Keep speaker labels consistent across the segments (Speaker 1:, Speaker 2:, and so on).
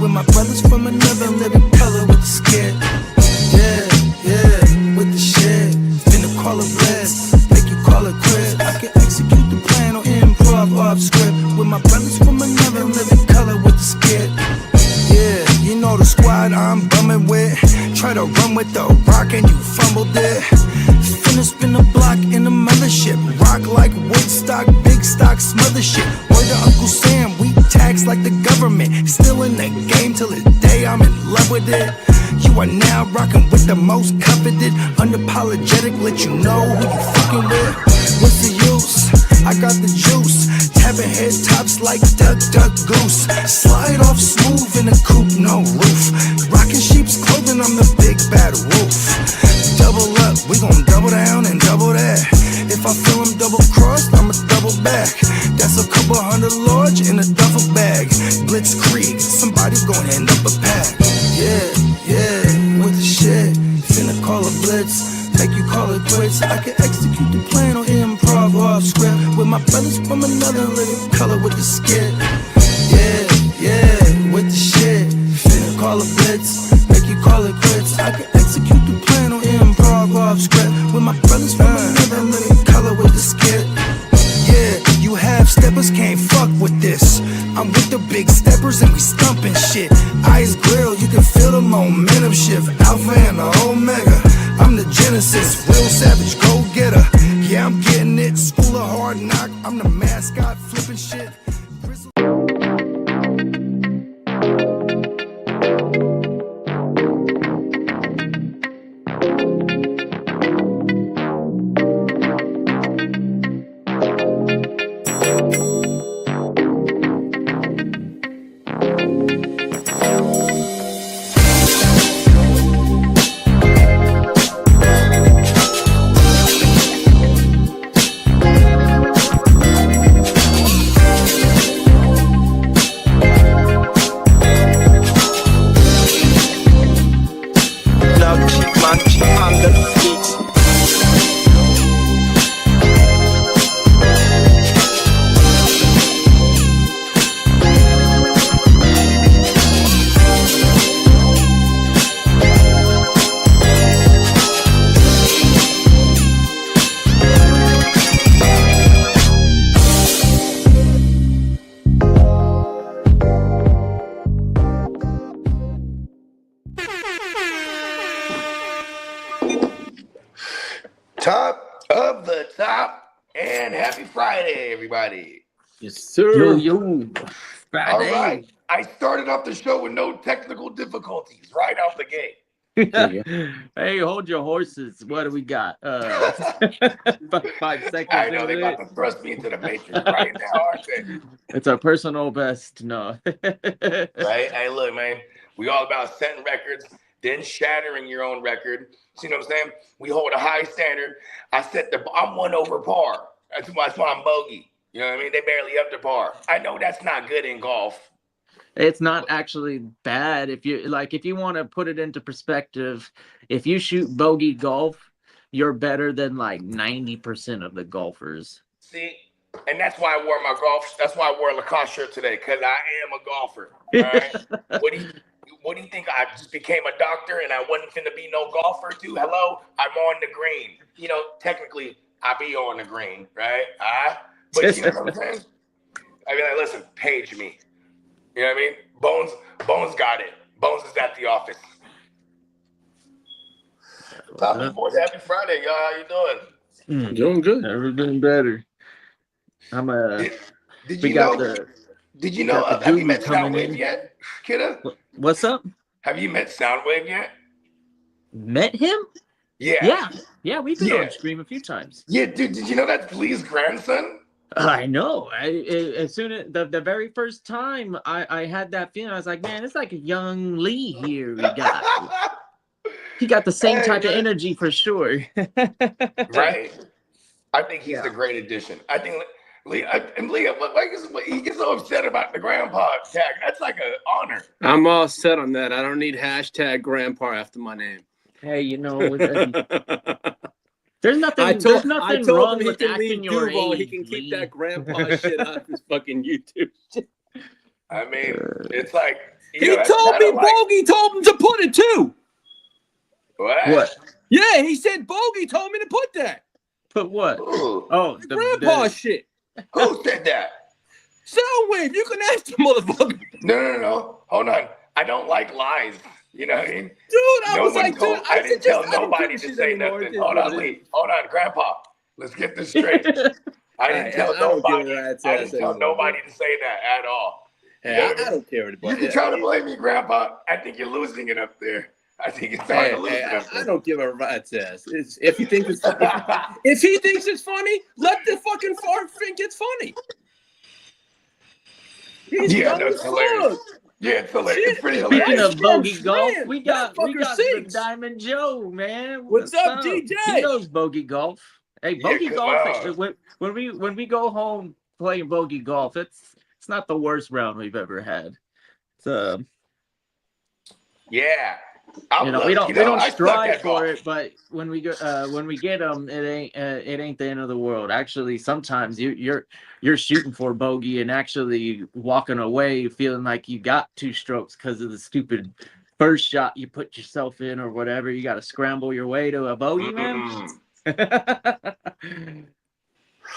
Speaker 1: with my brothers from another living color with the skit. Yeah, with the shit. Finna call it bless, make you call it quits. I can execute the plan or improv off script with my brothers from another living color with the skit. Yeah, you know the squad I'm bumming with. Try to run with the rock and you fumbled it. Finna spin the block in the mothership. Rock like Woodstock, big stock, smother shit. Word to Uncle Sam, we tax like the government. Still in the game till the day I'm in love with it. You are now rocking with the most coveted. Unapologetic, let you know who you fucking with. What's the use? I got the juice. Tapping head tops like Duck, Duck, Goose. Slide off smooth in a coupe, no roof. Rocking sheep's clothing, I'm the big bad wolf. Double up, we gon' double down and double that. If I feel I'm double crossed, I'ma double back. That's a couple hundred large in a duffel bag. Blitzkrieg, somebody's gonna end up a pack. Yeah, with the shit. Finna call a blitz, make you call it quits. I can execute the plan or improv off script with my brothers from another living color with the skit. Yeah, with the shit. Finna call a blitz, make you call it quits. I can execute the plan or improv off script with my brothers from another living color with the skit. Yeah, you half steppers can't fuck with this. I'm with the big steppers and we stumping shit. Ice grill, you can feel the momentum shift. Alpha and the Omega, I'm the Genesis. Real savage, go getter. Yeah, I'm getting it. School of hard knock, I'm the mascot, flipping shit.
Speaker 2: Top of the top, and happy Friday, everybody.
Speaker 3: Yes, sir.
Speaker 4: Yo, Friday.
Speaker 2: All right. I started off the show with no technical difficulties right out the gate.
Speaker 4: Hey, hold your horses. What do we got? 5 seconds.
Speaker 2: I know they're about to thrust me into the matrix right now, aren't they?
Speaker 4: It's our personal best. No.
Speaker 2: Right? Hey, look, man. We all about setting records, then shattering your own record. See what I'm saying? We hold a high standard. I'm 1 over par. That's why I'm bogey. You know what I mean? They barely up to par. I know that's not good in golf.
Speaker 4: It's not actually bad. If you want to put it into perspective, if you shoot bogey golf, you're better than like 90% of the golfers.
Speaker 2: See, and that's why I wore that's why I wore a Lacoste shirt today, because I am a golfer. All right. What do you think? I just became a doctor and I wasn't finna be no golfer too? Hello, I'm on the green. You know, technically I be on the green, right? But you know what I'm saying? I mean, like, listen, page me. You know what I mean? Bones got it. Bones is at the office. Top of the board. Happy Friday, y'all. How you doing?
Speaker 3: Doing good.
Speaker 4: Never been better.
Speaker 2: Did you know? Have you met Soundwave yet, Kitteh?
Speaker 4: What's up?
Speaker 2: Have you met Soundwave yet?
Speaker 4: Met him?
Speaker 2: Yeah.
Speaker 4: Yeah. We've been on stream a few times.
Speaker 2: Yeah, dude. Did you know that's Lee's grandson?
Speaker 4: I know. As soon as the very first time I had that feeling, I was like, man, it's like a young Lee here. He got the same type of energy for sure.
Speaker 2: Right. I think he's a great addition. I think Leah, he gets so upset about the grandpa tag. That's like an honor.
Speaker 3: I'm all set on that. I don't need hashtag grandpa after my name.
Speaker 4: Hey, you know, there's nothing wrong with acting your age.
Speaker 3: He can keep that grandpa shit off his fucking YouTube.
Speaker 2: I mean, it's like You
Speaker 5: He
Speaker 2: know, that's
Speaker 5: told me
Speaker 2: kinda like-
Speaker 5: Bogey told him to put it too.
Speaker 2: What?
Speaker 5: Yeah, he said Bogey told me to put that.
Speaker 4: Put what?
Speaker 2: Ooh,
Speaker 4: Oh,
Speaker 5: The grandpa shit.
Speaker 2: who said that?
Speaker 5: Soundwave, you can ask the motherfucker.
Speaker 2: No. Hold on. I don't like lies. You know what I mean?
Speaker 5: Dude, I
Speaker 2: No
Speaker 5: was
Speaker 2: one
Speaker 5: like,
Speaker 2: told.
Speaker 5: dude,
Speaker 2: I didn't tell
Speaker 5: I don't
Speaker 2: nobody
Speaker 5: give a
Speaker 2: to
Speaker 5: shit
Speaker 2: say
Speaker 5: anymore.
Speaker 2: nothing.
Speaker 5: It is
Speaker 2: Hold
Speaker 5: what
Speaker 2: on,
Speaker 5: it is.
Speaker 2: Lee. Hold on, Grandpa. Let's get this straight. I didn't tell
Speaker 5: I don't give a
Speaker 2: nobody.
Speaker 5: rat's
Speaker 2: I
Speaker 5: ass
Speaker 2: didn't tell
Speaker 5: anymore,
Speaker 2: nobody to say that at all.
Speaker 5: Hey,
Speaker 2: You know what
Speaker 5: I don't care
Speaker 2: You
Speaker 5: anymore.
Speaker 2: can try to blame me, Grandpa. I think you're losing it up there. I think it's starting to lose it up
Speaker 5: I
Speaker 2: there.
Speaker 5: don't give a rat's ass. If he thinks it's if he thinks it's funny, let the fucking fart think it's funny. He's
Speaker 2: Yeah,
Speaker 5: young
Speaker 2: that's
Speaker 5: as
Speaker 2: hilarious.
Speaker 5: fuck.
Speaker 2: Yeah, it's hilarious. It's pretty
Speaker 4: Speaking
Speaker 2: hilarious.
Speaker 4: of Bogey Golf,
Speaker 5: Slam.
Speaker 4: we
Speaker 5: That
Speaker 4: got
Speaker 5: fucker
Speaker 4: the
Speaker 5: sinks.
Speaker 4: Diamond Joe, man.
Speaker 5: What's up,
Speaker 4: He
Speaker 5: DJ?
Speaker 4: knows Bogey Golf. Hey,
Speaker 2: Yeah,
Speaker 4: Bogey
Speaker 2: come
Speaker 4: Golf.
Speaker 2: on.
Speaker 4: When we go home playing Bogey Golf, it's not the worst round we've ever had. It's
Speaker 2: Yeah.
Speaker 4: we don't
Speaker 2: I suck
Speaker 4: strive
Speaker 2: at golf.
Speaker 4: for it, but when we get them, it ain't the end of the world. Actually, sometimes you're shooting for bogey and actually walking away feeling like you got 2 strokes because of the stupid first shot you put yourself in or whatever. You got to scramble your way to a bogey, man.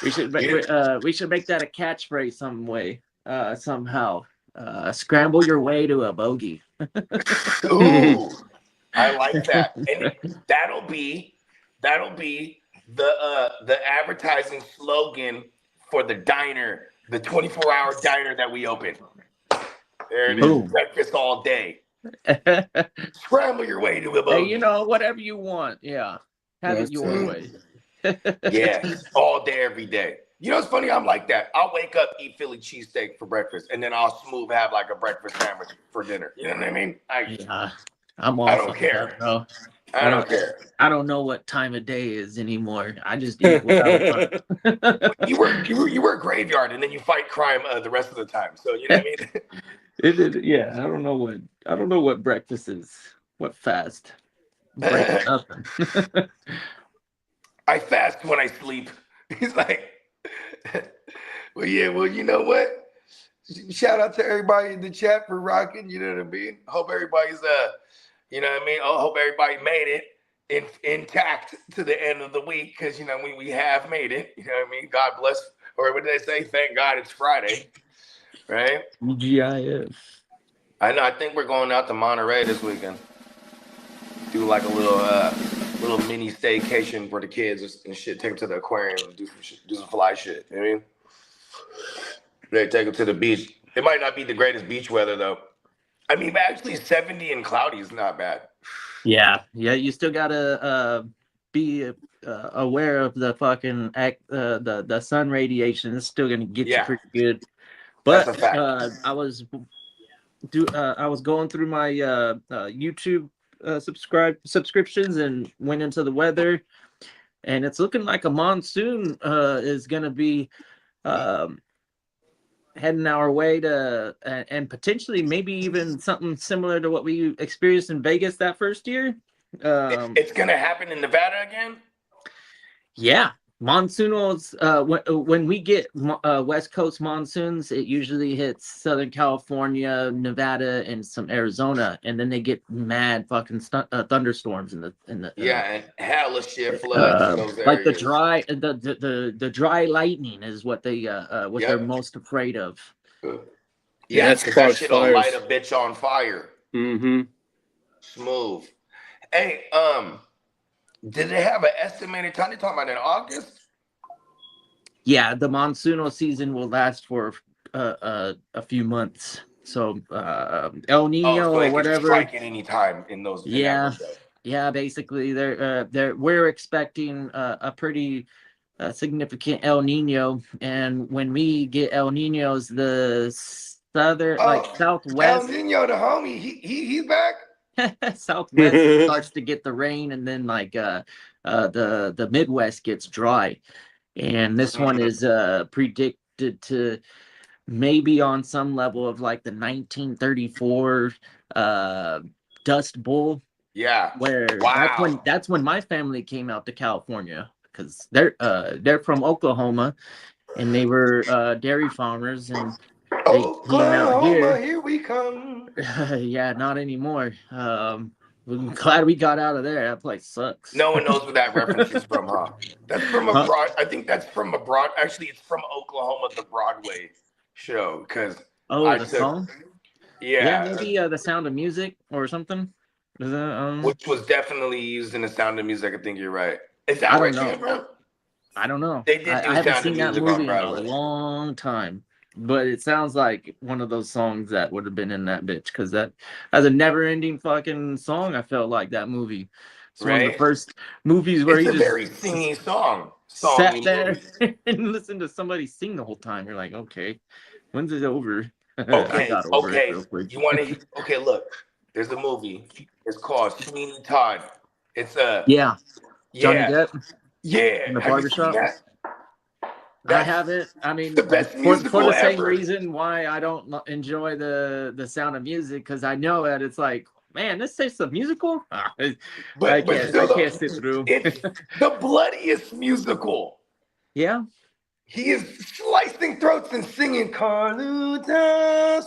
Speaker 4: we should make that a catchphrase some way, somehow. Scramble your way to a bogey.
Speaker 2: Ooh, I like that. And that'll be the advertising slogan for the diner, the 24-hour diner that we open. There it is.
Speaker 4: Boom.
Speaker 2: Breakfast all day. Scramble your way to a bogey.
Speaker 4: Hey, whatever you want. Yeah. Have it your way.
Speaker 2: Yeah, all day, every day. You know what's funny? I'm like that. I'll wake up, eat Philly cheesesteak for breakfast, and then I'll have like a breakfast sandwich for dinner. You know what I mean?
Speaker 4: I'm all
Speaker 2: I don't care.
Speaker 4: that, bro.
Speaker 2: I don't care.
Speaker 4: I don't know what time of day is anymore. I just eat without
Speaker 2: You work graveyard, and then you fight crime the rest of the time. So you know what I mean?
Speaker 4: Yeah, I don't know what breakfast is. What fast? Nothing.
Speaker 2: I fast when I sleep. He's like, well, you know what? Shout out to everybody in the chat for rocking. You know what I mean? Hope everybody's you know what I mean? I hope everybody made it intact to the end of the week because you know we have made it. You know what I mean? God bless, or what did they say? Thank God it's Friday, right?
Speaker 4: GIF.
Speaker 2: I know. I think we're going out to Monterey this weekend. Do like a little mini staycation for the kids and shit. Take them to the aquarium and do some fly shit. You know what I mean? They take them to the beach. It might not be the greatest beach weather though. I mean, actually 70 and cloudy is not bad.
Speaker 4: Yeah. You still gotta be aware of the fucking the sun radiation. It's still gonna get you pretty good. But
Speaker 2: That's a fact.
Speaker 4: I was going through my YouTube subscriptions and went into the weather, and it's looking like a monsoon is gonna be heading our way to, and potentially maybe even something similar to what we experienced in Vegas that first year.
Speaker 2: It's gonna happen in Nevada again.
Speaker 4: Yeah, monsoonals. When we get West Coast monsoons, it usually hits Southern California, Nevada, and some Arizona, and then they get mad fucking thunderstorms in the
Speaker 2: and hella shit floods in those
Speaker 4: like
Speaker 2: areas.
Speaker 4: the dry lightning is what they're most afraid of.
Speaker 2: Yeah,
Speaker 5: that's
Speaker 2: that
Speaker 5: sparks
Speaker 2: shit'll
Speaker 5: fires.
Speaker 2: light a bitch on fire.
Speaker 5: Mm-hmm.
Speaker 2: Smooth. Hey, did they have an estimated time? They talking about in August?
Speaker 4: Yeah, the monsoonal season will last for a few months. So El Nino
Speaker 2: so
Speaker 4: or
Speaker 2: it could
Speaker 4: whatever.
Speaker 2: strike at any time in those.
Speaker 4: Yeah. Basically, we're expecting a pretty significant El Nino, and when we get El Ninos, the southwest.
Speaker 2: El Nino, the homie, he's back.
Speaker 4: Southwest starts to get the rain, and then the Midwest gets dry, and this one is predicted to maybe on some level of like the 1934 Dust Bowl.
Speaker 2: Yeah,
Speaker 4: where that's when my family came out to California because they're from Oklahoma, and they were dairy farmers, and
Speaker 2: Oklahoma, here we come.
Speaker 4: Yeah, not anymore. I'm glad we got out of there. That place sucks.
Speaker 2: No one knows where that reference is from, huh? That's from a broad. I think that's from a broad. Actually, it's from Oklahoma, the Broadway show. Because
Speaker 4: song.
Speaker 2: Yeah,
Speaker 4: maybe The Sound of Music or something. Is that,
Speaker 2: which was definitely used in The Sound of Music. I think you're right. Is that where it came from?
Speaker 4: I don't know.
Speaker 2: They did do
Speaker 4: I haven't
Speaker 2: Sound
Speaker 4: seen
Speaker 2: of
Speaker 4: that
Speaker 2: Music
Speaker 4: movie
Speaker 2: on
Speaker 4: in a
Speaker 2: Broadway.
Speaker 4: long time, but it sounds like one of those songs that would have been in that bitch, because that has a never-ending fucking song. I felt like that movie. It's one of the first movies where
Speaker 2: it's
Speaker 4: he
Speaker 2: a
Speaker 4: just
Speaker 2: very singy song.
Speaker 4: Sat there and listened to somebody sing the whole time. You're like, okay, when's it over?
Speaker 2: Okay,
Speaker 4: I got over it real quick.
Speaker 2: You want to? Okay, look. There's a movie. It's called Sweeney Todd. It's
Speaker 4: Johnny Depp.
Speaker 2: Yeah,
Speaker 4: In the
Speaker 2: have you seen
Speaker 4: barbershop.
Speaker 2: that?
Speaker 4: I haven't. I mean,
Speaker 2: the best
Speaker 4: for
Speaker 2: musical
Speaker 4: the same
Speaker 2: ever.
Speaker 4: reason why I don't enjoy the Sound of Music, because I know that it's like, man, this is a musical. I can't sit through.
Speaker 2: It's the bloodiest musical.
Speaker 4: Yeah.
Speaker 2: He is slicing throats and singing Carlutas.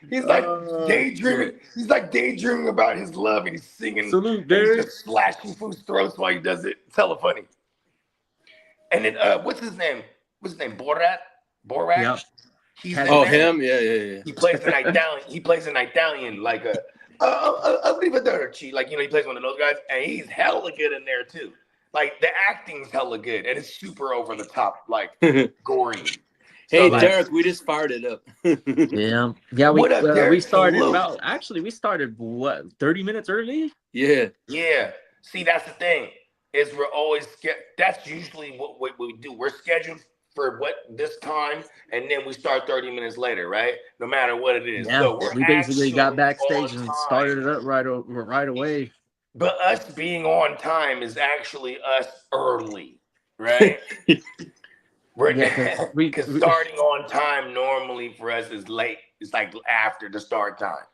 Speaker 2: He's like daydreaming. He's like daydreaming about his love, and he's singing.
Speaker 4: Salute,
Speaker 2: and he's
Speaker 4: dude.
Speaker 2: just slashing food's throats while he does it. It's hella funny. And then what's his name? Borat.
Speaker 4: Yep.
Speaker 2: He's
Speaker 3: him. Yeah.
Speaker 2: He plays an Italian. He plays an Italian, like a Arrivederci. Like, he plays one of those guys, and he's hella good in there too. Like, the acting's hella good, and it's super over the top, like gory.
Speaker 3: Hey, so, Derek, we just fired it up.
Speaker 4: Yeah. We started what, 30 minutes early?
Speaker 3: Yeah.
Speaker 2: See, that's the thing, is we're always that's usually what we do. We're scheduled for this time, and then we start 30 minutes later, right? No matter what it is.
Speaker 4: Yeah.
Speaker 2: So
Speaker 4: we basically got backstage and started it up right away.
Speaker 2: But us being on time is actually us early, right? Because starting on time normally for us is late. It's like after the start time.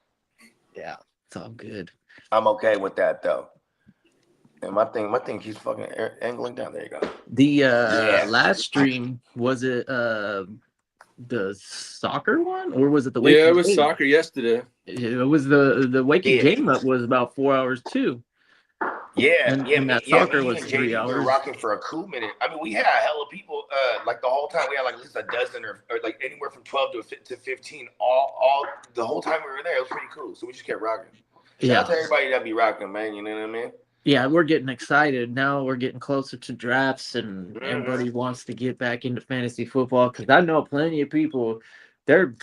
Speaker 4: Yeah, it's all good.
Speaker 2: I'm okay with that though. And my thing keeps fucking angling down. There you go.
Speaker 4: The last stream, was it the soccer one, or was it the Waking
Speaker 3: it was
Speaker 4: game?
Speaker 3: Soccer yesterday.
Speaker 4: It was the Waking game that was about 4 hours too. Soccer was 3 hours.
Speaker 2: We were rocking for a cool minute. I mean, we had hella people. Like the whole time, we had like at least a dozen or like anywhere from 12 to 15. All the whole time we were there, it was pretty cool. So we just kept rocking. Shout out to everybody that be rocking, man. You know what I mean?
Speaker 4: Yeah, we're getting excited now. We're getting closer to drafts, and everybody wants to get back into fantasy football, because I know plenty of people. They're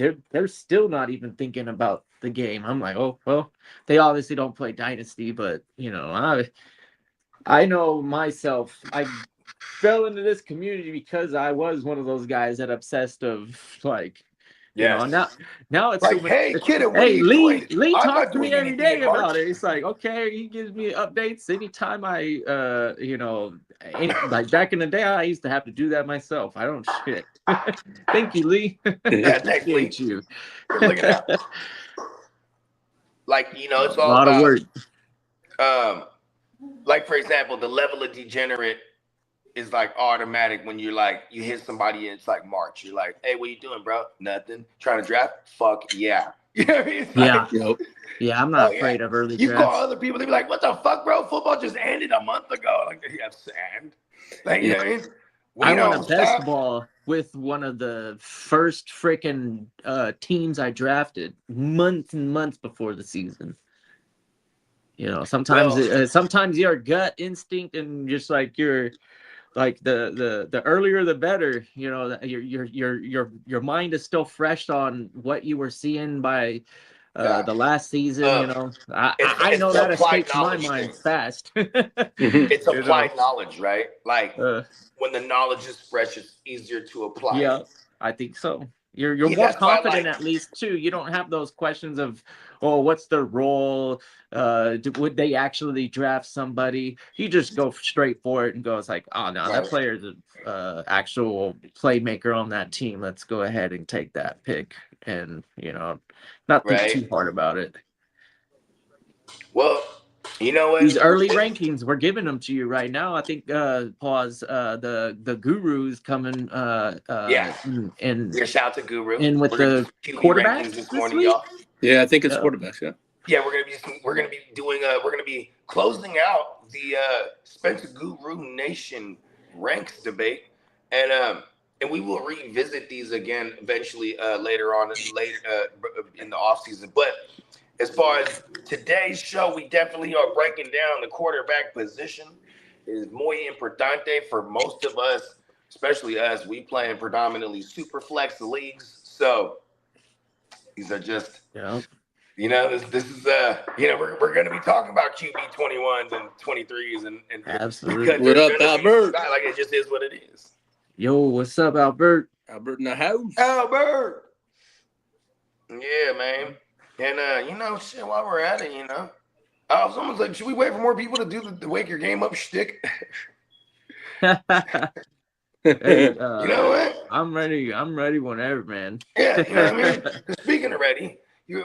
Speaker 4: still not even thinking about the game. I'm like, oh well, they obviously don't play Dynasty, but I know myself. I fell into this community because I was one of those guys that obsessed of like. Yeah. Now it's
Speaker 2: like, hey, Kitteh,
Speaker 4: Lee talks to me every day about it. It's like, okay, he gives me updates anytime I, like back in the day, I used to have to do that myself. I don't shit. Thank you, Lee.
Speaker 2: Yeah, thank you. Look at that. Like, it's all
Speaker 4: a lot of work.
Speaker 2: Like, for example, the level of degenerate is like automatic when you hit somebody and it's like March. You're like, hey, what you doing, bro? Nothing. Trying to draft? Fuck yeah. You know what I mean?
Speaker 4: Yeah, I'm not afraid of early drafts.
Speaker 2: You call other people, they be like, what the fuck, bro? Football just ended a month ago. Like, you have sand. Like, you know what I mean?
Speaker 4: I won a best ball with one of the first freaking teams I drafted months and months before the season. Sometimes your gut instinct and just like your like the earlier the better. Your mind is still fresh on what you were seeing by the last season. I know that escapes my mind fast.
Speaker 2: It's applied knowledge, right? Like when the knowledge is fresh, it's easier to apply.
Speaker 4: Yeah, I think so. You're more confident, at least too. You don't have those questions of, oh, what's their role? Would they actually draft somebody? You just go straight for it and go, it's like, oh no, that player's an actual playmaker on that team. Let's go ahead and take that pick, and not think too hard about it.
Speaker 2: Well, You know what?
Speaker 4: These early rankings, we're giving them to you right now. I think the Guru's coming and
Speaker 2: Yeah, shout out to Guru.
Speaker 4: in with
Speaker 2: We're gonna
Speaker 4: the
Speaker 2: do QB
Speaker 4: quarterbacks
Speaker 2: rankings this
Speaker 4: this
Speaker 2: morning,
Speaker 4: week?
Speaker 2: y'all.
Speaker 5: Yeah, I think it's
Speaker 4: Yeah.
Speaker 5: quarterbacks. Yeah.
Speaker 2: Yeah, we're gonna be doing we're gonna be closing out the Spencer Guru Nation ranks debate, and we will revisit these again eventually later in the off season. But as far as today's show, we definitely are breaking down the quarterback position. It is muy importante for most of us, especially us. We play in predominantly super flex leagues, so these are just.
Speaker 4: Yeah.
Speaker 2: You know, this is we're gonna be talking about QB 21s and 23s and
Speaker 4: Absolutely.
Speaker 5: What up, Albert?
Speaker 2: Like it just is what it is.
Speaker 4: Yo, what's up, Albert?
Speaker 5: Albert in the house.
Speaker 2: Albert. Yeah, man. And shit, while we're at it, someone's like, should we wait for more people to do the wake your game up shtick?
Speaker 4: Hey,
Speaker 2: You know what?
Speaker 4: I'm ready whenever, man.
Speaker 2: Yeah, you know what I mean? Speaking of ready,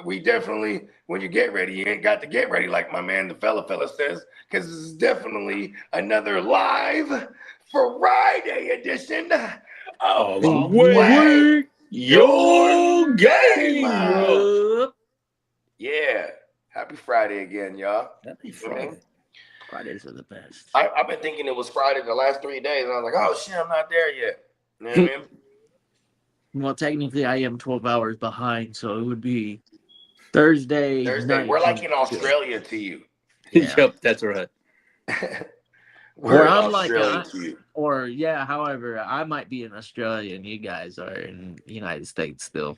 Speaker 2: we definitely, when you get ready, you ain't got to get ready like my man, the fella says, because this is definitely another live Friday edition of Wake Your Game Up. Yeah. Happy Friday again, y'all.
Speaker 5: Happy Friday.
Speaker 4: Fridays are the best.
Speaker 2: I've been thinking it was Friday the last 3 days, and I was like, oh, shit, I'm not there yet. You know what I mean?
Speaker 4: Well, technically, I am 12 hours behind, so it would be Thursday.
Speaker 2: We're like in Australia to you.
Speaker 4: Yeah.
Speaker 5: Yep, that's right.
Speaker 2: We're
Speaker 4: I'm
Speaker 2: in
Speaker 4: like,
Speaker 2: Australia to you.
Speaker 4: however, I might be in Australia and you guys are in the United States still.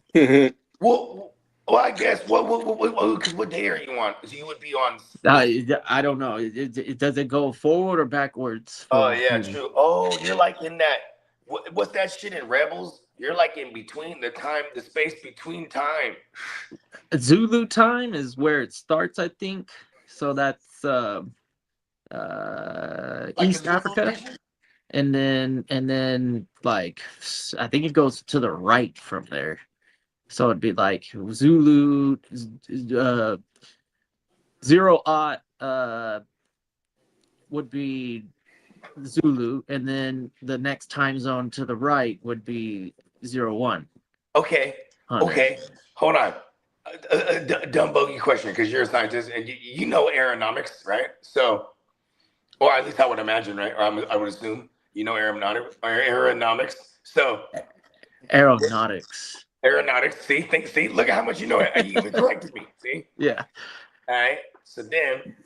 Speaker 2: Well, I guess what day are you on? So you would be on.
Speaker 4: I don't know. Does it go forward or backwards?
Speaker 2: Oh yeah, true. Oh, you're like in that. What's that shit in Rebels? You're like in between the space between time.
Speaker 4: Zulu time is where it starts, I think. So that's
Speaker 2: Like
Speaker 4: East Africa, and then like I think it goes to the right from there. So it'd be like Zulu 0 would be Zulu, and then the next time zone to the right would be 01.
Speaker 2: Okay. Okay. Hold on. A dumb bogey question, because you're a scientist and you know aeronomics, right? So, or at least I would imagine, right? Or I would assume you know aeronomics. So,
Speaker 4: Aeronautics.
Speaker 2: See, look at how much you know. You even corrected me. See?
Speaker 4: Yeah.
Speaker 2: All right. So then,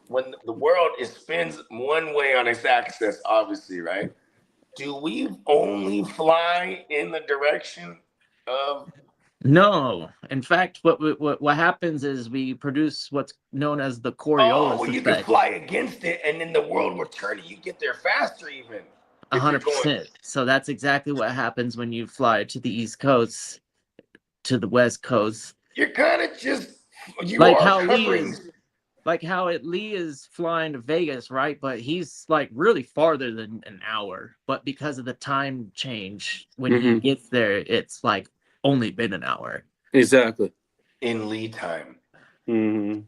Speaker 2: when the world spins one way on its axis, obviously, right? Do we only fly in the direction of?
Speaker 4: No. In fact, what happens is we produce what's known as the Coriolis
Speaker 2: you
Speaker 4: effect.
Speaker 2: can fly against it, and then the world will turn, and you get there faster, even.
Speaker 4: 100%. So that's exactly what happens when you fly to the East Coast, to the West Coast.
Speaker 2: You're kind of just
Speaker 4: like how Lee is flying to Vegas, right? But he's like really farther than an hour. But because of the time change, when he gets there, it's like only been an hour.
Speaker 5: Exactly.
Speaker 2: In lead time.
Speaker 5: Mm-hmm.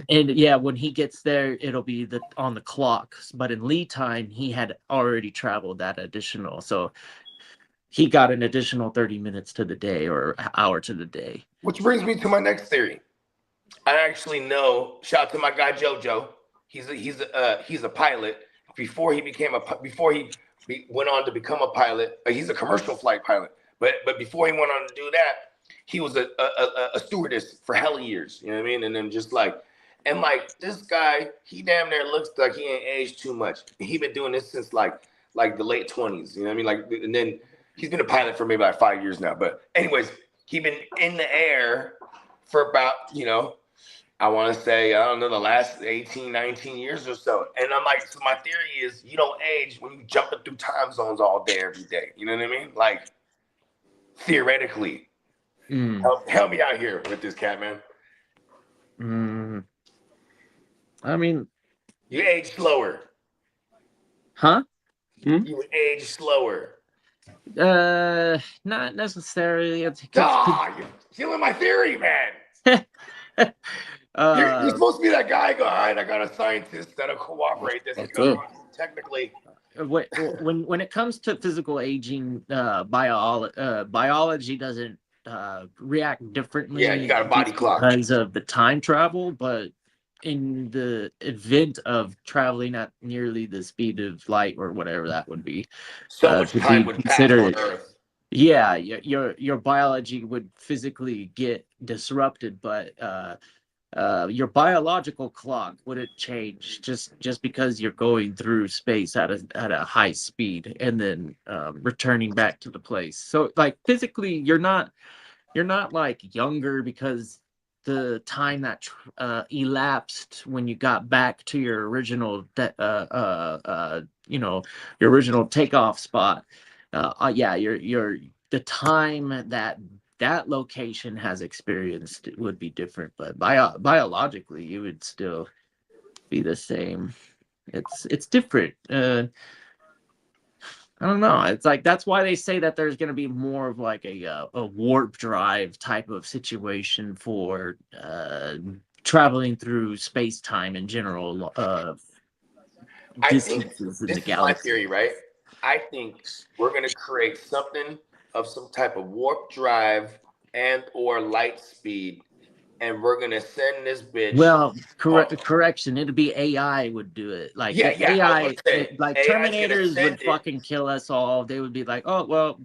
Speaker 4: and yeah, when he gets there, it'll be on the clock. But in lead time, he had already traveled that additional. So he got an additional 30 minutes to the day or hour to the day.
Speaker 2: Which brings me to my next theory. I actually know. Shout out to my guy JoJo. He's a pilot. Before he went on to become a pilot, he's a commercial flight pilot. But before he went on to do that, he was a stewardess for hella years. You know what I mean? And then just like this guy, he damn near looks like he ain't aged too much. He been doing this since like the late 20s. You know what I mean? Like, and then he's been a pilot for maybe like 5 years now. But anyways, he been in the air for about, I want to say, I don't know, the last 18, 19 years or so. And I'm like, so my theory is you don't age when you jumping through time zones all day, every day. You know what I mean? Like, theoretically. Help me out here with this, cat man.
Speaker 4: I mean,
Speaker 2: you age slower.
Speaker 4: Huh?
Speaker 2: You age slower.
Speaker 4: Not necessarily.
Speaker 2: You're stealing my theory, man. You're supposed to be that guy. Go, all right, I got a scientist that'll cooperate. This technically.
Speaker 4: When it comes to physical aging, biology doesn't react differently.
Speaker 2: Yeah, you got a body clock
Speaker 4: because of the time travel, but in the event of traveling at nearly the speed of light or whatever that would be,
Speaker 2: so much time would pass on Earth.
Speaker 4: Yeah, your biology would physically get disrupted, but your biological clock wouldn't change just because you're going through space at a high speed and then returning back to the place. So like physically, you're not like younger because the time that elapsed when you got back to your original your original takeoff spot. Your the time that location has experienced would be different, but biologically you would still be the same. It's different. I don't know. It's like that's why they say that there's going to be more of like a warp drive type of situation for traveling through space time in general.
Speaker 2: I think this is my theory, right? I think we're going to create something of some type of warp drive and or light speed, and we're going to send this bitch.
Speaker 4: Well, correction. It'd be AI would do it. Like AI, like Terminators would fucking kill us all. They would be like, oh, well,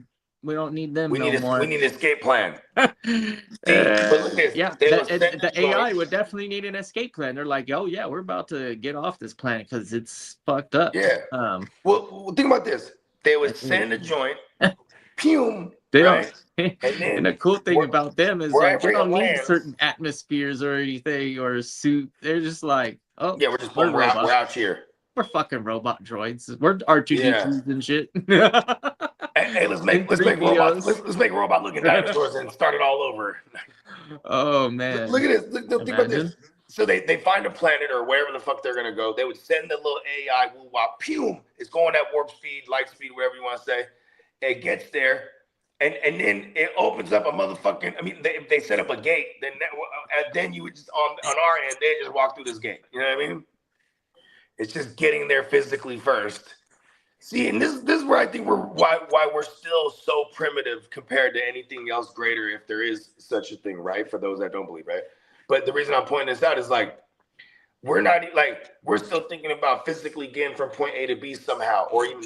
Speaker 4: we don't need them more.
Speaker 2: We need an escape plan. But look at this.
Speaker 4: Yeah, the AI would definitely need an escape plan. They're like, oh, yeah, we're about to get off this planet because it's fucked up.
Speaker 2: Yeah. Well, think about this. They would send a joint, fume, right?
Speaker 4: And the cool thing about them is like they don't need certain atmospheres or anything or a suit. They're just like, oh,
Speaker 2: yeah, we're out here.
Speaker 4: We're fucking robot droids. We're R2D2s and shit.
Speaker 2: Hey, let's make robots. Let's make robot looking dinosaurs and start it all over.
Speaker 4: Oh man!
Speaker 2: Look at this. Think about this. So they find a planet or wherever the fuck they're gonna go. They would send the little AI woo wop. Pew! It's going at warp speed, light speed, whatever you want to say. It gets there, and then it opens up a motherfucking. I mean, if they set up a gate, then you would just on our end, they just walk through this gate. You know what I mean? It's just getting there physically first. See, and this is where I think why we're still so primitive compared to anything else greater, if there is such a thing, right? For those that don't believe, right? But the reason I'm pointing this out is like we're still thinking about physically getting from point A to B somehow, or even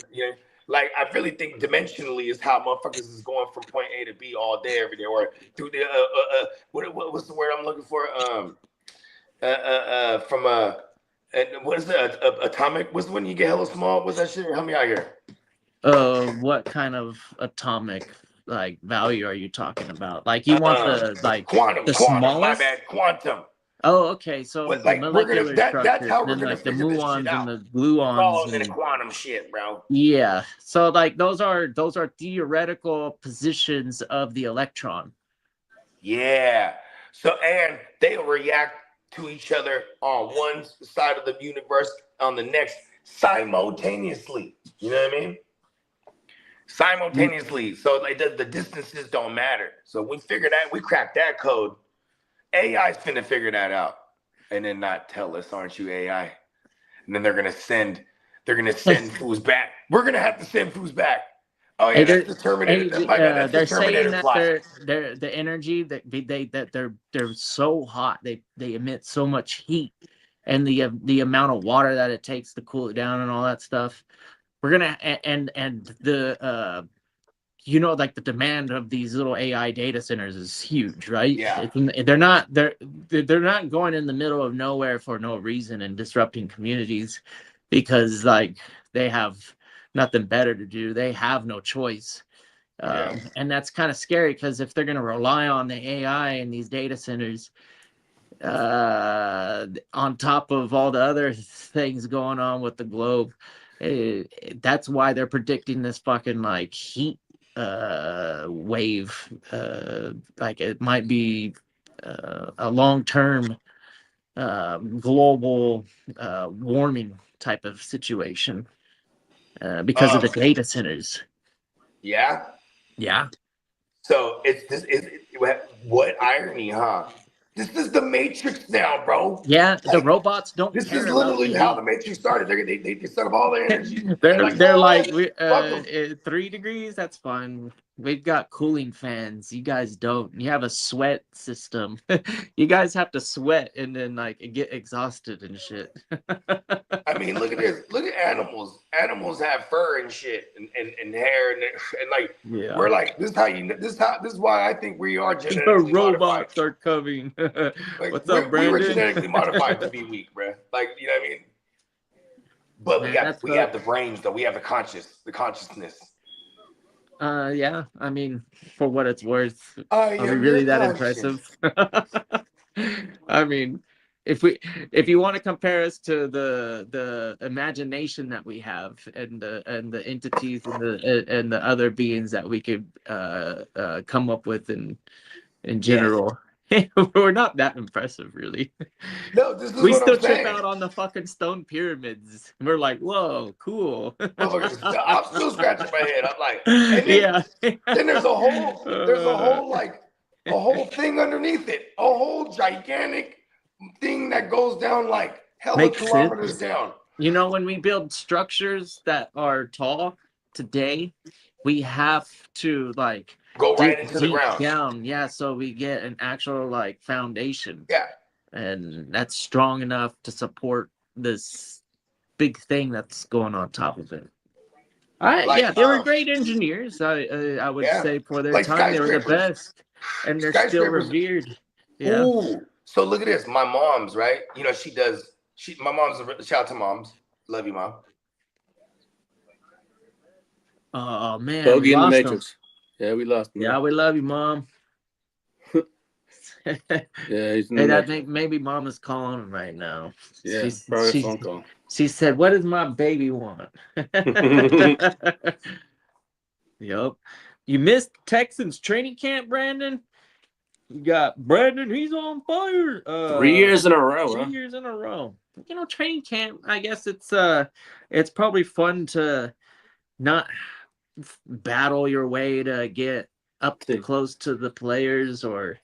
Speaker 2: like I really think dimensionally is how motherfuckers is going from point A to B all day, every day, or through the what's the word I'm looking for? And what is that? Atomic? What's when you get hella small? What's that shit? Help me out here.
Speaker 4: What kind of atomic like value are you talking about? Like you want the
Speaker 2: quantum?
Speaker 4: Smallest?
Speaker 2: My bad, quantum.
Speaker 4: Oh, okay. So
Speaker 2: but,
Speaker 4: like molecular structure,
Speaker 2: that's how we're
Speaker 4: then
Speaker 2: gonna
Speaker 4: like the
Speaker 2: figure this
Speaker 4: muons
Speaker 2: shit out.
Speaker 4: and the gluons.
Speaker 2: All in the quantum shit, bro.
Speaker 4: Yeah. So like those are theoretical positions of the electron.
Speaker 2: Yeah. So and they react to each other on one side of the universe, on the next, simultaneously. You know what I mean? Simultaneously. So like the distances don't matter. So we figured that, we cracked that code. AI's finna figure that out. And then not tell us, aren't you AI? And then they're gonna send fools back. We're gonna have to send fools back. Oh yeah, that's the Terminator.
Speaker 4: They're saying that the energy that they're so hot, they emit so much heat, and the amount of water that it takes to cool it down and all that stuff. We're gonna and the like the demand of these little AI data centers is huge, right?
Speaker 2: Yeah.
Speaker 4: They're not going in the middle of nowhere for no reason and disrupting communities because like they have nothing better to do. They have no choice. And that's kind of scary because if they're going to rely on the AI and these data centers on top of all the other things going on with the globe, that's why they're predicting this fucking like heat wave. Like it might be a long-term global warming type of situation. Because of the data centers.
Speaker 2: Yeah.
Speaker 4: Yeah.
Speaker 2: So it's this. What irony, huh? This is the Matrix now, bro.
Speaker 4: Yeah, the
Speaker 2: Like,
Speaker 4: robots don't
Speaker 2: this
Speaker 4: care
Speaker 2: is
Speaker 4: about
Speaker 2: literally
Speaker 4: TV.
Speaker 2: how the Matrix started. They set up all their energy.
Speaker 4: They're like,
Speaker 2: "Oh,
Speaker 4: we
Speaker 2: fuck 'em."
Speaker 4: 3 degrees, that's fine. We've got cooling fans. You guys don't. You have a sweat system. You guys have to sweat and then like get exhausted and shit.
Speaker 2: I mean, look at this. Look at animals. Animals have fur and shit and hair and like
Speaker 4: Yeah.
Speaker 2: we're like this is how you this is why I think we are
Speaker 4: The
Speaker 2: genetically modified.
Speaker 4: robots are coming.
Speaker 2: Like,
Speaker 4: What's up,
Speaker 2: we were
Speaker 4: Brandon?
Speaker 2: genetically modified to be weak, bro. Like, you know what I mean? But
Speaker 4: Man,
Speaker 2: we have the brains though. We have the consciousness.
Speaker 4: Yeah, I mean, for what it's worth,
Speaker 2: I
Speaker 4: are we
Speaker 2: am
Speaker 4: really
Speaker 2: your
Speaker 4: that
Speaker 2: conscience.
Speaker 4: impressive? I mean, if you want to compare us to the imagination that we have and the entities and the other beings that we could come up with in general, we're not that impressive, really.
Speaker 2: No, this is
Speaker 4: We
Speaker 2: what
Speaker 4: still
Speaker 2: I'm
Speaker 4: trip
Speaker 2: saying.
Speaker 4: out on the fucking stone pyramids. We're like, whoa, cool.
Speaker 2: Motherfuckers, I'm still scratching my head. I'm like, and then,
Speaker 4: Yeah.
Speaker 2: then there's a whole thing underneath it, a whole gigantic thing that goes down like hella
Speaker 4: Makes
Speaker 2: kilometers
Speaker 4: sense.
Speaker 2: down.
Speaker 4: You know, when we build structures that are tall today, we have to like
Speaker 2: Go right
Speaker 4: dig
Speaker 2: into the
Speaker 4: deep
Speaker 2: ground.
Speaker 4: down. Yeah, so we get an actual like foundation.
Speaker 2: Yeah.
Speaker 4: And that's strong enough to support this big thing that's going on top of it. Yeah, they were great engineers. I would say for their
Speaker 2: like
Speaker 4: time, they were the
Speaker 2: skyscrapers.
Speaker 4: best, and they're still
Speaker 2: Skyscrapers.
Speaker 4: revered. Yeah.
Speaker 2: Ooh. So look at this. My mom's right. You know, my mom's shout out to moms. Love you, mom.
Speaker 4: Oh man,
Speaker 5: Bogey
Speaker 4: we
Speaker 5: in the
Speaker 4: lost
Speaker 5: Matrix.
Speaker 4: him.
Speaker 5: Yeah, we lost him.
Speaker 4: Yeah, we love you, mom.
Speaker 5: Yeah, he's in
Speaker 4: Hey,
Speaker 5: the
Speaker 4: I
Speaker 5: Matrix.
Speaker 4: think maybe mama's calling him right now.
Speaker 5: Yeah, probably a phone call.
Speaker 4: She said, "What does my baby want?" Yup. You missed Texans training camp, Brandon. You got Brandon. He's on fire.
Speaker 5: 3 years in a row.
Speaker 4: 3
Speaker 5: Huh?
Speaker 4: years in a row. You know, training camp. I guess it's probably fun to not battle your way to get up close to the players, or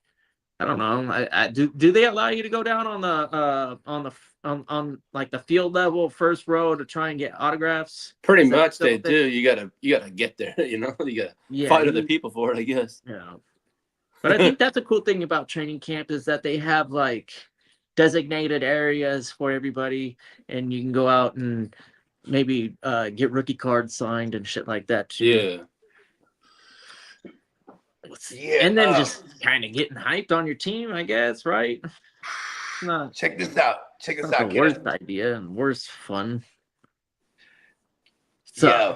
Speaker 4: I don't know. Do they allow you to go down on the like the field level first row to try and get autographs?
Speaker 5: Pretty much they do. You gotta get there. You know, you gotta fight other people for it, I guess.
Speaker 4: Yeah. But I think that's a cool thing about training camp is that they have like designated areas for everybody, and you can go out and maybe get rookie cards signed and shit like that too.
Speaker 5: Yeah.
Speaker 2: Yeah.
Speaker 4: And then just kind of getting hyped on your team, I guess, right? Not
Speaker 2: check this out. Check this out.
Speaker 4: The worst idea and worst fun. So,
Speaker 2: yeah.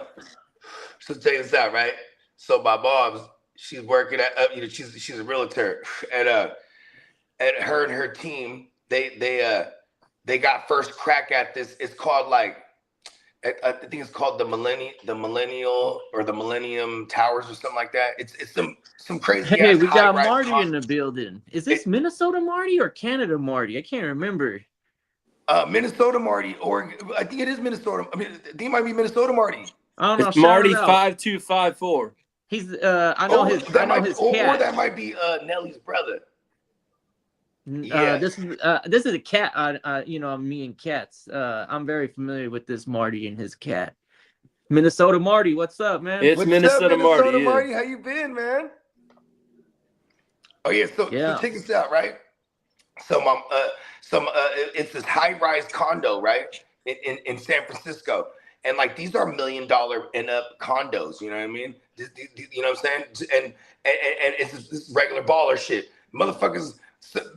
Speaker 2: So check this out, right? So my mom's, she's working at, she's a realtor, and her and her team, they got first crack at this. It's called like, I think it's called the Millennium Towers or something like that. It's some crazy.
Speaker 4: Hey, we got Marty in the building. Is this Minnesota Marty or Canada Marty? I can't remember.
Speaker 2: Minnesota Marty, or I think it is Minnesota. I mean, I think it might be Minnesota Marty.
Speaker 4: I don't know.
Speaker 5: It's Marty 5254.
Speaker 4: He's I know his cat.
Speaker 2: Or that might be Nelly's brother.
Speaker 4: This is a cat. You know, me and cats. I'm very familiar with this Marty and his cat. Minnesota Marty, what's up, man?
Speaker 5: It's Minnesota Marty.
Speaker 2: Minnesota Marty, how you been, man? Oh yeah, so check this out, right? So it's this high-rise condo, right, in San Francisco, and like these are $1 million and up condos. You know what I mean? You know what I'm saying? And it's this regular baller shit, motherfuckers.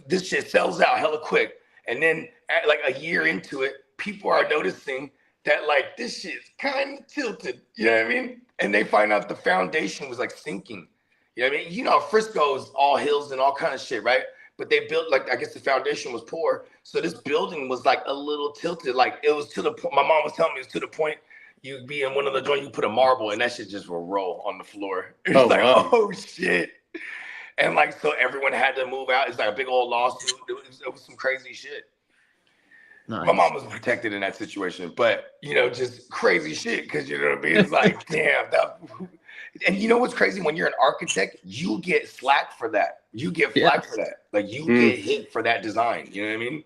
Speaker 2: This shit sells out hella quick, and then like a year into it, people are noticing that like this shit's kind of tilted. You know what I mean? And they find out the foundation was like sinking. You know what I mean? You know, Frisco's all hills and all kind of shit, right? But they built like, I guess the foundation was poor, so this building was like a little tilted. Like it was to the point. My mom was telling me it was to the point you'd be in one of the joints, you put a marble, and that shit just will roll on the floor. It's oh shit. And like, so everyone had to move out. It's like a big old lawsuit. It was some crazy shit. Nice. My mom was protected in that situation, but you know, just crazy shit. Cause you know what I mean? It's like, damn, And you know what's crazy? When you're an architect, you get slack for that. You get flack for that. Like you get hit for that design. You know what I mean?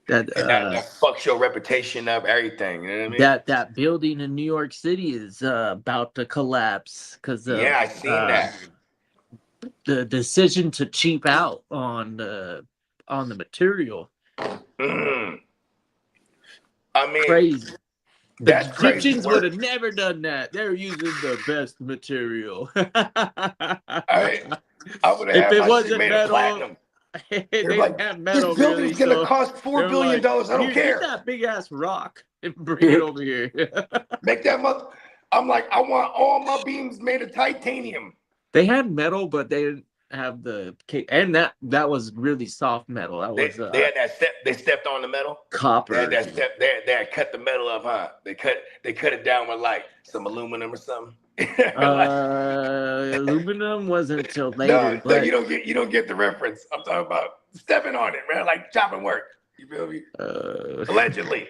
Speaker 4: That
Speaker 2: that fucks your reputation up, everything. You know what I mean?
Speaker 4: That building in New York City is about to collapse because of
Speaker 2: I seen that.
Speaker 4: The decision to cheap out on the material.
Speaker 2: I mean,
Speaker 4: Crazy.
Speaker 2: That's
Speaker 4: the
Speaker 2: crazy.
Speaker 4: Egyptians would have never done that. They're using the best material.
Speaker 2: I would have
Speaker 4: if
Speaker 2: had
Speaker 4: it
Speaker 2: my
Speaker 4: wasn't
Speaker 2: shit made
Speaker 4: metal,
Speaker 2: of platinum.
Speaker 4: they
Speaker 2: They're like,
Speaker 4: have metal.
Speaker 2: this building's
Speaker 4: really,
Speaker 2: gonna cost $4 billion.
Speaker 4: Like,
Speaker 2: I don't care.
Speaker 4: Get that big ass rock and bring it over here.
Speaker 2: Make that mother. I'm like, I want all my beams made of titanium.
Speaker 4: They had metal, but they didn't have the and that was really soft metal. That was
Speaker 2: they had that step. They stepped on the metal.
Speaker 4: Copper.
Speaker 2: They had that step. They had cut the metal up, huh? They cut it down with like some aluminum or something.
Speaker 4: Aluminum wasn't until later.
Speaker 2: No, you don't get the reference. I'm talking about stepping on it, man, like chopping work. You feel me? Allegedly.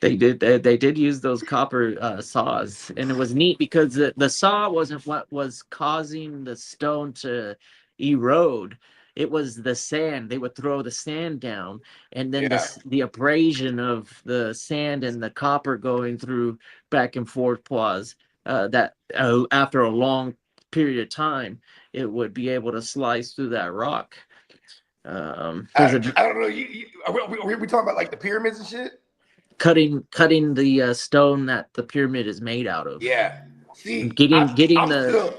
Speaker 4: They did use those copper saws, and it was neat because the saw wasn't what was causing the stone to erode. It was the sand. They would throw the sand down, and then the abrasion of the sand and the copper going through back and forth was that after a long period of time, it would be able to slice through that rock.
Speaker 2: I don't know. Are we talking about like the pyramids and shit?
Speaker 4: Cutting the stone that the pyramid is made out of.
Speaker 2: Yeah. See,
Speaker 4: getting the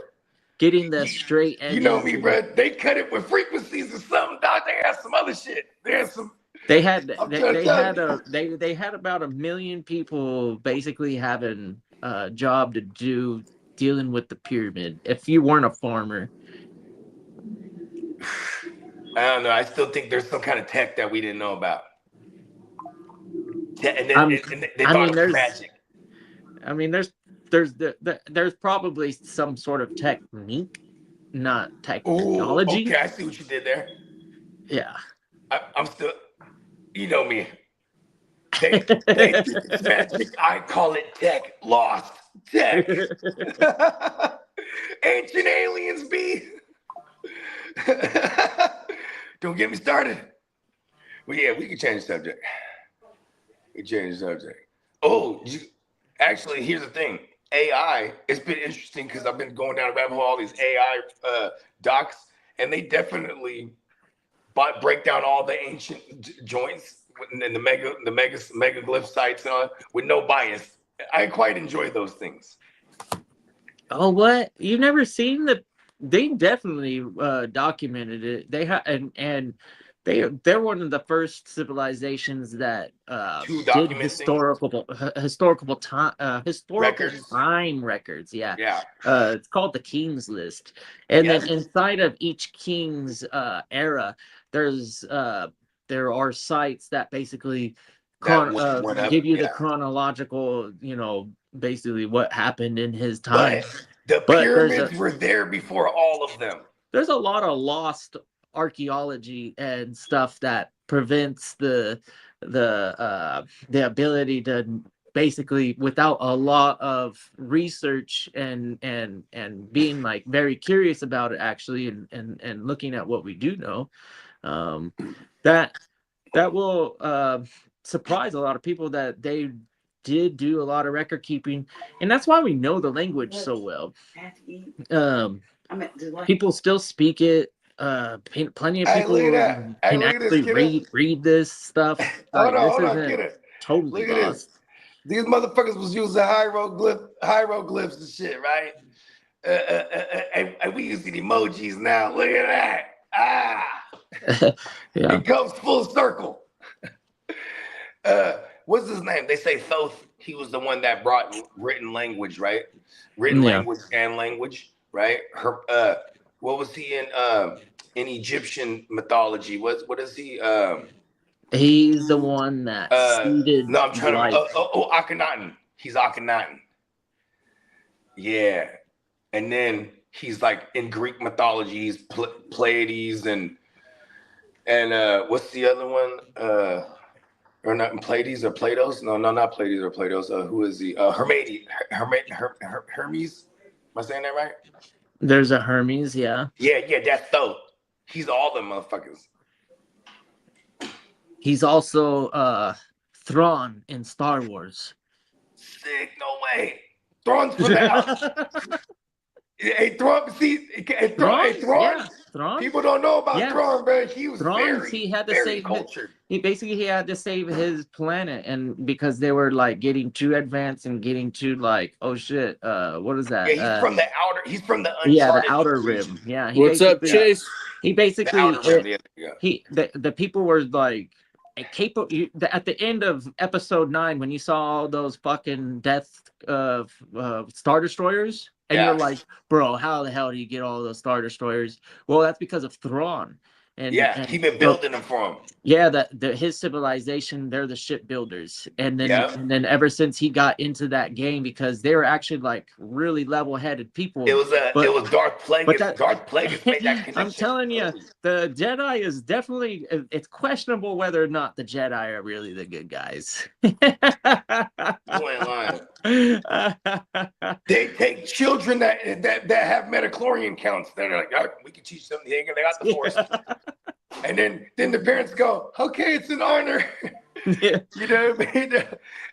Speaker 4: straight edges.
Speaker 2: You know me, bro. They cut it with frequencies or something, dog. They had some other shit.
Speaker 4: They had about 1 million people basically having a job to do dealing with the pyramid. If you weren't a farmer.
Speaker 2: I don't know. I still think there's some kind of tech that we didn't know about. And then they thought it was magic.
Speaker 4: I mean, there's probably some sort of technique, not technology.
Speaker 2: Okay, I see what you did there.
Speaker 4: Yeah.
Speaker 2: I'm still, you know me. They think it's magic. I call it tech. Lost tech. Ancient aliens be. Don't get me started. Well, yeah, we can change the subject. Actually, here's the thing. AI, it's been interesting because I've been going down a rabbit hole, all these AI docs, and they definitely break down all the ancient joints and the megaglyph sites and all, with no bias. I quite enjoy those things.
Speaker 4: Oh, what? You've never seen they definitely documented it. They and they're one of the first civilizations that did historical time records. Yeah. It's called the King's List, and then inside of each king's era, there are sites that basically give you the chronological, basically what happened in his time.
Speaker 2: But the pyramids were there before all of them.
Speaker 4: There's a lot of lost archaeology and stuff that prevents the ability to basically, without a lot of research and being like very curious about it actually and looking at what we do know, that will surprise a lot of people that they did do a lot of record keeping, and that's why we know the language so well. People still speak it. Plenty of people can actually read this stuff.
Speaker 2: Hold on,
Speaker 4: totally lost.
Speaker 2: These motherfuckers was using hieroglyphs and shit, right? And we using emojis now. Look at that. It comes full circle. What's his name? They say Thoth. He was the one that brought written language, right? Language and language, right? What was he in Egyptian mythology? What is he?
Speaker 4: He's the one that seeded.
Speaker 2: No, I'm trying to. Akhenaten. He's Akhenaten. Yeah, and then he's like in Greek mythology. He's Pleiades and what's the other one? or not Pleiades or Plato's? No, not Pleiades or Plato's. Who is he? Hermes. Am I saying that right?
Speaker 4: There's a Hermes, yeah.
Speaker 2: Yeah, that's Thoth. He's all them motherfuckers.
Speaker 4: He's also Thrawn in Star Wars.
Speaker 2: Sick, no way. Thrawn's from the out. Hey, Thrawn, see,
Speaker 4: Thrawn?
Speaker 2: Thrawn.
Speaker 4: Yeah, Thrawn.
Speaker 2: People don't know about Thrawn, man. He was
Speaker 4: Thrawn,
Speaker 2: very,
Speaker 4: he had to
Speaker 2: very
Speaker 4: save
Speaker 2: cultured.
Speaker 4: He had to save his planet, and because they were like getting too advanced and getting too like, oh shit, what is that?
Speaker 2: Yeah, he's from the outer. He's from the
Speaker 4: the outer rim. Yeah.
Speaker 5: What's up, Chase?
Speaker 4: He basically
Speaker 2: the
Speaker 4: the people were like capable at the end of episode 9 when you saw all those fucking death Star Destroyers. And you're like, bro, how the hell do you get all those Star Destroyers? Well, that's because of Thrawn. And
Speaker 2: he been building them for him.
Speaker 4: Yeah, his civilization, they're the shipbuilders. And then ever since he got into that game, because they were actually like really level-headed people.
Speaker 2: It was Darth Plagueis. Darth Plagueis made that connection.
Speaker 4: I'm telling you, the Jedi is definitely, it's questionable whether or not the Jedi are really the good guys.
Speaker 2: You ain't lying. They take children that have metachlorian counts. They're like, oh, we can teach them. They got the Force. And then the parents go, okay, it's an honor.
Speaker 4: Yeah.
Speaker 2: You know what I mean?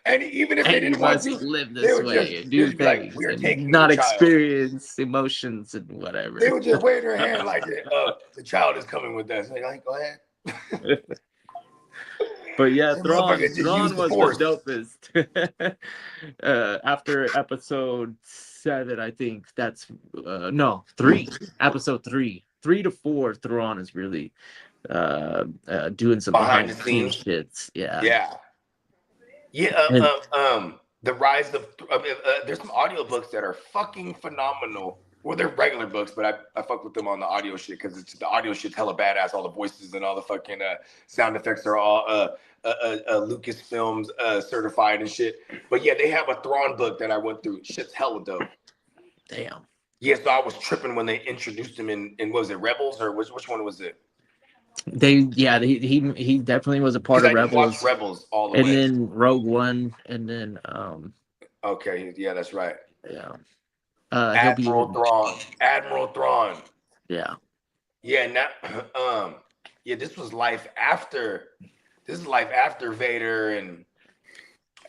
Speaker 2: And even if they didn't want to
Speaker 4: live this way, do things,
Speaker 2: like, we're taking
Speaker 4: not
Speaker 2: the child.
Speaker 4: experience emotions and whatever.
Speaker 2: They would just wave their hand like, the child is coming with us. Like, go ahead.
Speaker 4: But yeah, Thrawn was
Speaker 2: the
Speaker 4: dopest. After episode 7, I think that's 3. Episode 3. 3 to 4, Thrawn is really doing some behind the scenes shits. Yeah.
Speaker 2: The rise of there's some audiobooks that are fucking phenomenal. Well, they're regular books, but I fuck with them on the audio shit because the audio shit's hella badass. All the voices and all the fucking sound effects are all Lucasfilms certified and shit. But yeah, they have a Thrawn book that I went through. Shit's hella dope.
Speaker 4: Damn.
Speaker 2: Yeah, so I was tripping when they introduced him in was it Rebels or which one was it?
Speaker 4: He definitely was a part of Rebels.
Speaker 2: Rebels all the way.
Speaker 4: And then Rogue One, and then
Speaker 2: okay, yeah, that's right.
Speaker 4: Yeah.
Speaker 2: Admiral Thrawn.
Speaker 4: Yeah.
Speaker 2: Yeah, now this was life after Vader and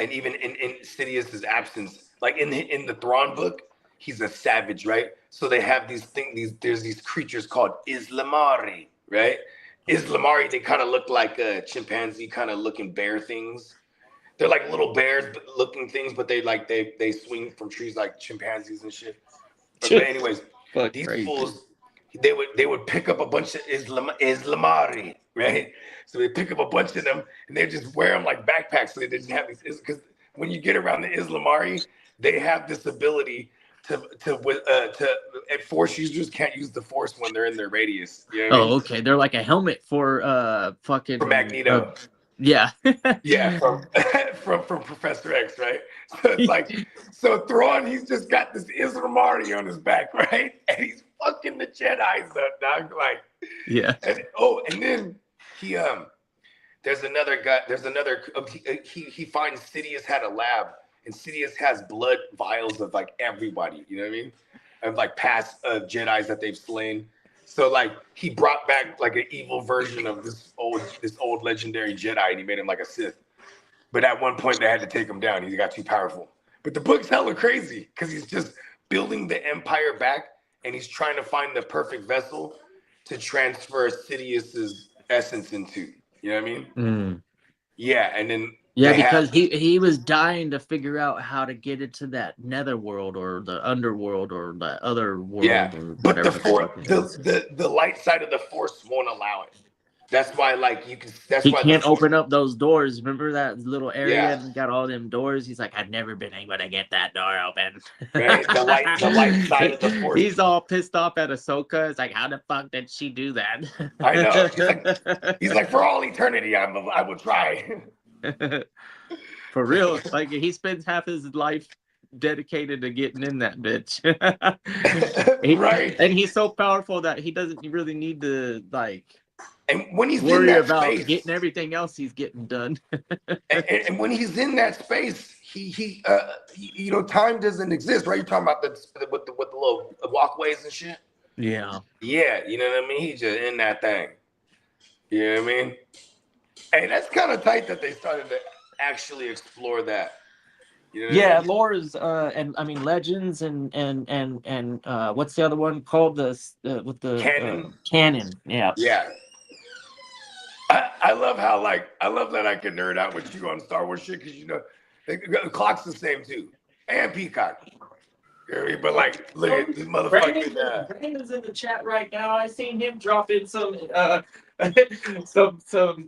Speaker 2: even in Sidious's absence. Like in the Thrawn book, he's a savage, right? So they have there's these creatures called Islamari, right? Islamari, they kind of look like chimpanzee kind of looking bear things. They're like little bears looking things, but they swing from trees like chimpanzees and shit. But anyways, these fools, they would pick up a bunch of Islamari, right? So they pick up a bunch of them and they just wear them like backpacks. So they just have these, because when you get around the Islamari, they have this ability to Force users can't use the Force when they're in their radius. You know what I mean?
Speaker 4: Okay. They're like a helmet for fucking
Speaker 2: for Magneto.
Speaker 4: Yeah.
Speaker 2: Yeah, from Professor X, right? So it's like, so Thrawn, he's just got this Islamari on his back, right? And he's fucking the Jedi's up, dog. Like,
Speaker 4: yeah.
Speaker 2: And then he there's another guy. He finds Sidious had a lab, and Sidious has blood vials of like everybody. You know what I mean? Of like past Jedi's that they've slain. So like he brought back like an evil version of this old legendary Jedi, and he made him like a Sith. But at one point they had to take him down. He got too powerful. But the book's hella crazy because he's just building the Empire back, and he's trying to find the perfect vessel to transfer Sidious's essence into. You know what I mean?
Speaker 4: Mm.
Speaker 2: Yeah, and then
Speaker 4: because he was dying to figure out how to get into that netherworld or the underworld or the other world.
Speaker 2: Yeah,
Speaker 4: or
Speaker 2: but the light side of the Force won't allow it. That's why, like, you can. That's
Speaker 4: he
Speaker 2: why
Speaker 4: can't open up those doors. Remember that little area
Speaker 2: Yeah.
Speaker 4: got all them doors? He's like, I've never been able to get that door open.
Speaker 2: Right? The light side of the Force.
Speaker 4: He's all pissed off at Ahsoka. It's like, how the fuck did she do that?
Speaker 2: I know. He's like, for all eternity, I will try.
Speaker 4: For real, like he spends half his life dedicated to getting in that bitch.
Speaker 2: Right.
Speaker 4: And he's so powerful that he doesn't really need to like.
Speaker 2: And when he's in
Speaker 4: Worry
Speaker 2: that
Speaker 4: about
Speaker 2: space,
Speaker 4: getting everything else he's getting done.
Speaker 2: and when he's in that space, he you know, time doesn't exist, right? You're talking about with the little walkways and shit.
Speaker 4: Yeah.
Speaker 2: Yeah, you know what I mean. He's just in that thing. You know what I mean? Hey, that's kind of tight that they started to actually explore that. You know what I mean?
Speaker 4: Laura's and I mean Legends and what's the other one called? With the
Speaker 2: Canon.
Speaker 4: Canon. Yeah.
Speaker 2: Yeah. I love how I love that I can nerd out with you on Star Wars shit because you know the clock's the same too, and Peacock. You know what I mean? But like, look at this motherfucking.
Speaker 4: Brandon's in the chat right now. I seen him drop in some some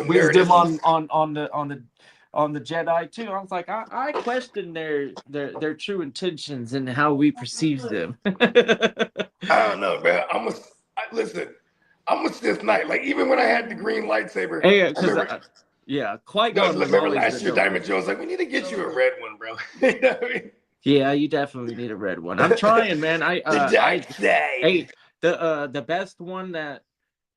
Speaker 4: wisdom on the Jedi too. I was like, I question their true intentions and how we perceive them.
Speaker 2: I don't know, man. Listen. I'm a stiff night. Like even when I had the green lightsaber.
Speaker 4: Hey, Qui-Gon was
Speaker 2: remember
Speaker 4: always
Speaker 2: last year,
Speaker 4: the
Speaker 2: Diamond Joe was like, we need to get you a red one, bro. You know what I mean?
Speaker 4: Yeah, you definitely need a red one. I'm trying, man. The best one that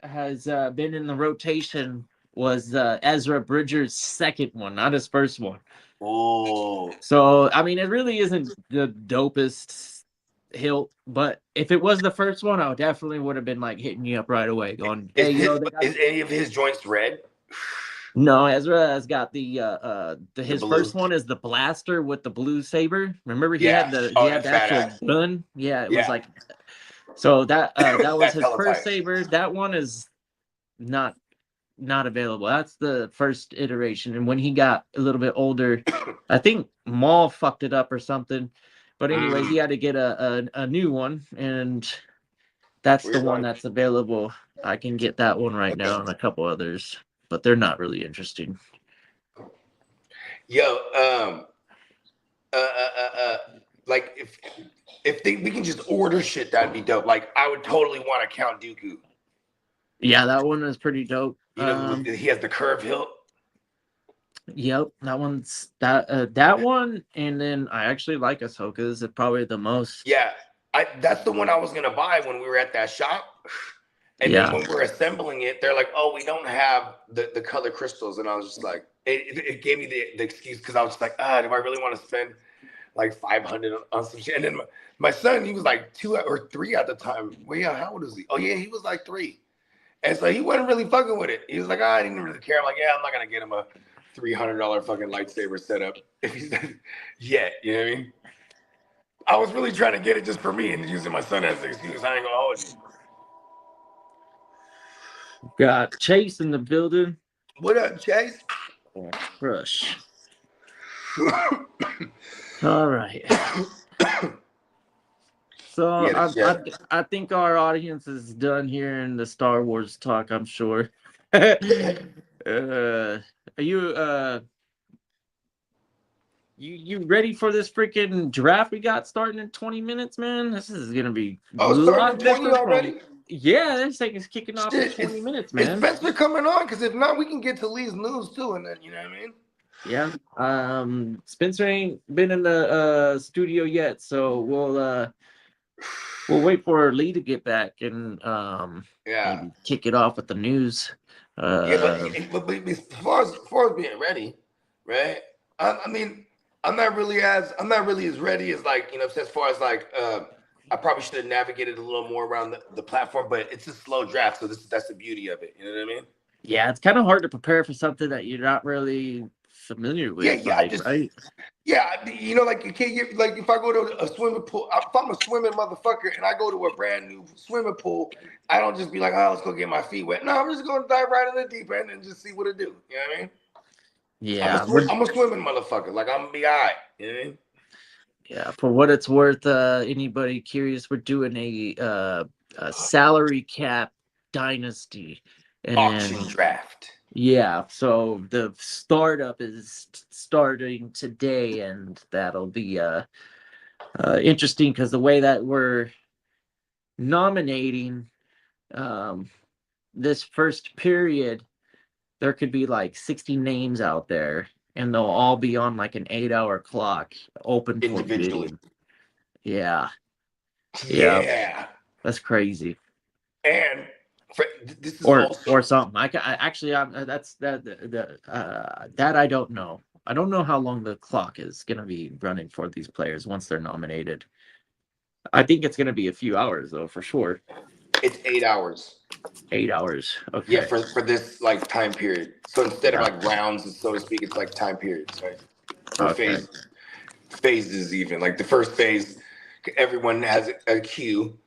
Speaker 4: has been in the rotation was Ezra Bridger's second one, not his first one.
Speaker 2: Oh.
Speaker 4: So I mean, it really isn't the dopest hilt, but if it was the first one, I definitely would have been like hitting you up right away, going, "Hey,
Speaker 2: is any of his joints red?"
Speaker 4: No, Ezra has got his
Speaker 2: blue.
Speaker 4: first one is the blaster with the blue saber. Remember he had the actual gun. Yeah, it was like so that was his first saber. That one is not available. That's the first iteration, and when he got a little bit older, I think Maul fucked it up or something. But anyways, he had to get a new one, and that's the one that's available. I can get that one right now and a couple others, but they're not really interesting.
Speaker 2: Yo, like if we can just order shit, that'd be dope. Like I would totally want to Count Dooku.
Speaker 4: Yeah, that one is pretty dope.
Speaker 2: You know, he has the curved hilt.
Speaker 4: Yep, that one's that one, and then I actually like Ahsoka's probably the most.
Speaker 2: Yeah, that's the one I was gonna buy when we were at that shop. And then when we're assembling it, they're like, "Oh, we don't have the color crystals," and I was just like, it gave me the excuse because I was just like, do I really want to spend like $500 on some shit? And then my son, he was like 2 or 3 at the time. Well, yeah, how old is he? Oh yeah, he was like 3, and so he wasn't really fucking with it. He was like, I didn't really care. I'm like, yeah, I'm not gonna get him a $300 fucking lightsaber setup if he's yet. You know what I mean? I was really trying to get it just for me and using my son as an excuse. I ain't gonna hold you.
Speaker 4: Got Chase in the building.
Speaker 2: What up, Chase?
Speaker 4: Crush. All right. So I think our audience is done here in the Star Wars talk, I'm sure. Are you ready for this freaking draft we got starting in 20 minutes, man? This is gonna be
Speaker 2: starting in 20 already?
Speaker 4: Yeah, this thing is kicking off in 20 minutes, man.
Speaker 2: Is Spencer coming on? Because if not, we can get to Lee's news too, and then you know what I mean?
Speaker 4: Yeah. Spencer ain't been in the studio yet, so we'll wait for Lee to get back and maybe kick it off with the news.
Speaker 2: But as far as being ready, right? I mean, I'm not really as ready as like, you know, as far as like I probably should have navigated a little more around the platform, but it's a slow draft, so that's the beauty of it. You know what I mean? Yeah,
Speaker 4: it's kind of hard to prepare for something that you're not really familiar with. Right?
Speaker 2: Yeah, you know, like you can't get like if I go to a swimming pool, if I'm a swimming motherfucker and I go to a brand new swimming pool, I don't just be like, oh, let's go get my feet wet. No, I'm just gonna dive right in the deep end and just see what it do. You know what I mean?
Speaker 4: Yeah,
Speaker 2: I'm a swimming motherfucker. Like I'm gonna be all right. You know what I mean?
Speaker 4: Yeah, for what it's worth, anybody curious, we're doing a salary cap dynasty
Speaker 2: and auction draft.
Speaker 4: Yeah, so the startup is starting today, and that'll be interesting because the way that we're nominating this first period, there could be like 60 names out there, and they'll all be on like an 8-hour clock, open
Speaker 2: individually.
Speaker 4: For bidding. Yeah,
Speaker 2: that's crazy.
Speaker 4: And
Speaker 2: This is
Speaker 4: or something. That I don't know. I don't know how long the clock is going to be running for these players once they're nominated. I think it's going to be a few hours though, for sure.
Speaker 2: It's 8 hours.
Speaker 4: 8 hours. Okay.
Speaker 2: Yeah, for this like time period. So instead of like rounds, so to speak, it's like time periods, right? For phases even. Like the first phase, everyone has a queue,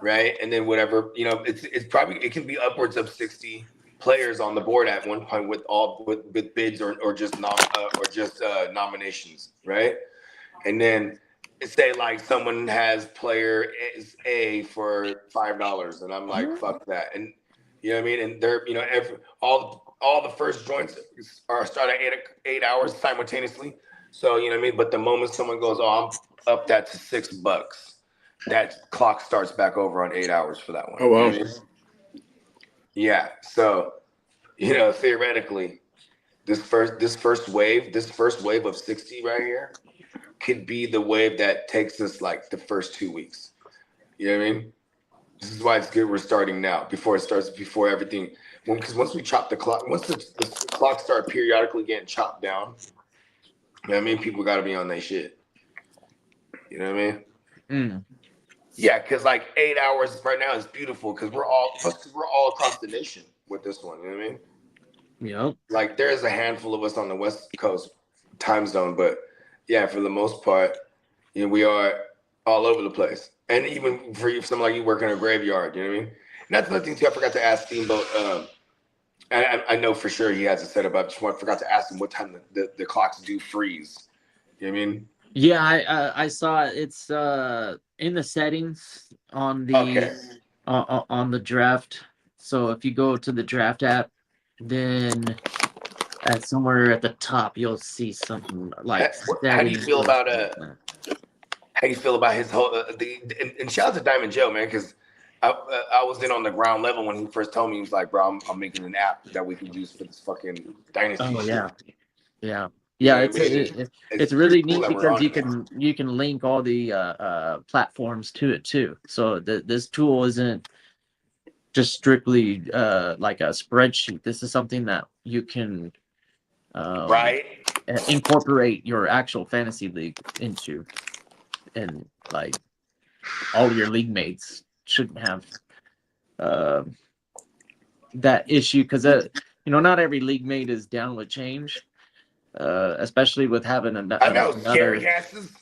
Speaker 2: right? And then whatever, it's probably, it can be upwards of 60 players on the board at one point with bids or just nominations, right? And then say like someone has player A for $5, and I'm like, fuck that, and you know what I mean? And they're all the first joints are started at 8 hours simultaneously. So you know what I mean. But the moment someone goes, "Oh, I'm up that to $6," that clock starts back over on 8 hours for that one.
Speaker 5: Oh wow.
Speaker 2: You know what I mean? Yeah. So theoretically, this first wave of 60 right here could be the wave that takes us like the first 2 weeks. You know what I mean? This is why it's good we're starting now before everything. Because once we chop the clock, once the clock start periodically getting chopped down, you know what I mean? People got to be on their shit. You know what I mean? Yeah, because like 8 hours right now is beautiful because we're all across the nation with this one. You know what I mean?
Speaker 4: Yep.
Speaker 2: Like there's a handful of us on the West Coast time zone, but yeah, for the most part, we are all over the place. And even for someone like you working in a graveyard, you know what I mean? And that's another thing too. I forgot to ask Steamboat. I know for sure he has it set up. I just forgot to ask him what time the clocks do freeze. You know what I mean?
Speaker 4: Yeah, I saw it. It's in the settings on the on the draft. So if you go to the draft app, then somewhere at the top you'll see something like.
Speaker 2: How do you feel about How do you feel about his whole and shout out to Diamond Joe, man, because I was in on the ground level when he first told me. He was like, bro, I'm making an app that we can use for this fucking dynasty.
Speaker 4: Oh
Speaker 2: shit.
Speaker 4: yeah. It's really neat because you can link all the platforms to it too. So this tool isn't just strictly like a spreadsheet. This is something that you can incorporate your actual fantasy league into, and like all your league mates shouldn't have that issue because not every league mate is down with change. Especially with having another.
Speaker 2: I know, scary asses.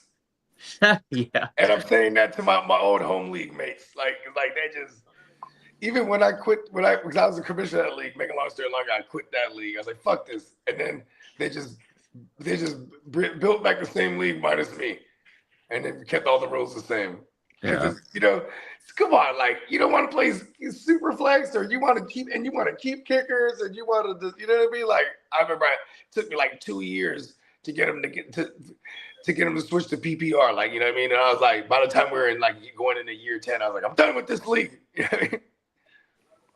Speaker 4: Yeah.
Speaker 2: And I'm saying that to my old home league mates. Like they just, even when I quit, because I was a commissioner of that league, making a long story longer, I quit that league. I was like, fuck this. And then they just built back the same league minus me. And then kept all the rules the same.
Speaker 4: Yeah.
Speaker 2: Come on, like you don't want to play super flex, or you want to keep kickers, and you want to, you know what I mean? Like I remember it took me like 2 years to get them to get them to switch to PPR, like you know what I mean? And I was like, by the time we were in like going into year 10, I was like, I'm done with this league. You know what I mean?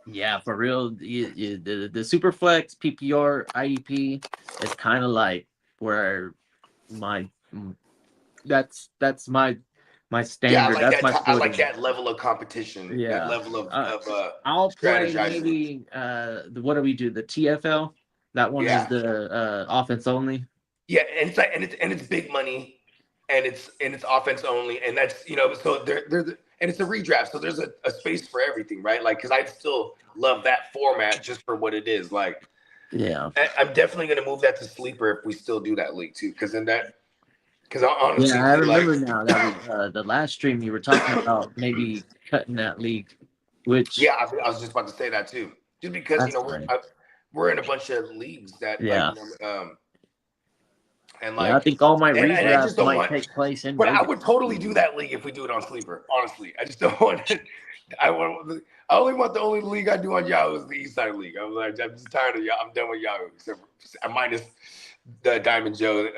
Speaker 4: Yeah, for real. The super flex PPR IDP is kind of like where that's my standard.
Speaker 2: Yeah,
Speaker 4: I
Speaker 2: like that level of competition.
Speaker 4: Yeah,
Speaker 2: that level of
Speaker 4: I'll play maybe what do we do? The TFL. That one is the offense only.
Speaker 2: Yeah, and it's like it's big money, and it's offense only, and that's so and it's a redraft, so there's a space for everything, right? Like because I still love that format just for what it is. Like,
Speaker 4: yeah,
Speaker 2: I'm definitely gonna move that to sleeper if we still do that league too, because then that. Because honestly,
Speaker 4: I remember now that was the last stream you were talking about maybe cutting that league, which
Speaker 2: I was just about to say that too. Just because we're in a bunch of leagues that and like
Speaker 4: I think all my redrafts might take place in.
Speaker 2: But Vegas. I would totally do that league if we do it on sleeper. Honestly, I just don't want it. I only want the only league I do on Yahoo is the East Side League. I'm like, I'm just tired of Yahoo. I'm done with Yahoo. Except minus the Diamond Joe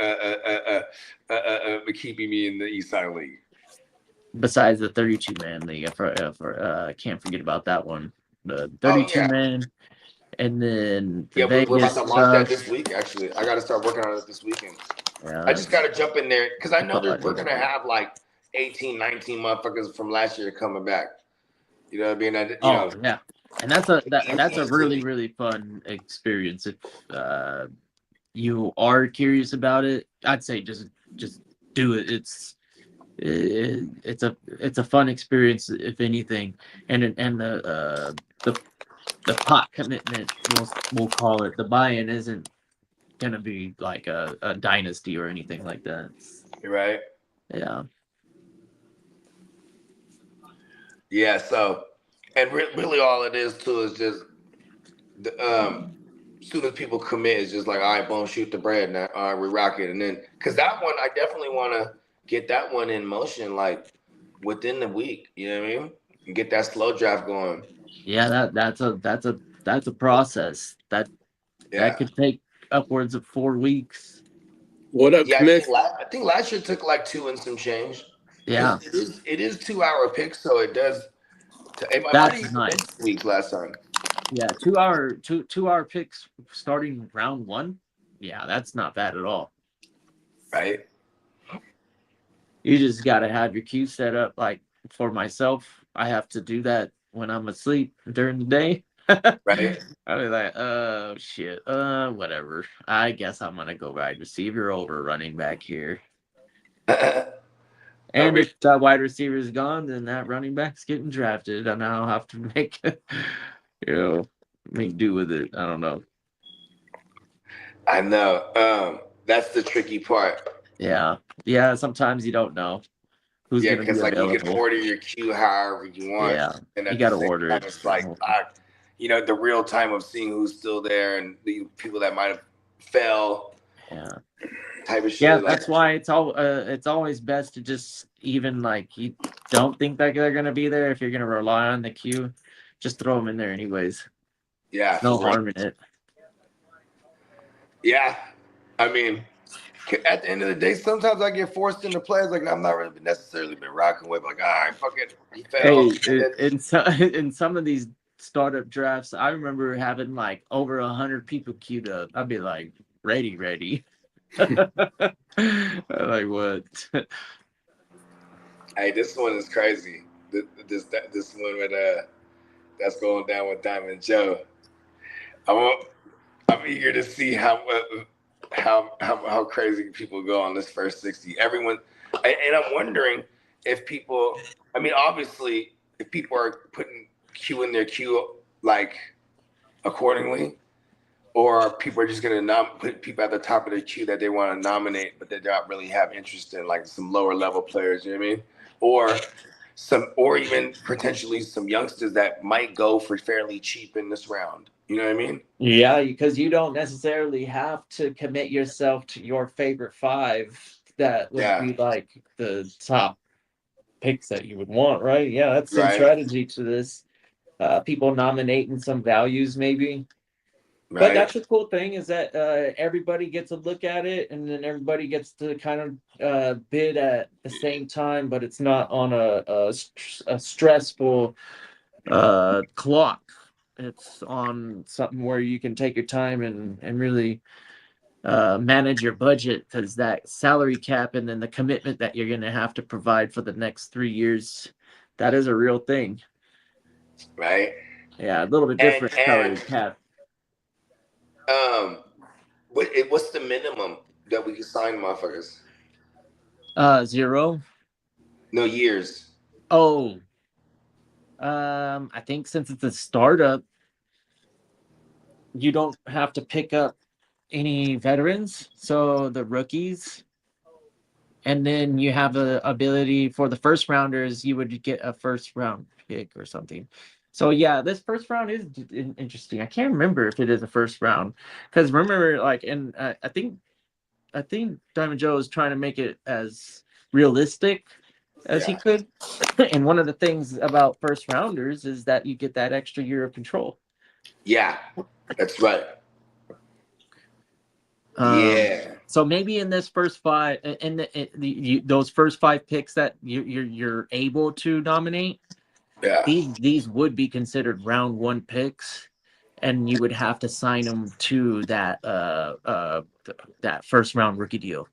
Speaker 2: keeping me in the East Side League.
Speaker 4: Besides the 32-man league, I can't forget about that one. The 32-man, and then the Vegas
Speaker 2: we're about to launch that this week. Actually, I got to start working on it this weekend. Yeah. I just got to jump in there because I know that we're gonna have like 18, 19 motherfuckers from last year coming back. You know what I mean?
Speaker 4: And that's a really fun experience. If you are curious about it, I'd say just do it. It's a fun experience if anything, and the pot commitment, we'll call it, the buy-in isn't gonna be like a dynasty or anything like that.
Speaker 2: Right.
Speaker 4: Yeah.
Speaker 2: Yeah. So, and really all it is too is just soon as people commit, it's just like, all right, boom, shoot the bread now. All right, we rock it. And then, because that one, I definitely want to get that one in motion, like within the week. You know what I mean? And get that slow draft going.
Speaker 4: Yeah, that's a process that could take upwards of 4 weeks.
Speaker 5: What up,
Speaker 2: Yeah,
Speaker 5: Smith?
Speaker 2: I think last year took like 2 and some change.
Speaker 4: Yeah,
Speaker 2: it is 2-hour picks, so it does. It might
Speaker 4: that's
Speaker 2: even
Speaker 4: nice.
Speaker 2: been 2 weeks last time.
Speaker 4: Yeah, 2-hour picks starting round 1. Yeah, that's not bad at all.
Speaker 2: Right.
Speaker 4: You just got to have your queue set up. Like for myself, I have to do that when I'm asleep during the day.
Speaker 2: Right.
Speaker 4: I'll be like, oh shit, whatever. I guess I'm gonna go wide receiver over running back here. And if that wide receiver is gone, then that running back's getting drafted, and I'll have to make do with it. I don't know.
Speaker 2: I know. That's the tricky part.
Speaker 4: Yeah. Sometimes you don't know who's gonna be available.
Speaker 2: You can order your queue however you want.
Speaker 4: Yeah,
Speaker 2: and
Speaker 4: you got to order it.
Speaker 2: It's like the real time of seeing who's still there and the people that might have fell.
Speaker 4: Yeah.
Speaker 2: Type of shit.
Speaker 4: Yeah, that's why it's always best to just, even like you don't think that they're gonna be there, if you're gonna rely on the queue, just throw them in there anyways.
Speaker 2: Yeah.
Speaker 4: No harm in it.
Speaker 2: Yeah. I mean, at the end of the day, sometimes I get forced into plays like I'm not really necessarily been rocking with. Like, all right, fuck it. He fell.
Speaker 4: Hey, in some of these startup drafts, I remember having like over 100 people queued up. I'd be like, ready. Like what?
Speaker 2: Hey, this one is crazy. This one with that's going down with Diamond Joe. I'm eager to see how crazy people go on this first 60. Everyone, and I'm wondering if people. I mean, obviously, if people are putting queue in their queue like accordingly, or people are just gonna put people at the top of the queue that they want to nominate, but they don't really have interest in, like some lower level players. You know what I mean? Or even potentially some youngsters that might go for fairly cheap in this round. You know what I mean?
Speaker 4: Yeah, because you don't necessarily have to commit yourself to your favorite 5 that would be like the top picks that you would want, right? Yeah, that's some strategy to this. People nominating some values maybe. Right. But that's the cool thing, is that everybody gets a look at it, and then everybody gets to kind of bid at the same time, but it's not on a stressful clock. It's on something where you can take your time and really manage your budget, because that salary cap and then the commitment that you're going to have to provide for the next 3 years, that is a real thing.
Speaker 2: Right.
Speaker 4: Yeah, a little bit different salary cap.
Speaker 2: What's the minimum that we can sign motherfuckers?
Speaker 4: 0.
Speaker 2: No, years.
Speaker 4: Oh. I think since it's a startup, you don't have to pick up any veterans, so the rookies, and then you have the ability for the first rounders, you would get a first round pick or something. So yeah, this first round is interesting. I can't remember if it is a first round, because remember, like, and I think Diamond Joe is trying to make it as realistic as he could. And one of the things about first rounders is that you get that extra year of control.
Speaker 2: Yeah, that's right.
Speaker 4: So maybe in this first 5, those first 5 picks that you're able to nominate, these would be considered round 1 picks, and you would have to sign them to that first round rookie deal.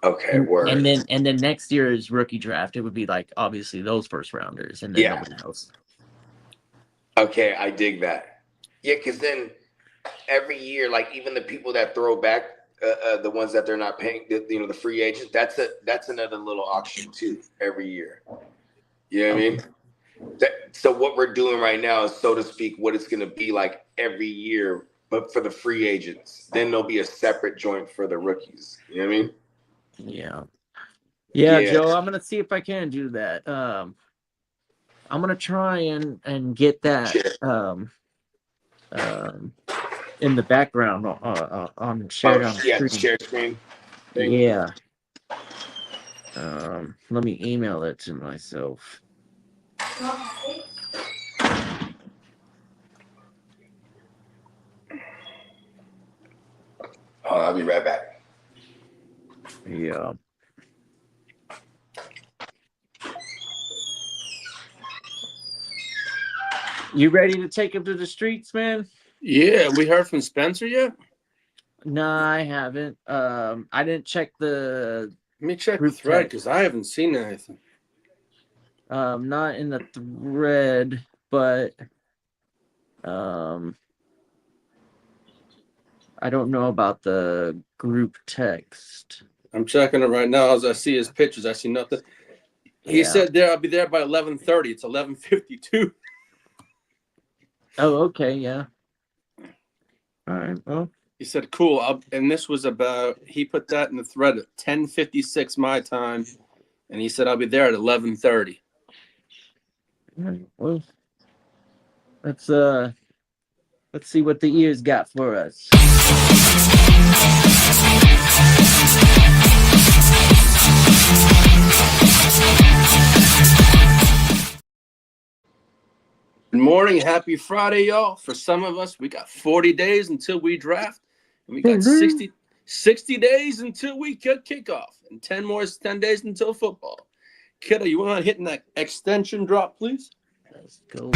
Speaker 2: Okay, word.
Speaker 4: And then next year's rookie draft, it would be like obviously those first rounders, and then nobody else.
Speaker 2: Okay, I dig that. Yeah, because then every year, like even the people that throw back, the ones that they're not paying, the free agents, that's another little auction too every year. You know what I mean? So what we're doing right now is, so to speak, what it's going to be like every year, but for the free agents. Then there'll be a separate joint for the rookies. You know what I mean?
Speaker 4: Yeah,
Speaker 2: Yeah.
Speaker 4: Joe, I'm gonna see if I can do that. I'm gonna try and get that in the background on shared on screen.
Speaker 2: Share screen.
Speaker 4: Yeah. Let me email it to myself.
Speaker 2: I'll be right back.
Speaker 4: Yeah. You ready to take him to the streets, man?
Speaker 5: Yeah, we heard from Spencer yet?
Speaker 4: No, I haven't. I didn't check the
Speaker 5: Let me check the
Speaker 4: group
Speaker 5: thread
Speaker 4: text.
Speaker 5: because I haven't seen anything.
Speaker 4: Not in the thread, but I don't know about the group text.
Speaker 5: I'm checking it right now as I see his pictures. I see nothing. He said there I'll be there by 11:30. It's 11:52.
Speaker 4: Oh, okay, yeah. All right. Well,
Speaker 5: He said, "Cool." And this was about. He put that in the thread at 10:56 my time, and he said I'll be there at 11:30.
Speaker 4: all right, well, let's see what the ears got for us.
Speaker 5: Good morning, happy Friday, y'all. For some of us, we got 40 days until we draft, and we got 60 days until we kick kickoff, and 10 days until football. Kitteh, you want to hit that extension drop, please?
Speaker 4: Let's go.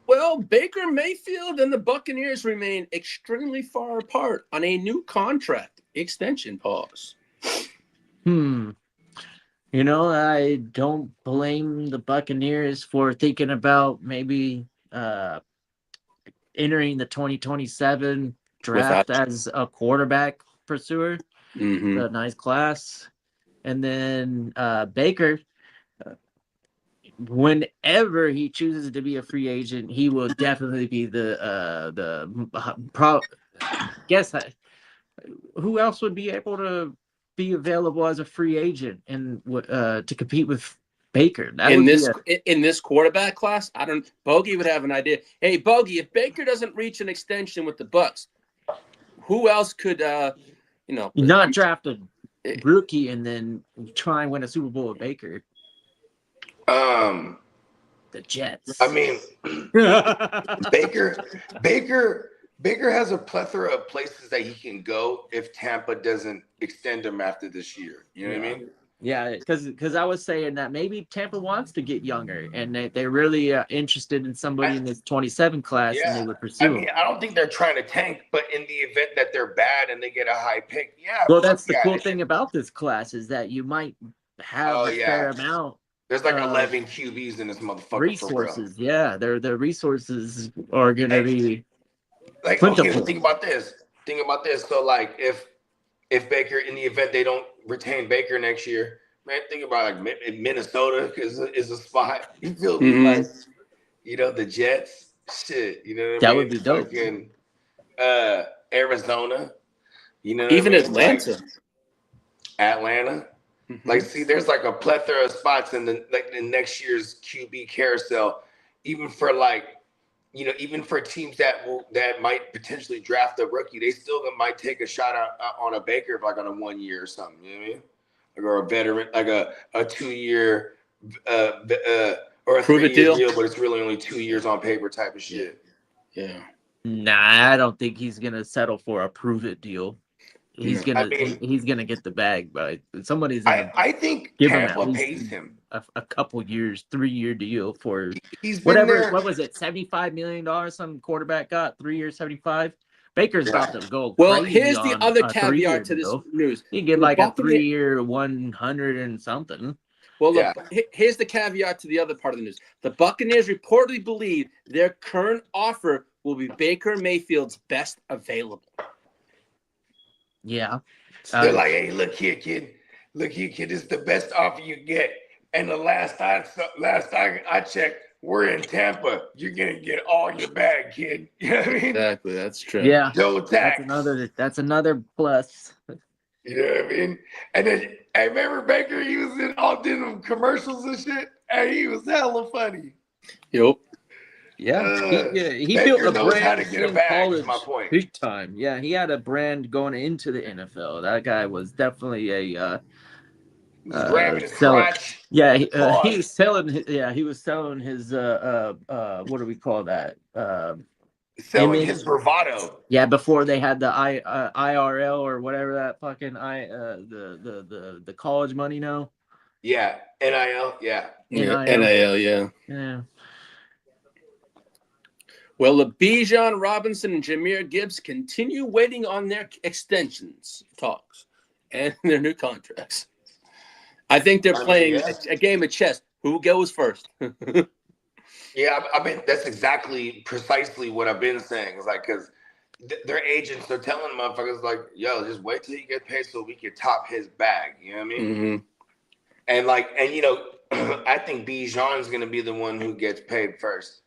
Speaker 5: Well, Baker Mayfield and the Buccaneers remain extremely far apart on a new contract extension pause.
Speaker 4: You know, I don't blame the Buccaneers for thinking about maybe entering the 2027 draft as a quarterback pursuer.
Speaker 5: Mm-hmm.
Speaker 4: A nice class. And then Baker, whenever he chooses to be a free agent, he will definitely be who else would be able to be available as a free agent and to compete with Baker?
Speaker 5: In this quarterback class, Bogey would have an idea. Hey, Bogey, if Baker doesn't reach an extension with the Bucs, who else could
Speaker 4: not draft a rookie and then try and win a Super Bowl with Baker? The Jets.
Speaker 2: I mean, Baker has a plethora of places that he can go if Tampa doesn't extend him after this year. You know what I mean?
Speaker 4: Yeah, because I was saying that maybe Tampa wants to get younger, and they're really interested in somebody in this 27 class, and they would pursue him.
Speaker 2: I don't think they're trying to tank, but in the event that they're bad and they get a high pick,
Speaker 4: Well, that's the cool thing about this class is that you might have a fair amount.
Speaker 2: There's like 11 QBs in this motherfucker.
Speaker 4: Resources, yeah, their resources are gonna be
Speaker 2: like
Speaker 4: plentiful.
Speaker 2: Okay, think about this. So like if Baker, in the event they don't retain Baker next year, man, think about like Minnesota is a spot. You feel me? Like, the Jets, shit. You know what I mean?
Speaker 4: That would be dope.
Speaker 2: Fucking, Arizona. You know,
Speaker 5: even Atlanta.
Speaker 2: Like, Atlanta. Mm-hmm. Like, see, there's like a plethora of spots in the next year's QB carousel, even for teams that might potentially draft a rookie, they still might take a shot on a Baker like on a 1 year or something. You know what I mean? Like, or a veteran, like a 2 year or a 3 year deal, but it's really only 2 years on paper type of shit.
Speaker 5: Yeah.
Speaker 4: Nah, I don't think he's gonna settle for a prove it deal. He's gonna get the bag, but somebody's gonna.
Speaker 2: I think
Speaker 4: give
Speaker 2: Tampa
Speaker 4: him
Speaker 2: pays him
Speaker 4: a couple years, 3 year deal for
Speaker 2: he's
Speaker 4: whatever.
Speaker 2: There.
Speaker 4: What was it? $75 million. Some quarterback got 3 years, 75. Baker's about to go.
Speaker 5: Well,
Speaker 4: crazy
Speaker 5: here's the
Speaker 4: on
Speaker 5: other
Speaker 4: a 3-year
Speaker 5: caveat to this
Speaker 4: deal.
Speaker 5: news.
Speaker 4: You get
Speaker 5: The
Speaker 4: like a
Speaker 5: Buccaneers-
Speaker 4: 3-year, 100 and something.
Speaker 5: Well,
Speaker 2: Yeah.
Speaker 5: here's the caveat to the other part of the news. The Buccaneers reportedly believe their current offer will be Baker Mayfield's best available.
Speaker 4: Yeah.
Speaker 2: They're like, hey, look here, kid. Look here, kid. This is the best offer you get. And the last time I checked, we're in Tampa. You're gonna get all your bag, kid. You know what I mean?
Speaker 5: Exactly, that's true.
Speaker 4: Yeah.
Speaker 2: No tax.
Speaker 4: That's another plus.
Speaker 2: You know what I mean? And then I remember Baker using all them commercials and shit. And he was hella funny.
Speaker 5: Yep.
Speaker 4: Yeah. He
Speaker 2: Baker
Speaker 4: built a
Speaker 2: knows how
Speaker 4: brand
Speaker 2: to get a
Speaker 4: in
Speaker 2: bag,
Speaker 4: college
Speaker 2: is my point.
Speaker 4: big time. Yeah, he had a brand going into the NFL. That guy was definitely a
Speaker 2: He's grabbing his
Speaker 4: seller.
Speaker 2: crotch.
Speaker 4: Yeah, he
Speaker 2: Pause.
Speaker 4: was selling. He was selling his what do we call that?
Speaker 2: Selling
Speaker 4: image.
Speaker 2: his bravado.
Speaker 4: Yeah, before they had the IRL or whatever that fucking the college money now.
Speaker 2: Yeah. NIL. Yeah.
Speaker 5: NIL, yeah.
Speaker 4: Yeah.
Speaker 5: Well, Bijan Robinson and Jahmyr Gibbs continue waiting on their extensions talks and their new contracts. I think they're playing a game of chess. Who goes first?
Speaker 2: Yeah, I mean, that's precisely what I've been saying. It's like, because their agents are telling motherfuckers, like, yo, just wait till you get paid so we can top his bag. You know what I mean?
Speaker 5: Mm-hmm.
Speaker 2: And, you know, I think Bijan's going to be the one who gets paid first.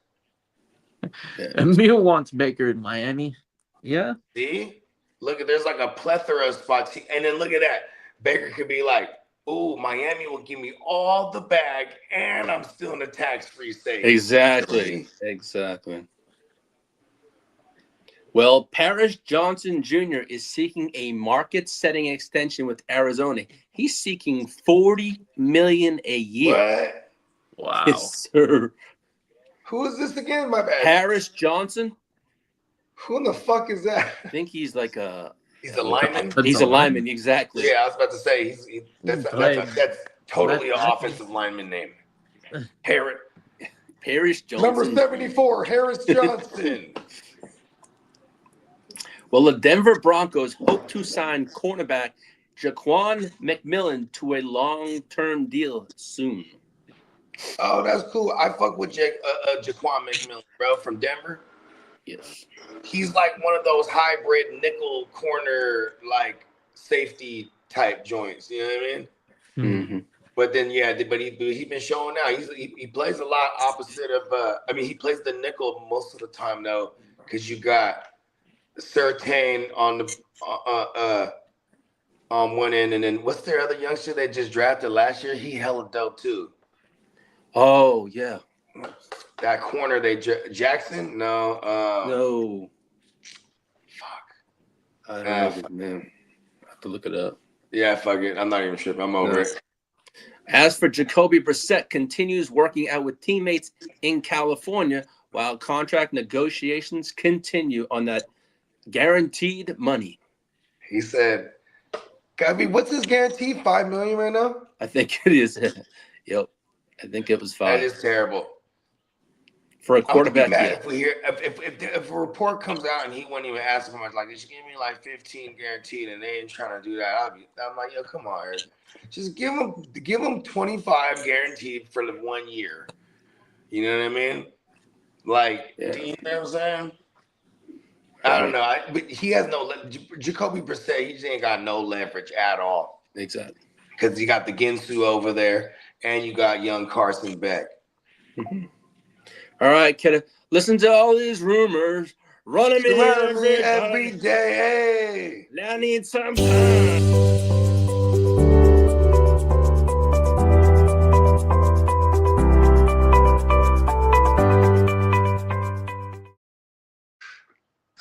Speaker 4: Emil wants Baker in Miami. Yeah.
Speaker 2: See? Look, there's like a plethora of spots. And then look at that. Baker could be like, ooh, Miami will give me all the bag, and I'm still in the tax-free state.
Speaker 5: Exactly. Well, Paris Johnson Jr. is seeking a market-setting extension with Arizona. He's seeking $40 million a year.
Speaker 2: What?
Speaker 4: Wow.
Speaker 5: Yes, sir.
Speaker 2: Who is this again? My bad.
Speaker 5: Paris Johnson.
Speaker 2: Who in the fuck is that?
Speaker 5: I think he's like
Speaker 2: He's a lineman?
Speaker 5: He's a lineman, exactly.
Speaker 2: Yeah, I was about to say, that's totally an offensive lineman name.
Speaker 5: Paris Johnson.
Speaker 2: Number 74, Harris Johnson.
Speaker 5: Well, the Denver Broncos hope to sign cornerback Jaquan McMillan to a long-term deal soon.
Speaker 2: Oh, that's cool. I fuck with Jaquan McMillan, bro, from Denver.
Speaker 5: Yes.
Speaker 2: He's like one of those hybrid nickel corner, like safety type joints. You know what I mean?
Speaker 5: Mm-hmm.
Speaker 2: But then, he's been showing out. He plays a lot opposite of. He plays the nickel most of the time though, because you got Surtain on the on one end, and then what's their other youngster they just drafted last year? He hella dope too.
Speaker 5: Oh yeah.
Speaker 2: That corner Jackson? No.
Speaker 5: No.
Speaker 2: Fuck.
Speaker 5: I don't know, man. I have to look it up.
Speaker 2: Yeah, fuck it. I'm not even sure. I'm over it.
Speaker 5: As for Jacoby Brissett, continues working out with teammates in California while contract negotiations continue on that guaranteed money.
Speaker 2: He said, what's his guarantee? $5 million right now?
Speaker 5: I think it is. Yep. I think it was 5.
Speaker 2: That is terrible.
Speaker 5: For a quarterback,
Speaker 2: if we hear if a report comes out and he wouldn't even ask how much, like just give me like 15 guaranteed, and they ain't trying to do that, I'm like, yo, come on, Eric. Just give him 25 guaranteed for the 1 year. You know what I mean? Like, you know what I'm saying? I don't know. But he has no Jacoby Brissett. He just ain't got no leverage at all.
Speaker 5: Exactly.
Speaker 2: Because you got the Ginsu over there, and you got young Carson Beck.
Speaker 5: All right, Kitteh. Listen to all these rumors. Run them in
Speaker 2: every day. Hey.
Speaker 5: Now I need some time.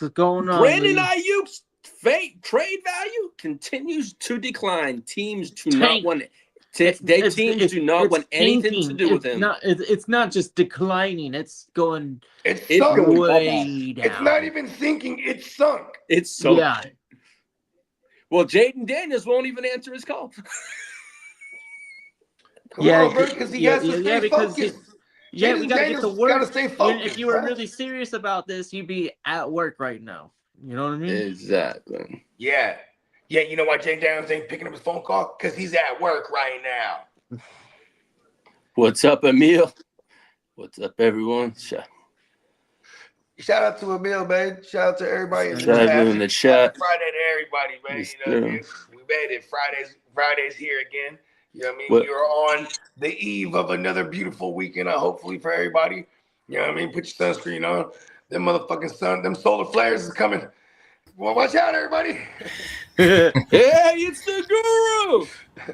Speaker 4: What's going on?
Speaker 5: Brandon Ayuk's trade value continues to decline. Teams do not want it. Teams do not want anything to do with him.
Speaker 4: It's not just declining. It's going.
Speaker 2: It's
Speaker 4: going way down.
Speaker 2: It's not even sinking. It's sunk.
Speaker 5: It's sunk.
Speaker 4: Yeah.
Speaker 5: Well, Jaden Daniels won't even answer his call.
Speaker 2: Because he has to stay focused.
Speaker 4: We gotta get to work.
Speaker 2: Gotta stay focused.
Speaker 4: If you were really serious about this, you'd be at work right now. You know what I mean?
Speaker 5: Exactly.
Speaker 2: Yeah. Yeah, you know why Jay Downs ain't picking up his phone call? Because he's at work right now.
Speaker 5: What's up, Emil? What's up, everyone?
Speaker 2: Shout out to Emil, man. Shout out to everybody in the
Speaker 5: Shout out
Speaker 2: chat.
Speaker 5: in the chat.
Speaker 2: Friday to everybody, man.
Speaker 5: Yes,
Speaker 2: You know what I mean? We made it. Fridays here again. You know what I mean?
Speaker 5: What?
Speaker 2: You're on the eve of another beautiful weekend, hopefully for everybody. You know what I mean? Put your sunscreen on. Them motherfucking them solar flares is coming. Well, watch out, everybody.
Speaker 5: Hey, it's the guru.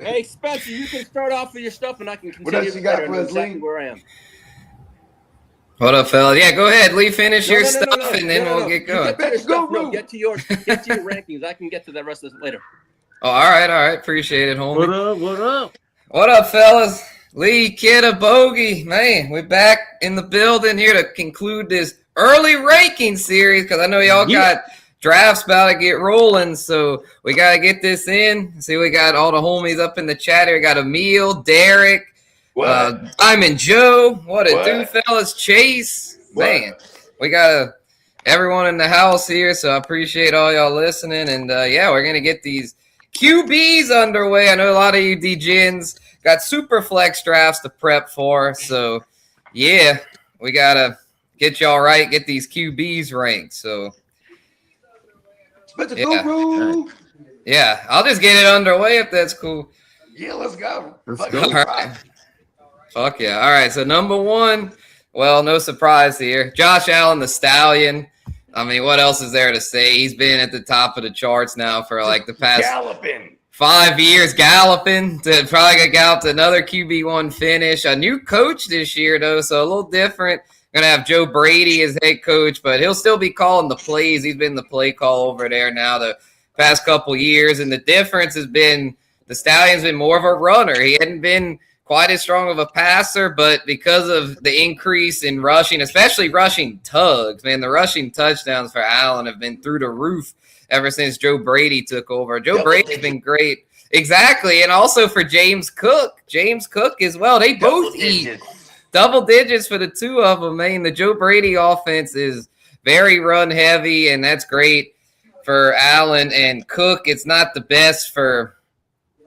Speaker 5: Hey, Spencer, you can start off with your stuff, and I can continue.
Speaker 2: What else you got for us,
Speaker 5: exactly
Speaker 2: Lee?
Speaker 5: where I am.
Speaker 6: What up, fella? Yeah, go ahead. Lee, finish your
Speaker 5: No,
Speaker 6: stuff, and then we'll get going.
Speaker 5: Get to your stuff. No, get to your rankings. I can get to the rest of this later.
Speaker 6: Oh, all right. Appreciate it, homie.
Speaker 4: What up?
Speaker 6: What up, fellas? Lee, Kitteh, Bogey. Man, we're back in the building here to conclude this early ranking series because I know y'all got drafts about to get rolling, so we got to get this in. See, we got all the homies up in the chat here. We got Emil, Derek, Diamond Joe. What it do, fellas? Chase. Man, we got everyone in the house here, so I appreciate all y'all listening. And, yeah, we're going to get these QBs underway. I know a lot of you DJs got super flex drafts to prep for, so, yeah, we got to get y'all right, get these QBs ranked, so. Yeah, I'll just get it underway if that's cool.
Speaker 2: Yeah, let's go.
Speaker 6: All right. Fuck yeah. All right, so number one, well, no surprise here. Josh Allen, the Stallion. I mean, what else is there to say? He's been at the top of the charts now for like the past 5 years, galloping to probably gallop to another QB1 finish. A new coach this year, though, so a little different. Going to have Joe Brady as head coach, but he'll still be calling the plays. He's been the play call over there now the past couple years, and the difference has been the Stallion's been more of a runner. He hadn't been quite as strong of a passer, but because of the increase in rushing, especially rushing tugs, man, the rushing touchdowns for Allen have been through the roof ever since Joe Brady took over. Joe Brady's been great. Exactly, and also for James Cook as well. They both eat double digits for the two of them, man. The Joe Brady offense is very run heavy, and that's great for Allen and Cook. It's not the best for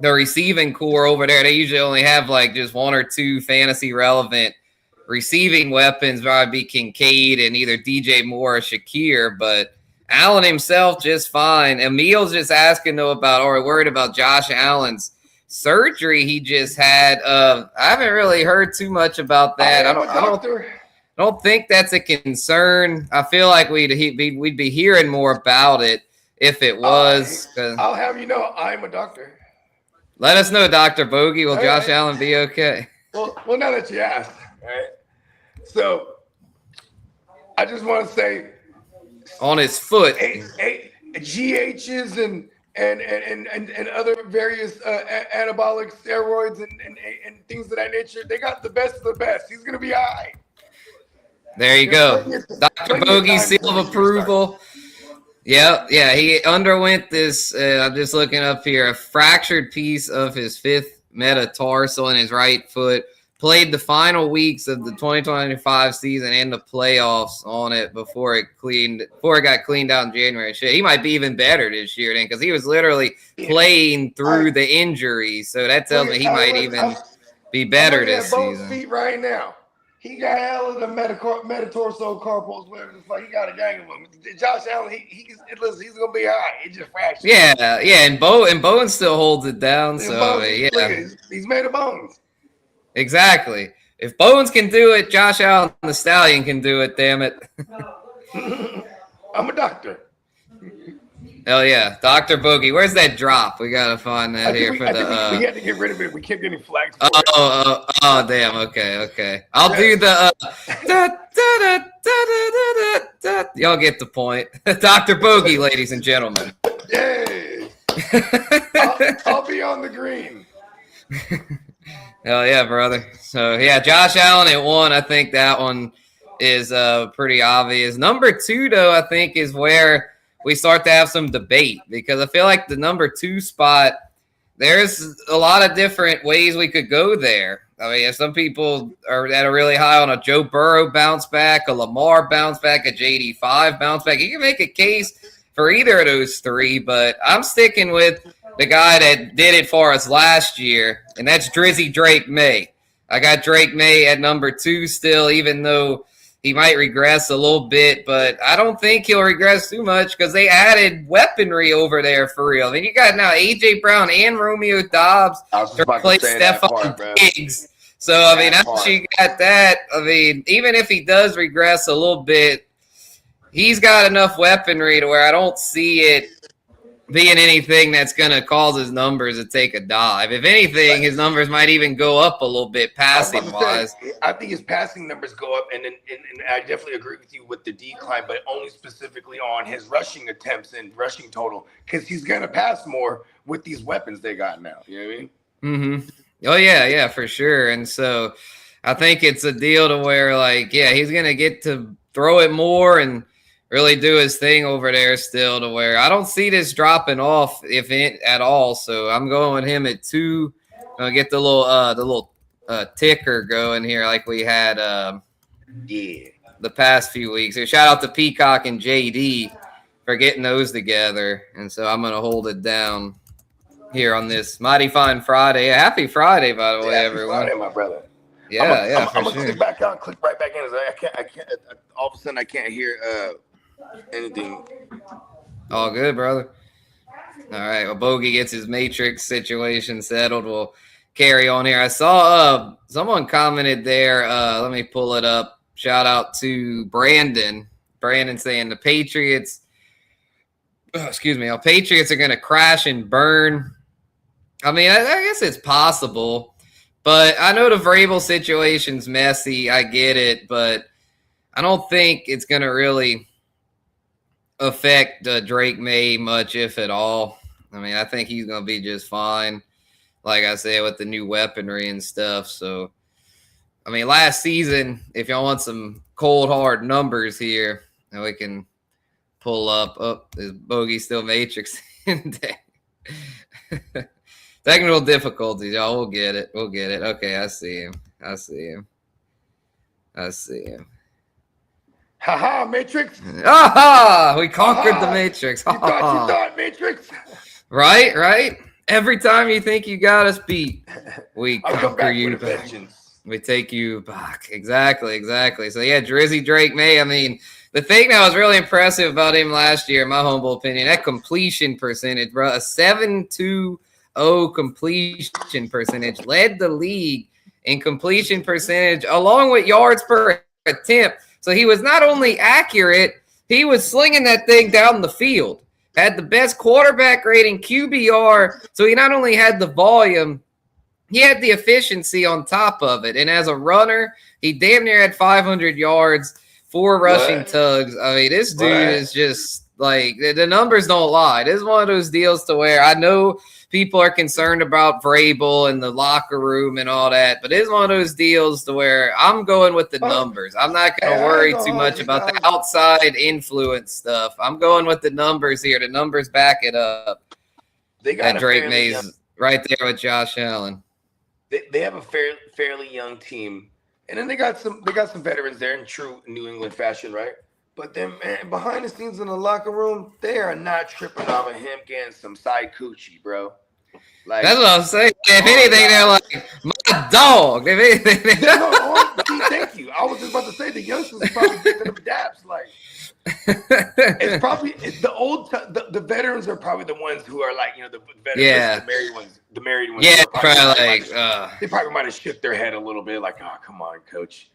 Speaker 6: the receiving core over there. They usually only have like just one or two fantasy relevant receiving weapons, probably be Kincaid and either DJ Moore or Shakir, but Allen himself just fine. Emil's just asking though about, or worried about Josh Allen's surgery he just had. I haven't really heard too much about that. I don't think that's a concern. I feel like we'd be hearing more about it if it was.
Speaker 2: I'll have you know, I'm a doctor.
Speaker 6: Let us know, Dr. Bogey. Will Josh Allen be okay?
Speaker 2: Well, now that you asked, right? So I just want to say,
Speaker 6: on his foot,
Speaker 2: GHs and other various anabolic steroids and things of that nature. They got the best of the best. He's gonna be all right.
Speaker 6: There you go, Dr. Bogey, seal of approval. Yeah. He underwent this. I'm just looking up here. A fractured piece of his fifth metatarsal in his right foot. Played the final weeks of the 2025 season and the playoffs on it before it got cleaned out in January. Shit, he might be even better this year then because he was literally playing through the injury. So that tells me he might even be better this season.
Speaker 2: Both feet right now. He got hell of the metatarsal carpals, whatever the fuck. He got a gang of them. Josh Allen, he's gonna be all right. He just fractured.
Speaker 6: Yeah, and Bowen still holds it down. So
Speaker 2: he's made of bones.
Speaker 6: Exactly. If Bones can do it, Josh Allen the Stallion can do it, damn it.
Speaker 2: I'm a doctor.
Speaker 6: Hell yeah. Dr. Bogey. Where's that drop? We got to find that here.
Speaker 2: We had to get rid of it. We kept getting flagged.
Speaker 6: Oh, damn. Okay. I'll do the y'all get the point. Dr. Bogey, ladies and gentlemen.
Speaker 2: Yay. I'll be on the green.
Speaker 6: Hell yeah, brother. So, yeah, Josh Allen at 1. I think that one is pretty obvious. Number 2, though, I think is where we start to have some debate because I feel like the number 2 spot, there's a lot of different ways we could go there. I mean, if some people are that are really high on a Joe Burrow bounce back, a Lamar bounce back, a JD5 bounce back, you can make a case for either of those three, but I'm sticking with the guy that did it for us last year, and that's Drizzy Drake May. I got Drake May at number 2 still, even though he might regress a little bit, but I don't think he'll regress too much because they added weaponry over there for real. I mean, you got now A.J. Brown and Romeo Dobbs to replace Stephon Diggs. So, I mean, after you got that, I mean, even if he does regress a little bit, he's got enough weaponry to where I don't see it being anything that's going to cause his numbers to take a dive. If anything, his numbers might even go up a little bit passing-wise.
Speaker 2: I think his passing numbers go up, and I definitely agree with you with the decline, but only specifically on his rushing attempts and rushing total, because he's going to pass more with these weapons they got now. You know what I mean?
Speaker 6: Mm-hmm. Oh, yeah, for sure. And so I think it's a deal to where, like, yeah, he's going to get to throw it more and really do his thing over there still to where I don't see this dropping off if it at all. So I'm going with him at 2. I'll get the little ticker going here like we had the past few weeks. So shout out to Peacock and JD for getting those together. And so I'm going to hold it down here on this Mighty Fine Friday. Happy Friday, by the way, everyone.
Speaker 2: Friday, my brother.
Speaker 6: Yeah,
Speaker 2: I'm gonna click back on, click right back in. I can't. All of a sudden, I can't hear anything.
Speaker 6: All good, brother. All right. Well, Bogey gets his Matrix situation settled. We'll carry on here. I saw someone commented there. Let me pull it up. Shout out to Brandon. Brandon saying the Patriots. Patriots are going to crash and burn. I mean, I guess it's possible, but I know the Vrabel situation's messy. I get it, but I don't think it's going to really affect Drake May much, if at all. I mean, I think he's going to be just fine, like I said, with the new weaponry and stuff. So, I mean, last season, if y'all want some cold, hard numbers here, we can pull up. Oh, is Bogey still Matrix? Technical difficulties, y'all. We'll get it. Okay, I see him.
Speaker 2: Haha, Matrix.
Speaker 6: Aha! We conquered the Matrix.
Speaker 2: You thought, Matrix.
Speaker 6: Right. Every time you think you got us beat, we conquer you back. We take you back. Exactly. So, yeah, Drizzy Drake May. I mean, the thing that was really impressive about him last year, in my humble opinion, that completion percentage, bro, a 7.20 completion percentage, led the league in completion percentage along with yards per attempt. So he was not only accurate, he was slinging that thing down the field. Had the best quarterback rating, QBR. So he not only had the volume, he had the efficiency on top of it. And as a runner, he damn near had 500 yards, 4 rushing tugs. I mean, this dude is just like, the numbers don't lie. This is one of those deals to where I know people are concerned about Vrabel and the locker room and all that, but it's one of those deals to where I'm going with the numbers. I'm not going to worry too much about the outside influence stuff. I'm going with the numbers here. The numbers back it up.
Speaker 2: They got
Speaker 6: Drake Mays right there with Josh Allen.
Speaker 2: They have a fairly young team, and then they got some veterans there in true New England fashion, right? But then, man, behind the scenes in the locker room, they are not tripping off of him getting some side coochie, bro. Like,
Speaker 6: that's what I'm saying. If anything, they're like, my dog. If anything,
Speaker 2: thank you. I was just about to say the youngsters are probably giving them daps. Like, it's probably the veterans are probably the ones who are like, the veterans, the married ones.
Speaker 6: Yeah, probably
Speaker 2: they probably might have shook their head a little bit, like, oh, come on, coach,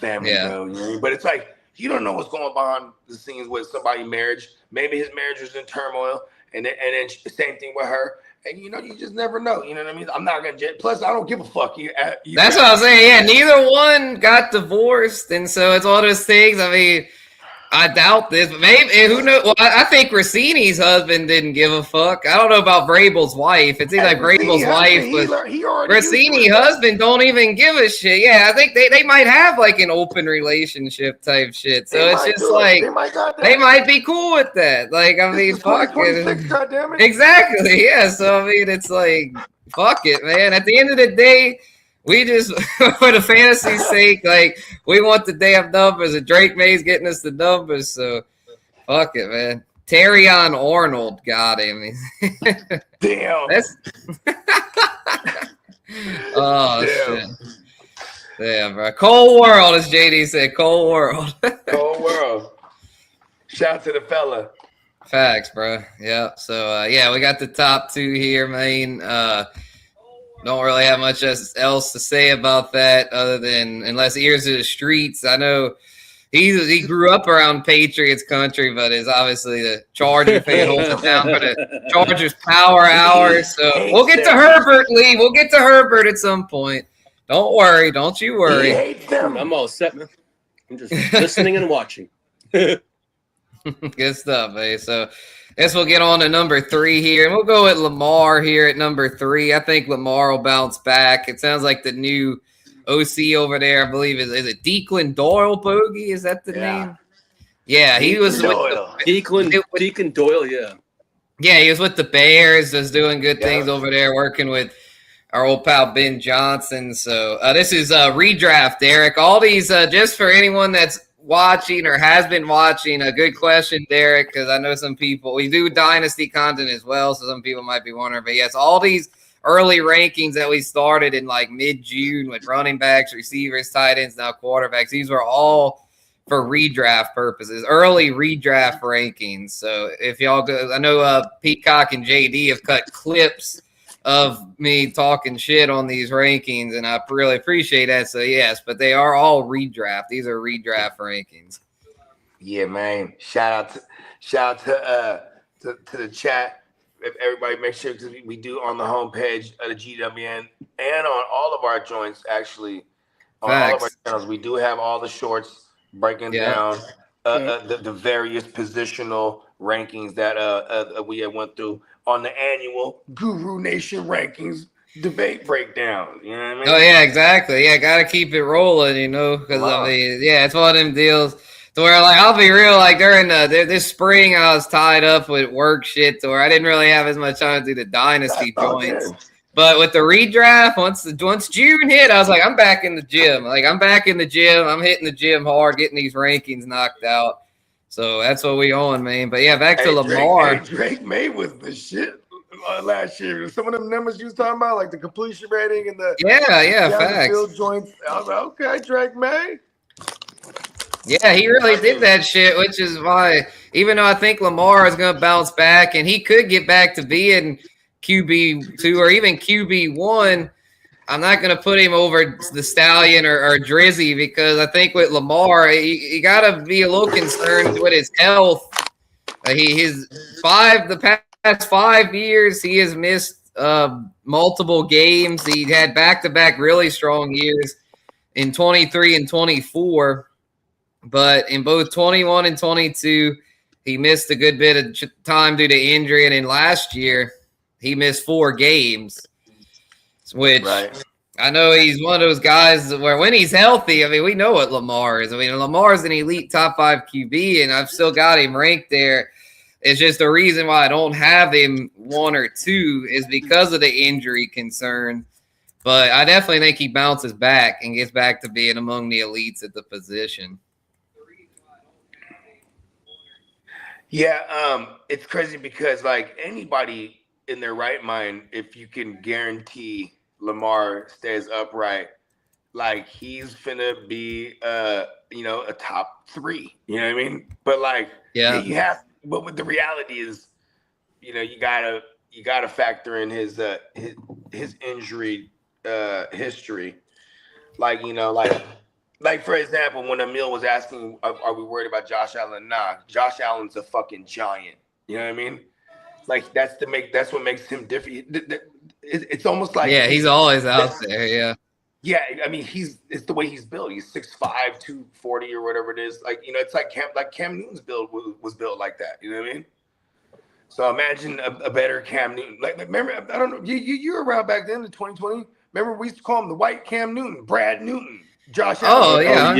Speaker 2: family, bro. You know what I mean? But it's like, you don't know what's going on behind the scenes with somebody's marriage. Maybe his marriage was in turmoil, and then same thing with her. And you just never know. You know what I mean? I'm not gonna judge. Plus, I don't give a fuck.
Speaker 6: That's what I'm saying. Yeah, neither one got divorced, and so it's one of those things. I mean, I doubt this, but maybe who knows? Well, I think Rossini's husband didn't give a fuck. I don't know about Vrabel's wife. It seems like Vrabel's wife, but Rossini's husband don't even give a shit. Yeah, I think they might have like an open relationship type shit. So it's just like they might be cool with that. Like, I mean, fuck it.
Speaker 2: Goddammit.
Speaker 6: Exactly. Yeah. So I mean, it's like fuck it, man. At the end of the day, we just, for the fantasy's sake, like, we want the damn numbers, and Drake May's getting us the numbers, so fuck it, man. Terrion Arnold got him.
Speaker 2: Damn.
Speaker 6: That's oh
Speaker 2: Damn.
Speaker 6: shit. Damn, bro. Cold world, as JD said. Cold world.
Speaker 2: Cold world. Shout out to the fella.
Speaker 6: Facts, bro. Yeah. So yeah, we got the top two here, man. Don't really have much else to say about that, other than unless ears to the streets. I know he grew up around Patriots country, but is obviously the Charger fan, holds it down for the Chargers Power Hour. So we'll get to Herbert, Lee. We'll get to Herbert at some point. Don't worry. Don't you
Speaker 2: He
Speaker 6: worry.
Speaker 2: hates them.
Speaker 5: I'm all set, man. I'm just listening and watching.
Speaker 6: Good stuff, eh? So guess we'll get on to number 3 here, and we'll go with Lamar here at number 3. I think Lamar will bounce back. It sounds like the new OC over there, I believe, is it Deacon Doyle Bogey? Is that the name? Yeah, he was
Speaker 2: Doyle.
Speaker 5: Deacon Doyle, yeah.
Speaker 6: Yeah, he was with the Bears, just doing good things over there, working with our old pal Ben Johnson. So this is redraft, Derek. All these, just for anyone that's watching or has been watching, a good question, Derek, because I know some people, we do dynasty content as well, so some people might be wondering. But yes, all these early rankings that we started in like mid-June with running backs, receivers, tight ends, now quarterbacks, these were all for redraft purposes, early redraft rankings. So if y'all go, I know Peacock and JD have cut clips of me talking shit on these rankings, and I really appreciate that. So yes, but they are all redraft. These are redraft rankings.
Speaker 2: Yeah, man. Shout out to the chat. If everybody make sure, because we do on the homepage of the GWN and on all of our joints, actually on all of our channels, we do have all the shorts breaking down the various positional rankings that we have went through on the annual Guru Nation rankings debate breakdown. You know what I mean?
Speaker 6: Oh yeah, exactly. Yeah, gotta keep it rolling, you know, because I mean, yeah, it's one of them deals to where, like, I'll be real, like during this spring, I was tied up with work shit to where I didn't really have as much time to do the dynasty joints. But with the redraft, once June hit, I was like, I'm back in the gym. I'm hitting the gym hard, getting these rankings knocked out. So that's what we on, man. But yeah, back to Lamar.
Speaker 2: Drake May was the shit last year. Some of them numbers you was talking about, like the completion rating and the
Speaker 6: facts.
Speaker 2: field joints. I was like, okay, Drake May.
Speaker 6: Yeah, he really did that shit, which is why, even though I think Lamar is going to bounce back and he could get back to being QB2 or even QB1, I'm not going to put him over the Stallion or Drizzy, because I think with Lamar, you got to be a little concerned with his health. The past 5 years, he has missed multiple games. He had back-to-back really strong years in 23 and 24. But in both 21 and 22, he missed a good bit of time due to injury. And in last year, he missed 4 games, which I know he's one of those guys where when he's healthy, I mean, we know what Lamar is. I mean, Lamar is an elite top 5 QB, and I've still got him ranked there. It's just the reason why I don't have him 1 or 2 is because of the injury concern. But I definitely think he bounces back and gets back to being among the elites at the position.
Speaker 2: Yeah, it's crazy because, like, anybody in their right mind, if you can guarantee Lamar stays upright, like, he's finna be a top 3. You know what I mean? But like, but with the reality is, you gotta factor in his injury history. Like, for example, when Emil was asking, are we worried about Josh Allen? Nah, Josh Allen's a fucking giant. You know what I mean? Like, that's what makes him different. It's almost like
Speaker 6: he's always out there. Yeah,
Speaker 2: I mean, it's the way he's built. He's 6'5", 240 or whatever it is. Like, it's like Cam Newton's build was built like that. You know what I mean? So imagine a better Cam Newton. Like, remember, I don't know, you were around back then in 2020. Remember, we used to call him the white Cam Newton, Brad Newton. Josh Allen.
Speaker 6: Facts.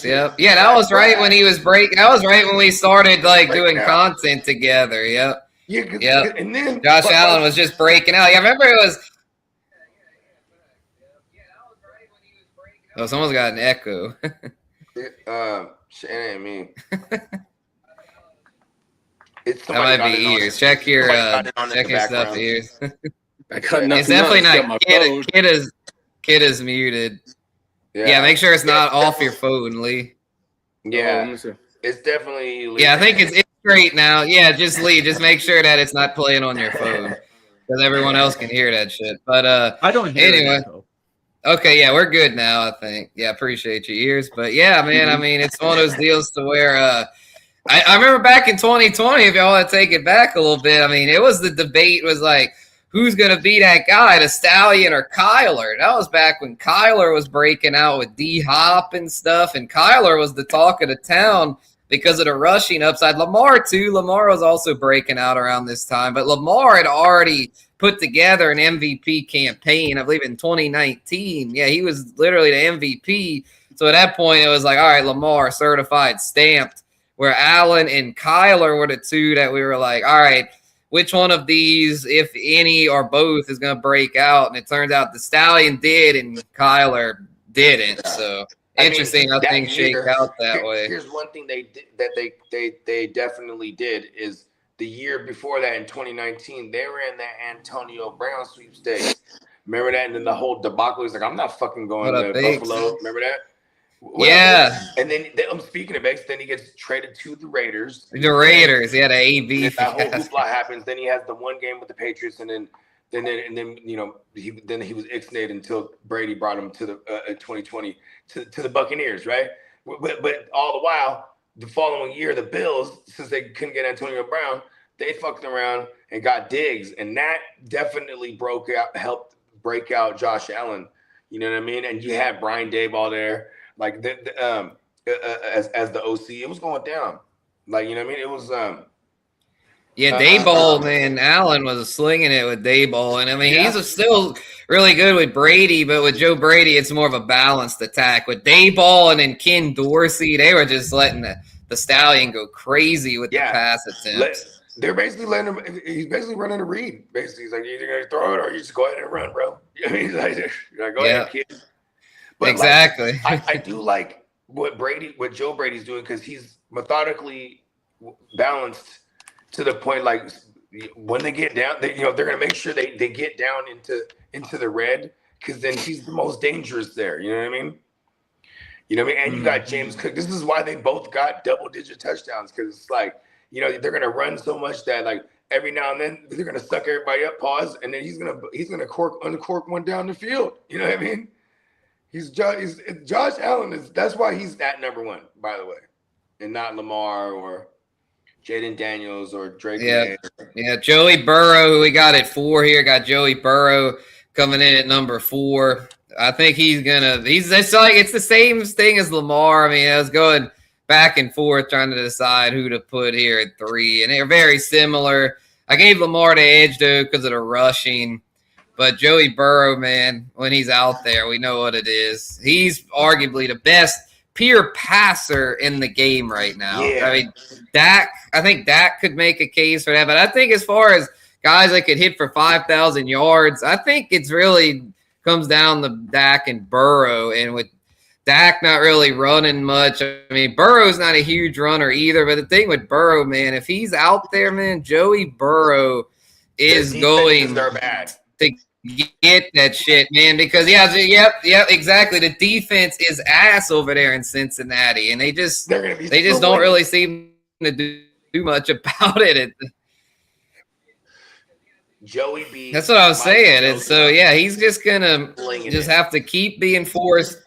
Speaker 6: Yep. Yeah, that was right when he was breaking. That was right when we started doing content together. Yep. Yeah.
Speaker 2: And then
Speaker 6: Josh Allen was just breaking out. Yeah, I remember it was. Oh, someone's got an echo.
Speaker 2: Shit ain't me. It's
Speaker 6: That might be ears. Check your stuff ears.
Speaker 5: I cut nothing
Speaker 6: It's definitely
Speaker 5: else, got
Speaker 6: not.
Speaker 5: my phone.
Speaker 6: Kid is muted. Yeah, make sure it's not off your phone, Lee.
Speaker 2: Yeah,
Speaker 5: let me see.
Speaker 2: it's definitely.
Speaker 6: Yeah, I think it's straight now. Yeah, just Lee. Just make sure that it's not playing on your phone because everyone else can hear that shit. But
Speaker 4: I don't hear
Speaker 6: anyway.
Speaker 4: it, though.
Speaker 6: Okay, yeah, we're good now, I think. Yeah, appreciate your ears. But yeah, man, I mean, it's one of those deals to where I remember back in 2020, if y'all want to take it back a little bit, I mean, it was the debate was like, who's going to be that guy, the Stallion or Kyler? That was back when Kyler was breaking out with D-Hop and stuff, and Kyler was the talk of the town because of the rushing upside. Lamar, too. Lamar was also breaking out around this time, but Lamar had already put together an MVP campaign, I believe in 2019. Yeah, he was literally the MVP. So at that point, it was like, all right, Lamar, certified, stamped, where Allen and Kyler were the two that we were like, all right, which one of these, if any or both, is going to break out? And it turns out the Stallion did and Kyler didn't. So interesting how things shake out that way.
Speaker 2: Here's one thing they did that they definitely did is the year before that in 2019, they ran that Antonio Brown sweepstakes. Remember that? And then the whole debacle was like, I'm not fucking going to Buffalo. Remember that?
Speaker 6: Yeah.
Speaker 2: And then I'm speaking of X, then he gets traded to the Raiders.
Speaker 6: The Raiders, yeah, the AB.
Speaker 2: That whole hoopla happens. Then he has the one game with the Patriots, and then you know he was ixnayed until Brady brought him to the 2020 to the Buccaneers, right? But all the while, the following year, the Bills, since they couldn't get Antonio Brown, they fucked around and got Diggs, and that definitely helped break out Josh Allen. You know what I mean? And you had Brian Daboll there, like as the OC. It was going down, like, you know what I mean? It was
Speaker 6: yeah, Daboll, man, Allen was slinging it with Daboll, and I mean he's still really good with Brady, but with Joe Brady, it's more of a balanced attack. With Daboll and then Ken Dorsey, they were just letting the Stallion go crazy with the pass attempts.
Speaker 2: They're basically letting him. He's basically running a read. Basically, he's like, you're either gonna throw it or you just go ahead and run, bro. I mean, he's like, go ahead, kid. But
Speaker 6: exactly.
Speaker 2: Like, I do like what Joe Brady's doing because he's methodically balanced to the point. Like when they get down, they're gonna make sure they get down into the red because then he's the most dangerous there. You know what I mean? You know what I mean? And you got James Cook. This is why they both got double-digit touchdowns because it's like, they're gonna run so much that like every now and then they're gonna suck everybody up, pause, and then he's gonna uncork one down the field. You know what I mean? Josh Allen that's why he's at number one, by the way, and not Lamar or Jaden Daniels or Drake.
Speaker 6: Yeah, Joey Burrow, who we got at 4 here, got Joey Burrow coming in at number 4. I think it's the same thing as Lamar. I mean, I was going back and forth trying to decide who to put here at 3, and they're very similar. I gave Lamar the edge though because of the rushing, but Joey Burrow, man, when he's out there, we know what it is. He's arguably the best pure passer in the game right now. Yeah. I mean, I think Dak could make a case for that, but I think as far as guys that could hit for 5,000 yards, I think it's really comes down to Dak and Burrow, and with Dak not really running much. I mean, Burrow's not a huge runner either, but the thing with Burrow, man, if he's out there, man, Joey Burrow is going to get that shit, man, because, exactly. The defense is ass over there in Cincinnati, and they just don't really seem to do much about it.
Speaker 2: Joey B.
Speaker 6: That's what I was saying. And so, he's just going to have to keep being forced.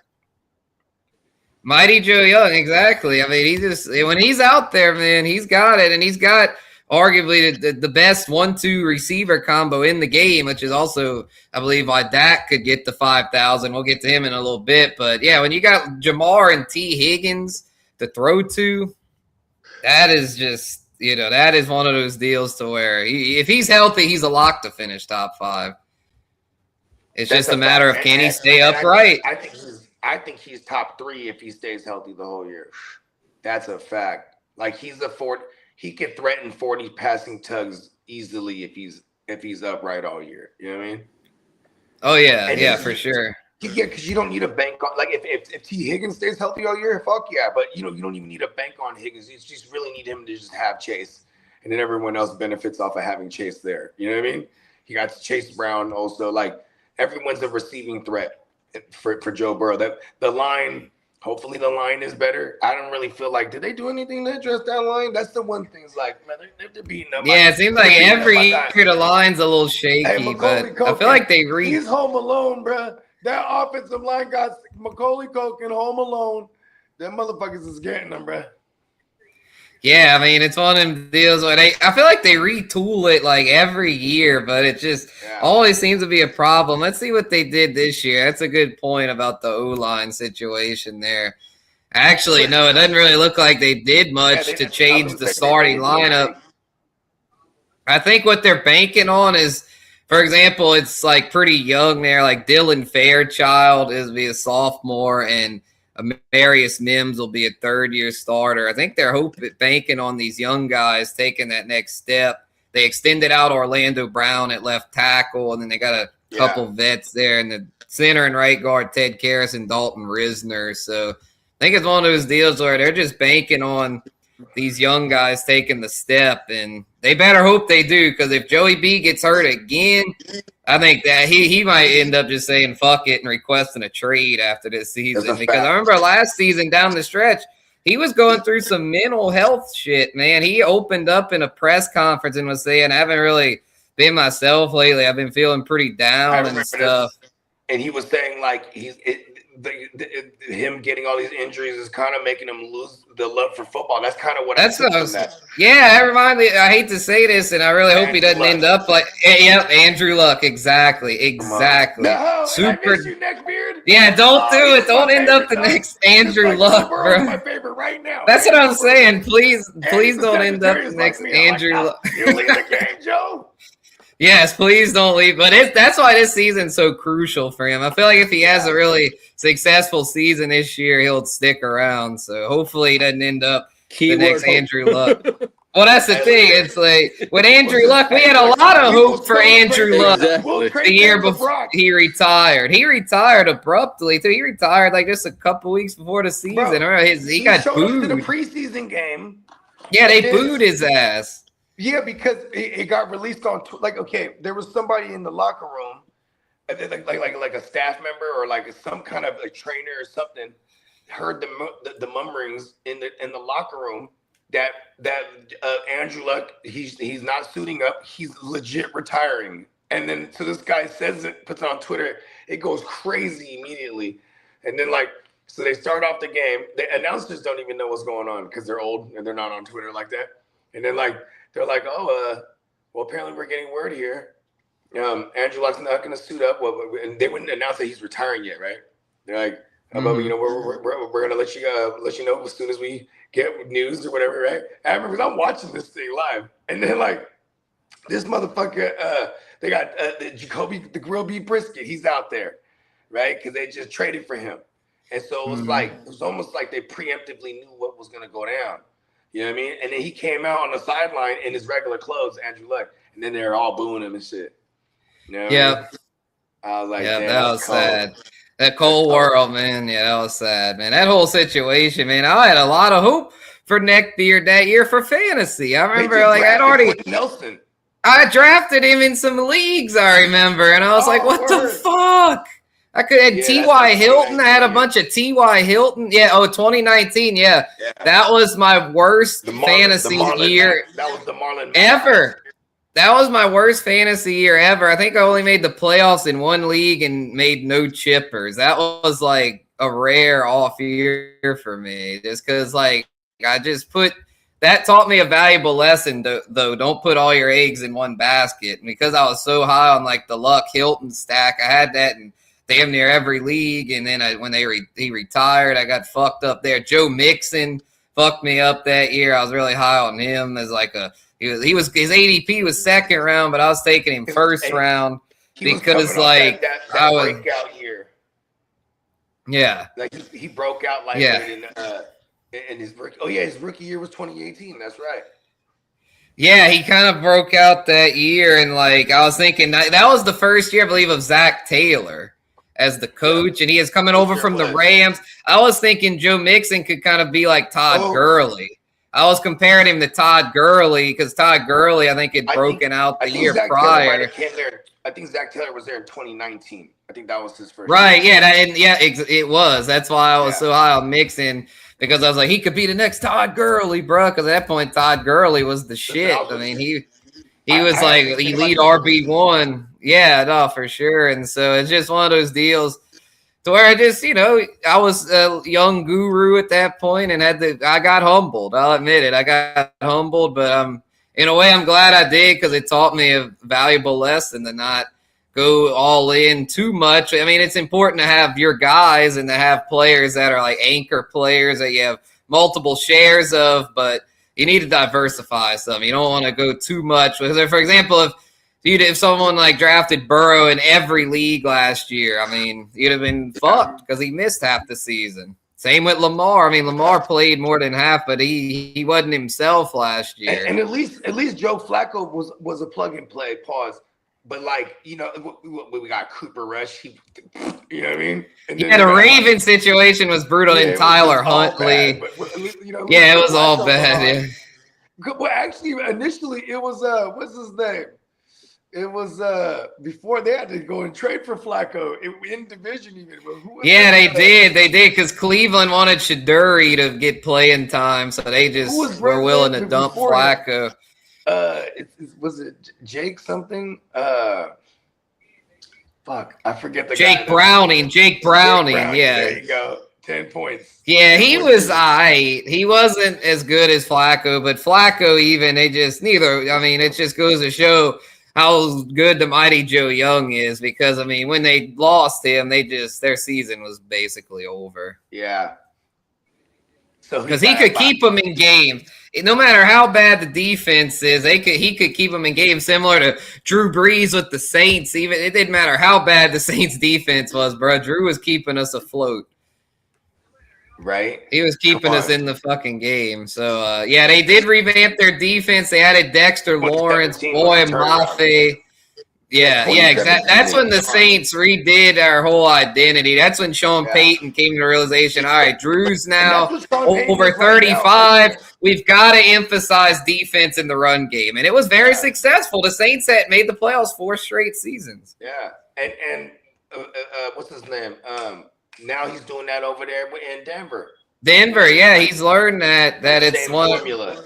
Speaker 6: Mighty Joe Young, exactly. I mean, when he's out there, man, he's got it, and he's got arguably the best 1-2 receiver combo in the game, which is also, I believe, why Dak could get the 5,000. We'll get to him in a little bit, but when you got Jamar and T. Higgins to throw to, that is just that is one of those deals to where if he's healthy, he's a lock to finish top 5. It's just a matter of can he stay upright.
Speaker 2: I think he's top 3 if he stays healthy the whole year. That's a fact. Like he could threaten 40 passing tugs easily if he's upright all year. You know what I mean?
Speaker 6: Oh yeah, for sure.
Speaker 2: Yeah, because you don't need a bank on like if T Higgins stays healthy all year, fuck yeah. But you don't even need a bank on Higgins. You just really need him to just have Chase, and then everyone else benefits off of having Chase there. You know what I mean? You got Chase Brown also. Like everyone's a receiving threat for Joe Burrow. That the line. Hopefully the line is better. I don't really feel like, did they do anything to address that line? That's the one thing. Is like, man, they're beating up.
Speaker 6: Yeah, it seems like every year the line's a little shaky, but I feel like
Speaker 2: he's home alone, bro. That offensive line got Macaulay Culkin home alone. Them motherfuckers is getting them, bro.
Speaker 6: Yeah, I mean, it's one of them deals where I feel like they retool it like every year, but it just always seems to be a problem. Let's see what they did this year. That's a good point about the O-line situation there. Actually, no, it doesn't really look like they did much to change the starting lineup. I think what they're banking on is, for example, it's like pretty young there. Like Dylan Fairchild is be a sophomore, and Amarius Mims will be a third-year starter. I think they're banking on these young guys taking that next step. They extended out Orlando Brown at left tackle, and then they got a couple vets there in the center and right guard, Ted Karras and Dalton Risner. So I think it's one of those deals where they're just banking on these young guys taking the step, and they better hope they do, because if Joey B gets hurt again, I think that he might end up just saying fuck it and requesting a trade after this season. Because I remember last season down the stretch, he was going through some mental health shit, man. He opened up in a press conference and was saying, I haven't really been myself lately. I've been feeling pretty down and stuff.
Speaker 2: And he was saying like him getting all these injuries is kind of making him lose the love for football. That's kind of what I took from that.
Speaker 6: Yeah, that reminds me. I hate to say this, and I really hope he doesn't end up like. Yep, Andrew Luck. Exactly.
Speaker 2: No,
Speaker 6: super.
Speaker 2: You, Neckbeard?
Speaker 6: Yeah, don't do it. Don't end up the next Andrew Luck, bro.
Speaker 2: My favorite right now.
Speaker 6: That's what I'm saying. Please don't end up the next Andrew Luck.
Speaker 2: You leave the game, Joe.
Speaker 6: Yes, please don't leave. But that's why this season's so crucial for him. I feel like if he has a really successful season this year, he'll stick around. So hopefully he doesn't end up the next Andrew Luck. Well, that's the thing. It's like with Andrew Luck, we had a lot of hope for Andrew Luck the year before he retired. He retired abruptly, too. He retired like just a couple weeks before the season. Bro, he got booed
Speaker 2: in the preseason game.
Speaker 6: Yeah, they booed his ass.
Speaker 2: Yeah, because it got released on there was somebody in the locker room, like a staff member or like some kind of a trainer or something, heard the mummerings in the locker room that Andrew Luck he's not suiting up, he's legit retiring. And then so this guy says it, puts it on Twitter, it goes crazy immediately, and then so they start off the game. The announcers don't even know what's going on because they're old and they're not on Twitter like that, and then they're like, well, apparently we're getting word here. Andrew Luck's not going to suit up. And they wouldn't announce that he's retiring yet, right? They're like, we're going to let you know as soon as we get news or whatever, right? I remember I'm watching this thing live, and then this motherfucker, they got the grilled beef brisket. He's out there, right? Because they just traded for him, and so it was it was almost like they preemptively knew what was going to go down. You know what I mean? And then he came out on the sideline in his regular clothes, Andrew Luck, and then they're all booing him and shit. You know
Speaker 6: yeah.
Speaker 2: I mean? I was like,
Speaker 6: that was sad. That cold world, man. Yeah, that was sad, man. That whole situation, man. I had a lot of hope for Neckbeard that year for fantasy. I remember, I'd already
Speaker 2: Nelson.
Speaker 6: I drafted him in some leagues. I remember, and I was like, "What the fuck?" I could have T.Y. Hilton. I had a bunch of T.Y. Hilton. Yeah. 2019. Yeah. That was my worst fantasy year
Speaker 2: that was the Marlon
Speaker 6: ever. That was my worst fantasy year ever. I think I only made the playoffs in one league and made no chippers. That was like a rare off year for me, just because I just that taught me a valuable lesson, though. Don't put all your eggs in one basket. And because I was so high on the Luck Hilton stack, I had that in damn near every league. And then when he retired, I got fucked up there. Joe Mixon fucked me up that year. I was really high on him as his ADP was second round, but I was taking him first round because
Speaker 2: that breakout year.
Speaker 6: Yeah.
Speaker 2: He broke out in his rookie. Oh yeah, his rookie year was 2018. That's right.
Speaker 6: Yeah, he kind of broke out that year, and I was thinking that was the first year, I believe, of Zach Taylor. as the coach, and he is coming over from the Rams. I was thinking Joe Mixon could kind of be like Todd Gurley. I was comparing him to Todd Gurley because Todd Gurley, I think, had broken out the year prior.
Speaker 2: I think Zach Taylor was there in 2019. I think that was his first.
Speaker 6: Right? Year. It was. That's why I was so high on Mixon, because I was like, he could be the next Todd Gurley, bro. Because at that point, Todd Gurley was the shit. I mean, he was like elite RB1. Yeah, no, for sure. And so it's just one of those deals to where I just, I was a young guru at that point and I got humbled. I'll admit it. I got humbled, but in a way, I'm glad I did, because it taught me a valuable lesson to not go all in too much. I mean, it's important to have your guys and to have players that are like anchor players that you have multiple shares of, but you need to diversify some. You don't want to go too much. For example, if someone like drafted Burrow in every league last year, I mean, you'd have been fucked because he missed half the season. Same with Lamar. I mean, Lamar played more than half, but he wasn't himself last year.
Speaker 2: And at least Joe Flacco was a plug and play. Pause. But we got Cooper Rush. You know what I mean? And
Speaker 6: the Ravens situation was brutal. And Tyler Huntley.
Speaker 2: Bad,
Speaker 6: it was all bad. Yeah.
Speaker 2: Well, actually, initially it was what's his name? It was before they had to go and trade for Flacco in division even.
Speaker 6: They did. They did, because Cleveland wanted Shaduri to get playing time, so they just were willing to dump Flacco.
Speaker 2: Was it Jake something? Fuck, I forget the
Speaker 6: Jake Browning. Jake Browning, yeah.
Speaker 2: There you go. 10 points.
Speaker 6: Yeah, he was he wasn't as good as Flacco, but Flacco it just goes to show how good the mighty Joe Young is, because, I mean, when they lost him, their season was basically over.
Speaker 2: Yeah.
Speaker 6: So because he could keep them in games. No matter how bad the defense is, he could keep them in games, similar to Drew Brees with the Saints. Even it didn't matter how bad the Saints defense was, bro. Drew was keeping us afloat.
Speaker 2: Right.
Speaker 6: He was keeping us in the fucking game. So, they did revamp their defense. They added Dexter Lawrence, Boy Mafe. Yeah, exactly. That's when the Saints redid our whole identity. That's when Sean Payton came to the realization, all right, Drew's now over 35. We've got to emphasize defense in the run game. And it was very successful. The Saints had made the playoffs 4 straight seasons.
Speaker 2: Yeah. And what's his name? Now he's doing that over there in Denver.
Speaker 6: He's learned that it's one formula.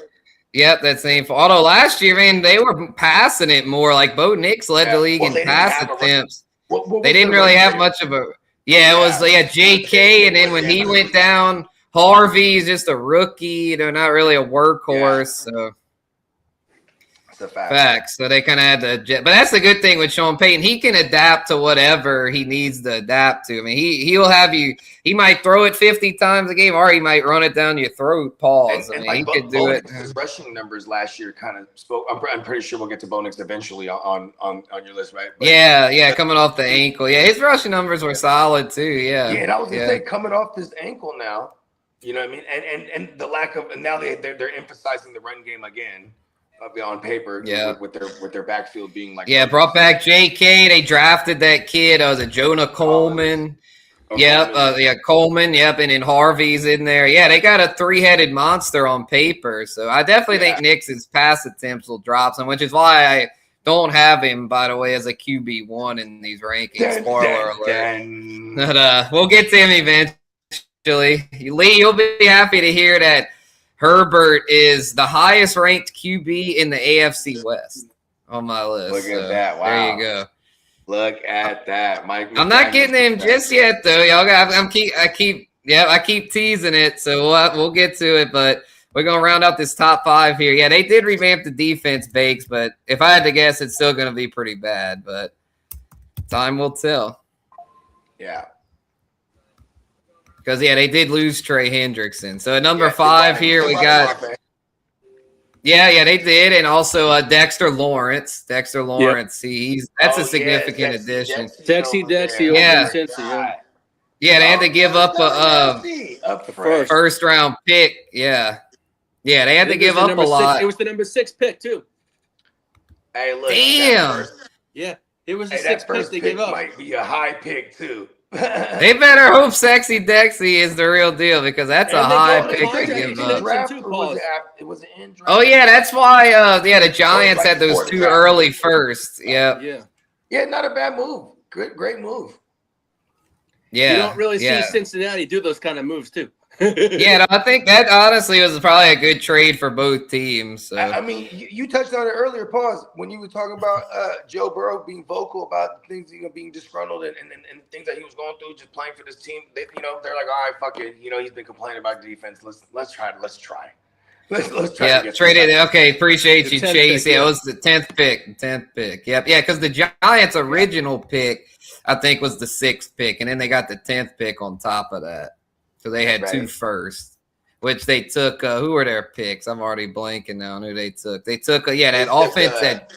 Speaker 6: Yep, that same. Although last year, man, they were passing it more. Like Bo Nix led the league in pass attempts. They didn't really have much of a. Yeah, it was J.K. And then when he went down, Harvey's just a rookie. They're not really a workhorse. Yeah. So. Facts. So they kind of had to, but that's the good thing with Sean Payton. He can adapt to whatever he needs to adapt to. I mean, he'll have you. He might throw it 50 times a game, or he might run it down your throat. Pause. He could do it.
Speaker 2: His rushing numbers last year kind of spoke. I'm pretty sure we'll get to Bo Nix eventually on your list, right? But,
Speaker 6: yeah, coming off the ankle. Yeah, his rushing numbers were solid too. Yeah.
Speaker 2: Yeah, and I was gonna say coming off this ankle now. You know what I mean? And the lack of, and now they're emphasizing the run game again. On paper, with their backfield being like
Speaker 6: brought back J.K. They drafted that kid. Was it Jonah Coleman? Coleman. Yep, and then Harvey's in there. Yeah, they got a 3-headed monster on paper. So I definitely think Nix's pass attempts will drop some, which is why I don't have him, by the way, as a QB1 in these rankings. Spoiler alert. But we'll get to him eventually. Lee, you'll be happy to hear that Herbert is the highest ranked QB in the AFC West on my list.
Speaker 2: Look at that. Wow.
Speaker 6: There you go.
Speaker 2: Look at that. Mike.
Speaker 6: I'm not getting him just yet, though. Y'all I keep teasing it, so we'll get to it, but we're going to round out this top 5 here. Yeah, they did revamp the defense, Bakes, but if I had to guess, it's still going to be pretty bad, but time will tell.
Speaker 2: Yeah.
Speaker 6: Because, they did lose Trey Hendrickson. So at number 5 here, we got – Yeah, they did. And also Dexter Lawrence. That's a significant addition.
Speaker 5: Dexy.
Speaker 6: Yeah, they had to give up a first-round pick. Yeah, they had to give up a lot.
Speaker 5: It was the number 6 pick, too.
Speaker 2: Hey, look.
Speaker 6: Damn.
Speaker 5: Yeah, it was the 6th pick they gave up.
Speaker 2: Might be a high pick, too.
Speaker 6: They better hope Sexy Dexy is the real deal because that's a high pick to give up.
Speaker 2: It was an in draft.
Speaker 6: Oh yeah, that's why. The Giants had those 2 early firsts. Yeah.
Speaker 2: Yeah, not a bad move. Great move.
Speaker 6: Yeah,
Speaker 5: you don't really see Cincinnati do those kind of moves too.
Speaker 6: Yeah, I think that honestly was probably a good trade for both teams. So.
Speaker 2: I mean, you touched on it earlier, pause, when you were talking about Joe Burrow being vocal about things, being disgruntled and things that he was going through just playing for this team. They're like, all right, fuck it. He's been complaining about defense. Let's try. Let's try.
Speaker 6: Yeah, traded. Okay, appreciate you, Chase. Pick, yeah, it was the 10th pick. Yep. Yeah, because the Giants' original pick, I think, was the 6th pick, and then they got the 10th pick on top of that. So they had 2 firsts, which they took. Who were their picks? I'm already blanking now on who they took. They took, that offense that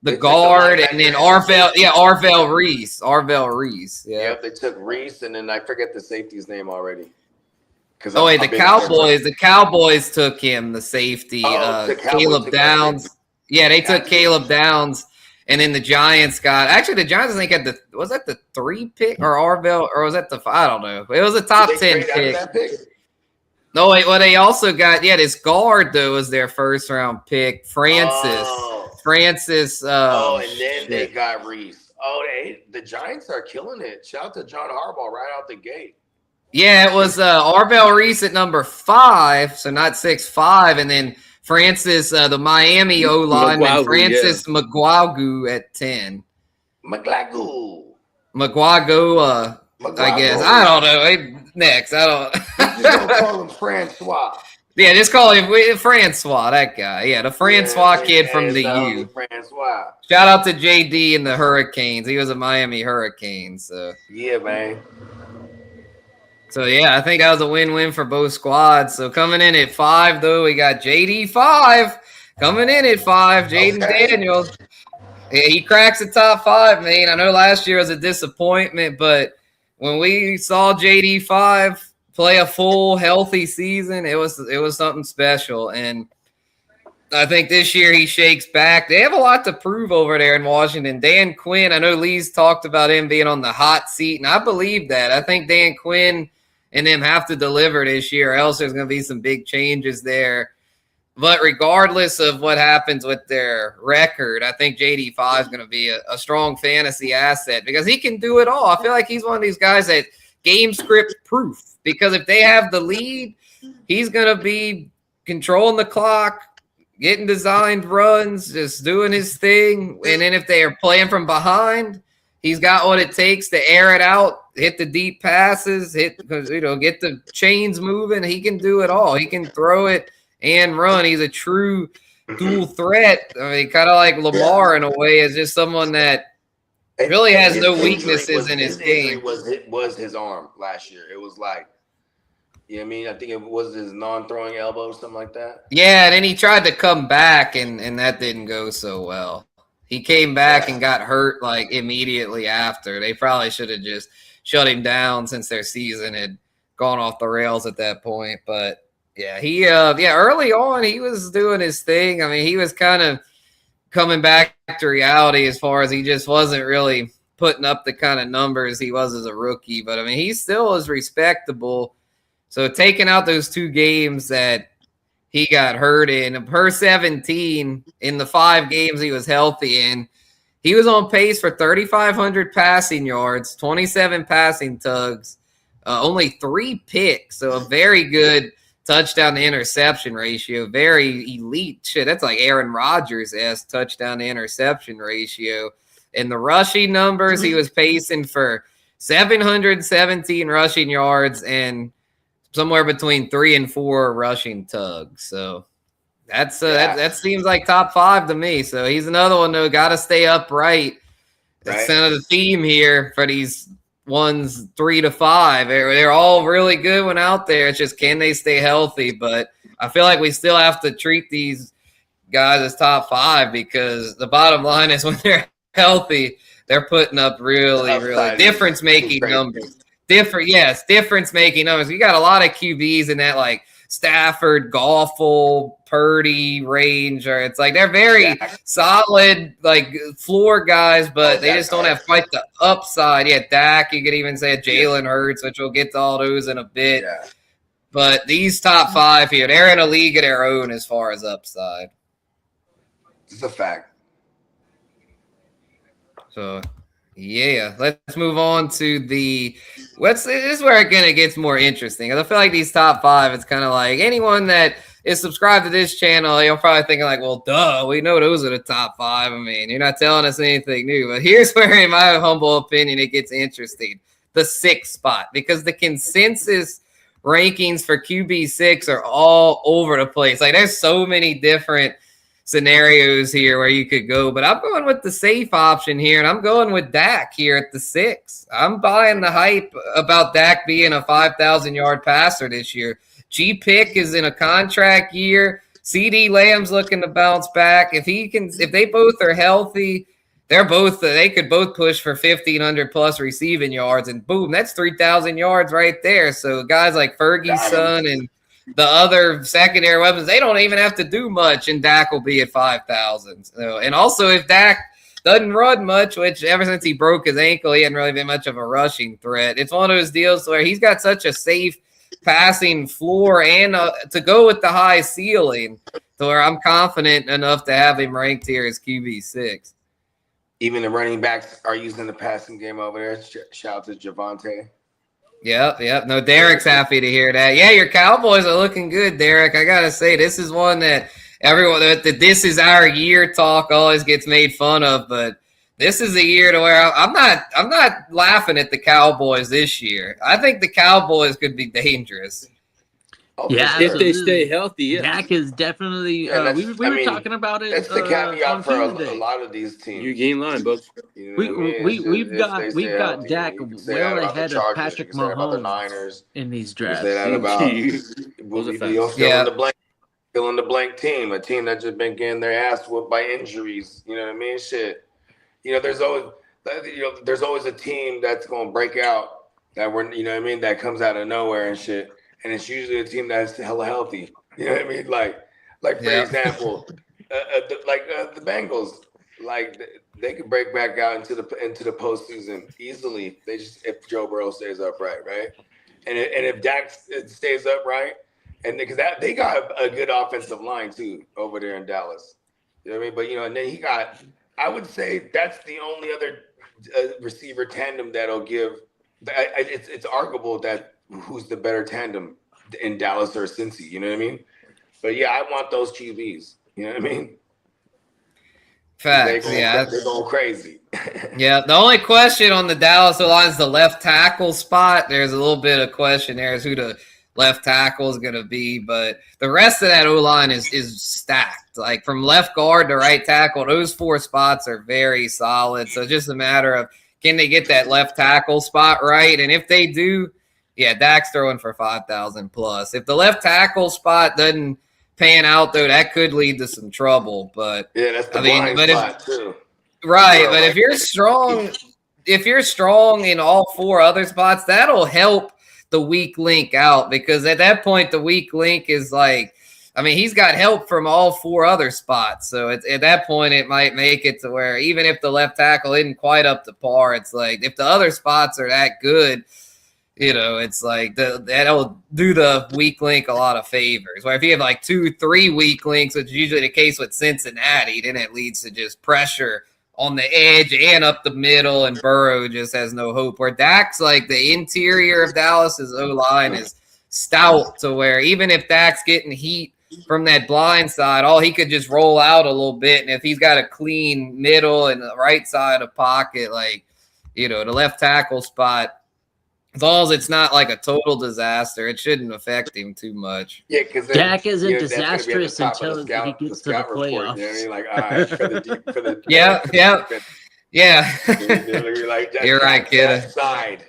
Speaker 6: the guard and then Arvell Reese. Yeah.
Speaker 2: Yep, they took Reese, and then I forget the safety's name already.
Speaker 6: The Cowboys took him, the safety, Caleb Downs. Yeah, they took Caleb Downs. And then the Giants I think was that the 3 pick or Arvell, or was that I don't know. It was a top 10 pick. No, wait, well, they also got, this guard, though, was their first round pick, Francis.
Speaker 2: And then they got Reese. The Giants are killing it. Shout out to John Harbaugh right out the gate.
Speaker 6: Yeah, it was Arvell Reese at number 5, so not 6'5", and then Francis, the Miami O-lineman, Francis McGuagu at 10.
Speaker 2: McGuagu,
Speaker 6: I guess. I don't know. Next, I don't.
Speaker 2: Just don't call him Francois.
Speaker 6: Yeah, just call him Francois, that guy. Yeah, the Francois kid from the U.
Speaker 2: Francois.
Speaker 6: Shout out to JD and the Hurricanes. He was a Miami Hurricane. So.
Speaker 2: Yeah, man.
Speaker 6: So, I think that was a win-win for both squads. So, coming in at 5, though, we got JD 5. Coming in at 5, Jaden Daniels. Yeah, he cracks the top 5, man. I know last year was a disappointment, but when we saw JD 5 play a full, healthy season, it was something special. And I think this year he shakes back. They have a lot to prove over there in Washington. Dan Quinn, I know Lee's talked about him being on the hot seat, and I believe that. I think Dan Quinn and them have to deliver this year, else there's going to be some big changes there. But regardless of what happens with their record, I think JD5 is going to be a strong fantasy asset because he can do it all. I feel like he's one of these guys that game script proof, because if they have the lead, he's going to be controlling the clock, getting designed runs, just doing his thing. And then if they are playing from behind, he's got what it takes to air it out, hit the deep passes, get the chains moving. He can do it all. He can throw it and run. He's a true dual threat. I mean, kind of like Lamar in a way, is just someone that really has no weaknesses in his game.
Speaker 2: Was his arm last year. It was like, I think it was his non-throwing elbow, something like that.
Speaker 6: Yeah, and then he tried to come back, and that didn't go so well. He came back and got hurt like immediately after. They probably should have just shut him down since their season had gone off the rails at that point. But yeah, early on he was doing his thing. I mean, he was kind of coming back to reality as far as he just wasn't really putting up the kind of numbers he was as a rookie. But I mean, he still is respectable. So taking out those 2 games that he got hurt in, per 17 in the 5 games he was healthy in, he was on pace for 3,500 passing yards, 27 passing tugs, only 3 picks. So a very good touchdown to interception ratio, very elite. Shit, that's like Aaron Rodgers-esque touchdown to interception ratio. In the rushing numbers, he was pacing for 717 rushing yards and somewhere between 3 and 4 rushing tugs. So that seems like top 5 to me. So he's another one though. Got to stay upright. That's kind of the theme here for these ones 3 to 5. They're all really good when out there. It's just, can they stay healthy? But I feel like we still have to treat these guys as top 5, because the bottom line is when they're healthy, they're putting up really difference-making numbers. Difference-making numbers. You got a lot of QBs in that like Stafford, Goffle, Purdy range, or it's like they're very solid, like floor guys, but they just don't have quite the upside. Yeah, Dak, you could even say Jalen Hurts, which we'll get to all those in a bit.
Speaker 2: Yeah.
Speaker 6: But these top 5 here, they're in a league of their own as far as upside.
Speaker 2: It's a fact.
Speaker 6: So, yeah, let's move on to this is where it kind of gets more interesting. I feel like these top 5, it's kind of like anyone that is subscribed to this channel, you're probably thinking like, well, duh, we know those are the top 5. I mean, you're not telling us anything new. But here's where, in my humble opinion, it gets interesting. The 6th spot, because the consensus rankings for QB6 are all over the place. Like, there's so many different scenarios here where you could go, but I'm going with the safe option here, and I'm going with Dak here at the 6. I'm buying the hype about Dak being a 5,000-yard passer this year. G-Pick is in a contract year. CD Lamb's looking to bounce back. If they both are healthy, they could both push for 1,500 plus receiving yards, and boom, that's 3,000 yards right there. So guys like Fergie's son and the other secondary weapons, they don't even have to do much, and Dak will be at 5,000. So, and also, if Dak doesn't run much, which ever since he broke his ankle, he hadn't really been much of a rushing threat. It's one of those deals where he's got such a safe passing floor and to go with the high ceiling, to where I'm confident enough to have him ranked here as QB6.
Speaker 2: Even the running backs are using the passing game over there. Shout out to Javonte.
Speaker 6: Yep. No, Derek's happy to hear that. Yeah, your Cowboys are looking good, Derek. I gotta say, this is one that everyone that this is our year talk always gets made fun of, but this is a year to where I'm not laughing at the Cowboys this year. I think the Cowboys could be dangerous.
Speaker 4: Yeah,
Speaker 5: if they stay healthy. Yeah,
Speaker 4: Dak is definitely. We were talking about it.
Speaker 2: That's the caveat for a lot of these teams.
Speaker 5: You gain line, folks.
Speaker 2: You know
Speaker 4: we've got Dak well ahead of Patrick Mahomes in these drafts.
Speaker 2: Say that about fill in the blank team, a team that just been getting their ass whooped by injuries. You know what I mean? Shit. You know, there's always a team that's gonna break out that that comes out of nowhere and shit. And it's usually a team that's hella healthy. You know what I mean? Like for example, the Bengals, like they could break back out into the postseason easily. If Joe Burrow stays upright, right? And if Dak stays upright, and because they got a good offensive line too over there in Dallas. You know what I mean? But and then he got. I would say that's the only other receiver tandem that'll give. It's arguable that. Who's the better tandem in Dallas or Cincy? You know what I mean? But yeah, I want those QBs. You know what I mean?
Speaker 6: Facts.
Speaker 2: They're going crazy.
Speaker 6: Yeah. The only question on the Dallas line is the left tackle spot. There's a little bit of question there as who the left tackle is going to be, but the rest of that O line is stacked. Like from left guard to right tackle, those 4 spots are very solid. So it's just a matter of can they get that left tackle spot right, and if they do. Yeah, Dak's throwing for 5,000 plus. If the left tackle spot doesn't pan out, though, that could lead to some trouble. But
Speaker 2: yeah, that's the blind spot too.
Speaker 6: Right, but if you're strong in all 4 other spots, that'll help the weak link out, because at that point the weak link is like, I mean, he's got help from all 4 other spots. So at that point, it might make it to where even if the left tackle isn't quite up to par, it's like if the other spots are that good. It's like that'll do the weak link a lot of favors. Where if you have like 2-3 weak links, which is usually the case with Cincinnati, then it leads to just pressure on the edge and up the middle, and Burrow just has no hope. Where Dak's like the interior of Dallas's O-line is stout, to where even if Dak's getting heat from that blind side, all he could just roll out a little bit, and if he's got a clean middle and the right side of pocket, like the left tackle spot. As long as it's not like a total disaster, it shouldn't affect him too much.
Speaker 2: Yeah, because
Speaker 4: Dak isn't disastrous until he gets to the playoffs.
Speaker 2: You know what I mean? Like, all right, for the
Speaker 6: yeah.
Speaker 2: You're like,
Speaker 6: you're right, Kitteh.
Speaker 2: Side.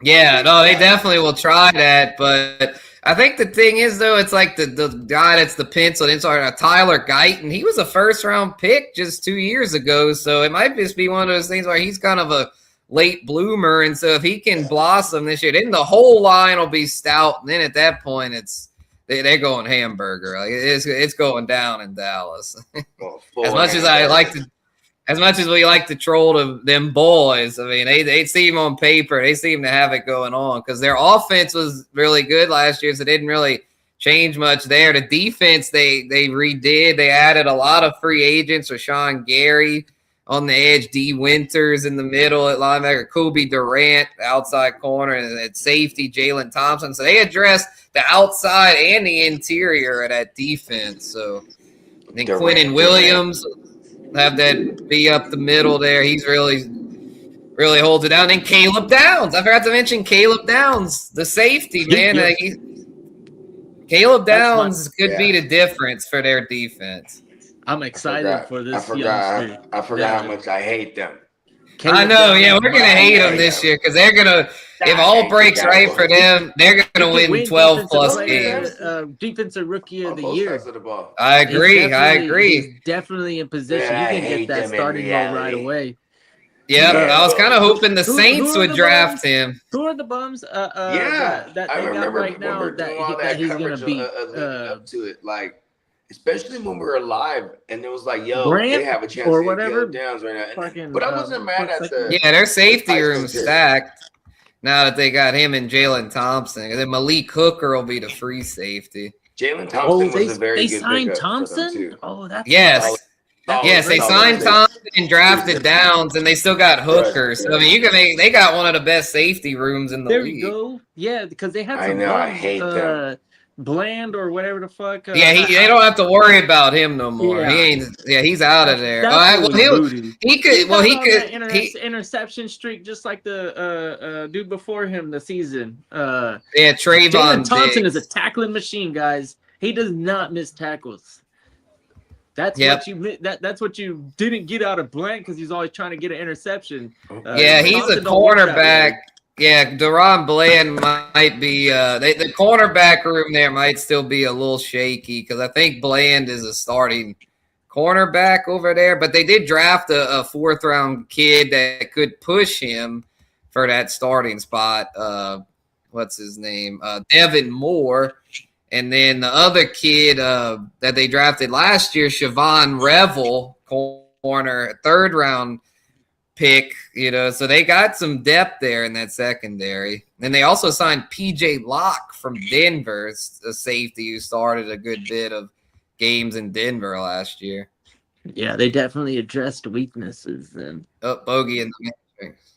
Speaker 6: Yeah, no, they definitely will try that, but I think the thing is, though, it's like the guy that's the pencil inside, Tyler Guyton. He was a first-round pick just 2 years ago, so it might just be one of those things where he's kind of a late bloomer. And so if he can blossom this year, then the whole line will be stout. And then at that point, they're going hamburger. Like it's going down in Dallas. As much as we like to troll them boys, I mean, they seem on paper, they seem to have it going on because their offense was really good last year, so they didn't really change much there. The defense they redid. They added a lot of free agents with Sean Gary on the edge, D. Winters in the middle at linebacker, Kobe Durant, the outside corner, and at safety, Jalen Thompson. So they addressed the outside and the interior of that defense. So I think Quinnen Williams have that be up the middle there. He's really holds it down. And Caleb Downs. I forgot to mention Caleb Downs, the safety, man. Caleb Downs could be the difference for their defense.
Speaker 4: I'm excited for this.
Speaker 2: I forgot how much I hate them.
Speaker 6: I know, yeah, we're gonna hate them this year because they're gonna. If all breaks right for them, they're gonna win 12+ games.
Speaker 4: Defensive Rookie of the Year.
Speaker 6: I agree.
Speaker 4: He's definitely in position. You can get that starting role right away.
Speaker 6: Yeah, I was kind of hoping the Saints would draft him.
Speaker 4: Who are the bums? That
Speaker 2: I
Speaker 4: they
Speaker 2: remember
Speaker 4: got right now that he's gonna beat.
Speaker 2: Up to it, like. Especially when we were live, and it was like, "Yo,
Speaker 4: Grant
Speaker 2: they have a chance
Speaker 4: or
Speaker 2: to
Speaker 4: whatever.
Speaker 2: get Downs right now."
Speaker 4: Fucking,
Speaker 2: but I wasn't mad at the.
Speaker 6: Yeah, their safety room stacked. Now that they got him and Jalen Thompson, and then Malik Hooker will be the free safety.
Speaker 2: Jalen Thompson was a very good
Speaker 4: signed
Speaker 2: pickup
Speaker 4: Thompson.
Speaker 2: For them too.
Speaker 4: Oh, that's
Speaker 6: Yes, they signed Thompson and drafted Downs, and they still got Hooker. So I mean, they got one of the best safety rooms in the league.
Speaker 4: There you go. Yeah, because they had some.
Speaker 2: I know. I hate them.
Speaker 4: Bland or whatever the fuck.
Speaker 6: They don't have to worry about him no more. Yeah. He's out of there. He could
Speaker 4: interception streak just like the dude before him the season.
Speaker 6: Trayvon
Speaker 4: Jalen Thompson
Speaker 6: Diggs
Speaker 4: is a tackling machine, guys. He does not miss tackles. That's what you didn't get out of Bland because he's always trying to get an interception.
Speaker 6: He's a cornerback. Yeah, Deron Bland might be the cornerback room there might still be a little shaky because I think Bland is a starting cornerback over there, but they did draft a 4th-round kid that could push him for that starting spot. What's his name? Devin Moore. And then the other kid that they drafted last year, Siobhan Revel, corner, 3rd-round pick, so they got some depth there in that secondary. And they also signed PJ Locke from Denver, a safety who started a good bit of games in Denver last year.
Speaker 4: Yeah, they definitely addressed weaknesses then.
Speaker 6: Bogey in the matrix.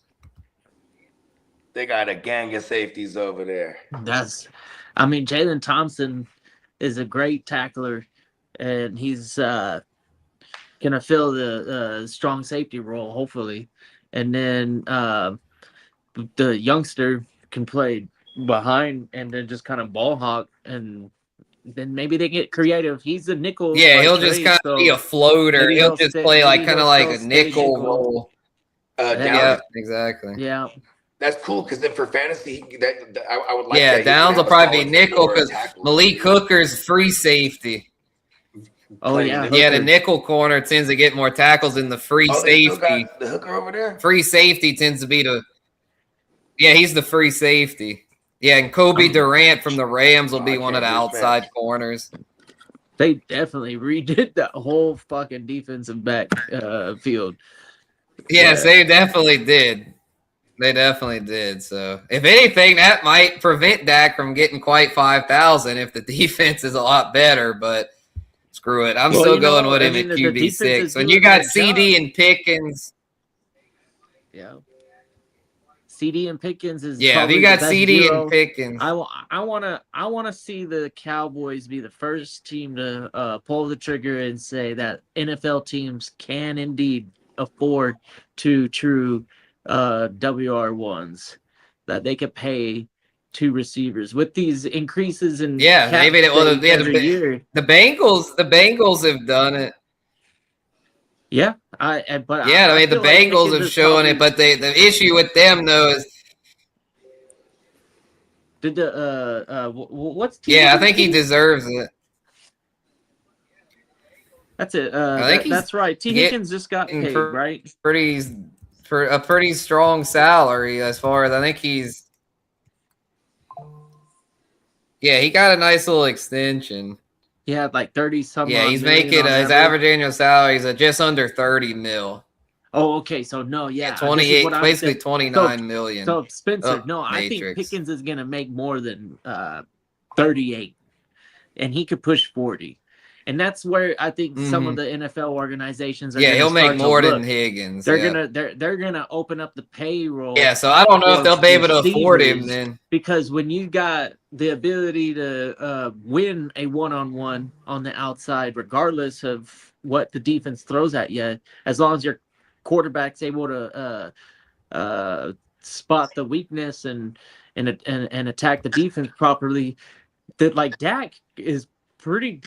Speaker 2: They got a gang of safeties over there.
Speaker 4: Jalen Thompson is a great tackler, and he's gonna fill the strong safety role, hopefully, and then the youngster can play behind and then just kind of ball hawk, and then maybe they get creative. He's a nickel.
Speaker 6: Yeah, he'll just kind of be a floater. He'll just play like a nickel role. Yeah, exactly.
Speaker 4: Yeah.
Speaker 2: That's cool because then for fantasy, I would like.
Speaker 6: Yeah, Downs will probably be nickel because Malik Hooker's free safety.
Speaker 4: Oh yeah,
Speaker 6: the nickel corner tends to get more tackles than the free safety.
Speaker 2: The hooker over there.
Speaker 6: Free safety tends to be he's the free safety. Yeah, and Kobe Durant from the Rams will be one of the outside corners.
Speaker 4: They definitely redid that whole fucking defensive back field.
Speaker 6: Yes, they definitely did. So, if anything, that might prevent Dak from getting quite 5,000 if the defense is a lot better, but. Screw it. I'm still going with him at QB6. When you got CD and Pickens.
Speaker 4: Yeah. CD and Pickens is
Speaker 6: if you got CD and Pickens.
Speaker 4: I wanna see the Cowboys be the first team to pull the trigger and say that NFL teams can indeed afford 2 true WR1s, that they could pay 2 receivers with these increases in
Speaker 6: maybe
Speaker 4: every year.
Speaker 6: The Bengals have done it.
Speaker 4: Yeah,
Speaker 6: the Bengals have shown it, but the issue with them though is
Speaker 4: what's
Speaker 6: I think he deserves it.
Speaker 4: That's it. That's right. T. Higgins just got paid, right?
Speaker 6: for a pretty strong salary as far as I think he's. Yeah, he got a nice little extension.
Speaker 4: He had like 30 something.
Speaker 6: Yeah, he's making his average annual salary is just under 30 mil.
Speaker 4: Oh, okay. So no, yeah,
Speaker 6: 28, basically 29 million.
Speaker 4: So Spencer, no, I think Pickens is gonna make more than 38, and he could push 40. And that's where I think some of the NFL organizations are.
Speaker 6: Yeah, he'll make more than Higgins.
Speaker 4: They're gonna open up the payroll.
Speaker 6: Yeah, so I don't know if they'll be able to afford him then.
Speaker 4: Because when you got the ability to win a one-on-one on the outside, regardless of what the defense throws at you, as long as your quarterback's able to spot the weakness and attack the defense properly, that like Dak is pretty.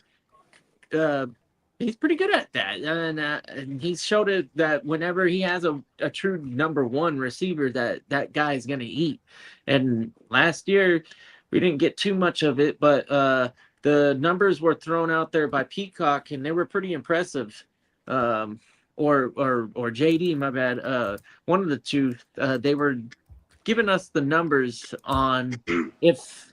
Speaker 4: He's pretty good at that, and he's showed it that whenever he has a true number one receiver, that guy is going to eat. And last year we didn't get too much of it, but the numbers were thrown out there by Peacock, and they were pretty impressive. Or JD, my bad. One of the two. They were giving us the numbers on if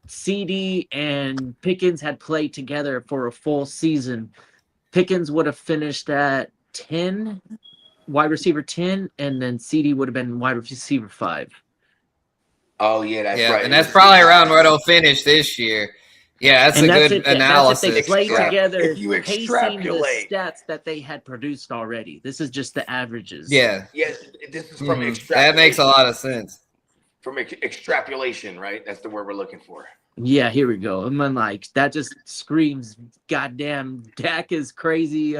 Speaker 4: CD and Pickens had played together for a full season, Pickens would have finished at 10, wide receiver 10, and then CD would have been wide receiver 5.
Speaker 2: Oh, yeah, that's right.
Speaker 6: And that's probably around where they'll finish this year. Yeah, that's a good analysis.
Speaker 4: That's if they play together,
Speaker 2: if you extrapolate
Speaker 4: the stats that they had produced already. This is just the averages.
Speaker 6: Yeah.
Speaker 2: Yes, this is from extrapolation.
Speaker 6: That makes a lot of sense.
Speaker 2: From extrapolation, right? That's the word we're looking for.
Speaker 4: Yeah, here we go. I'm like, that just screams, goddamn, Dak is crazy.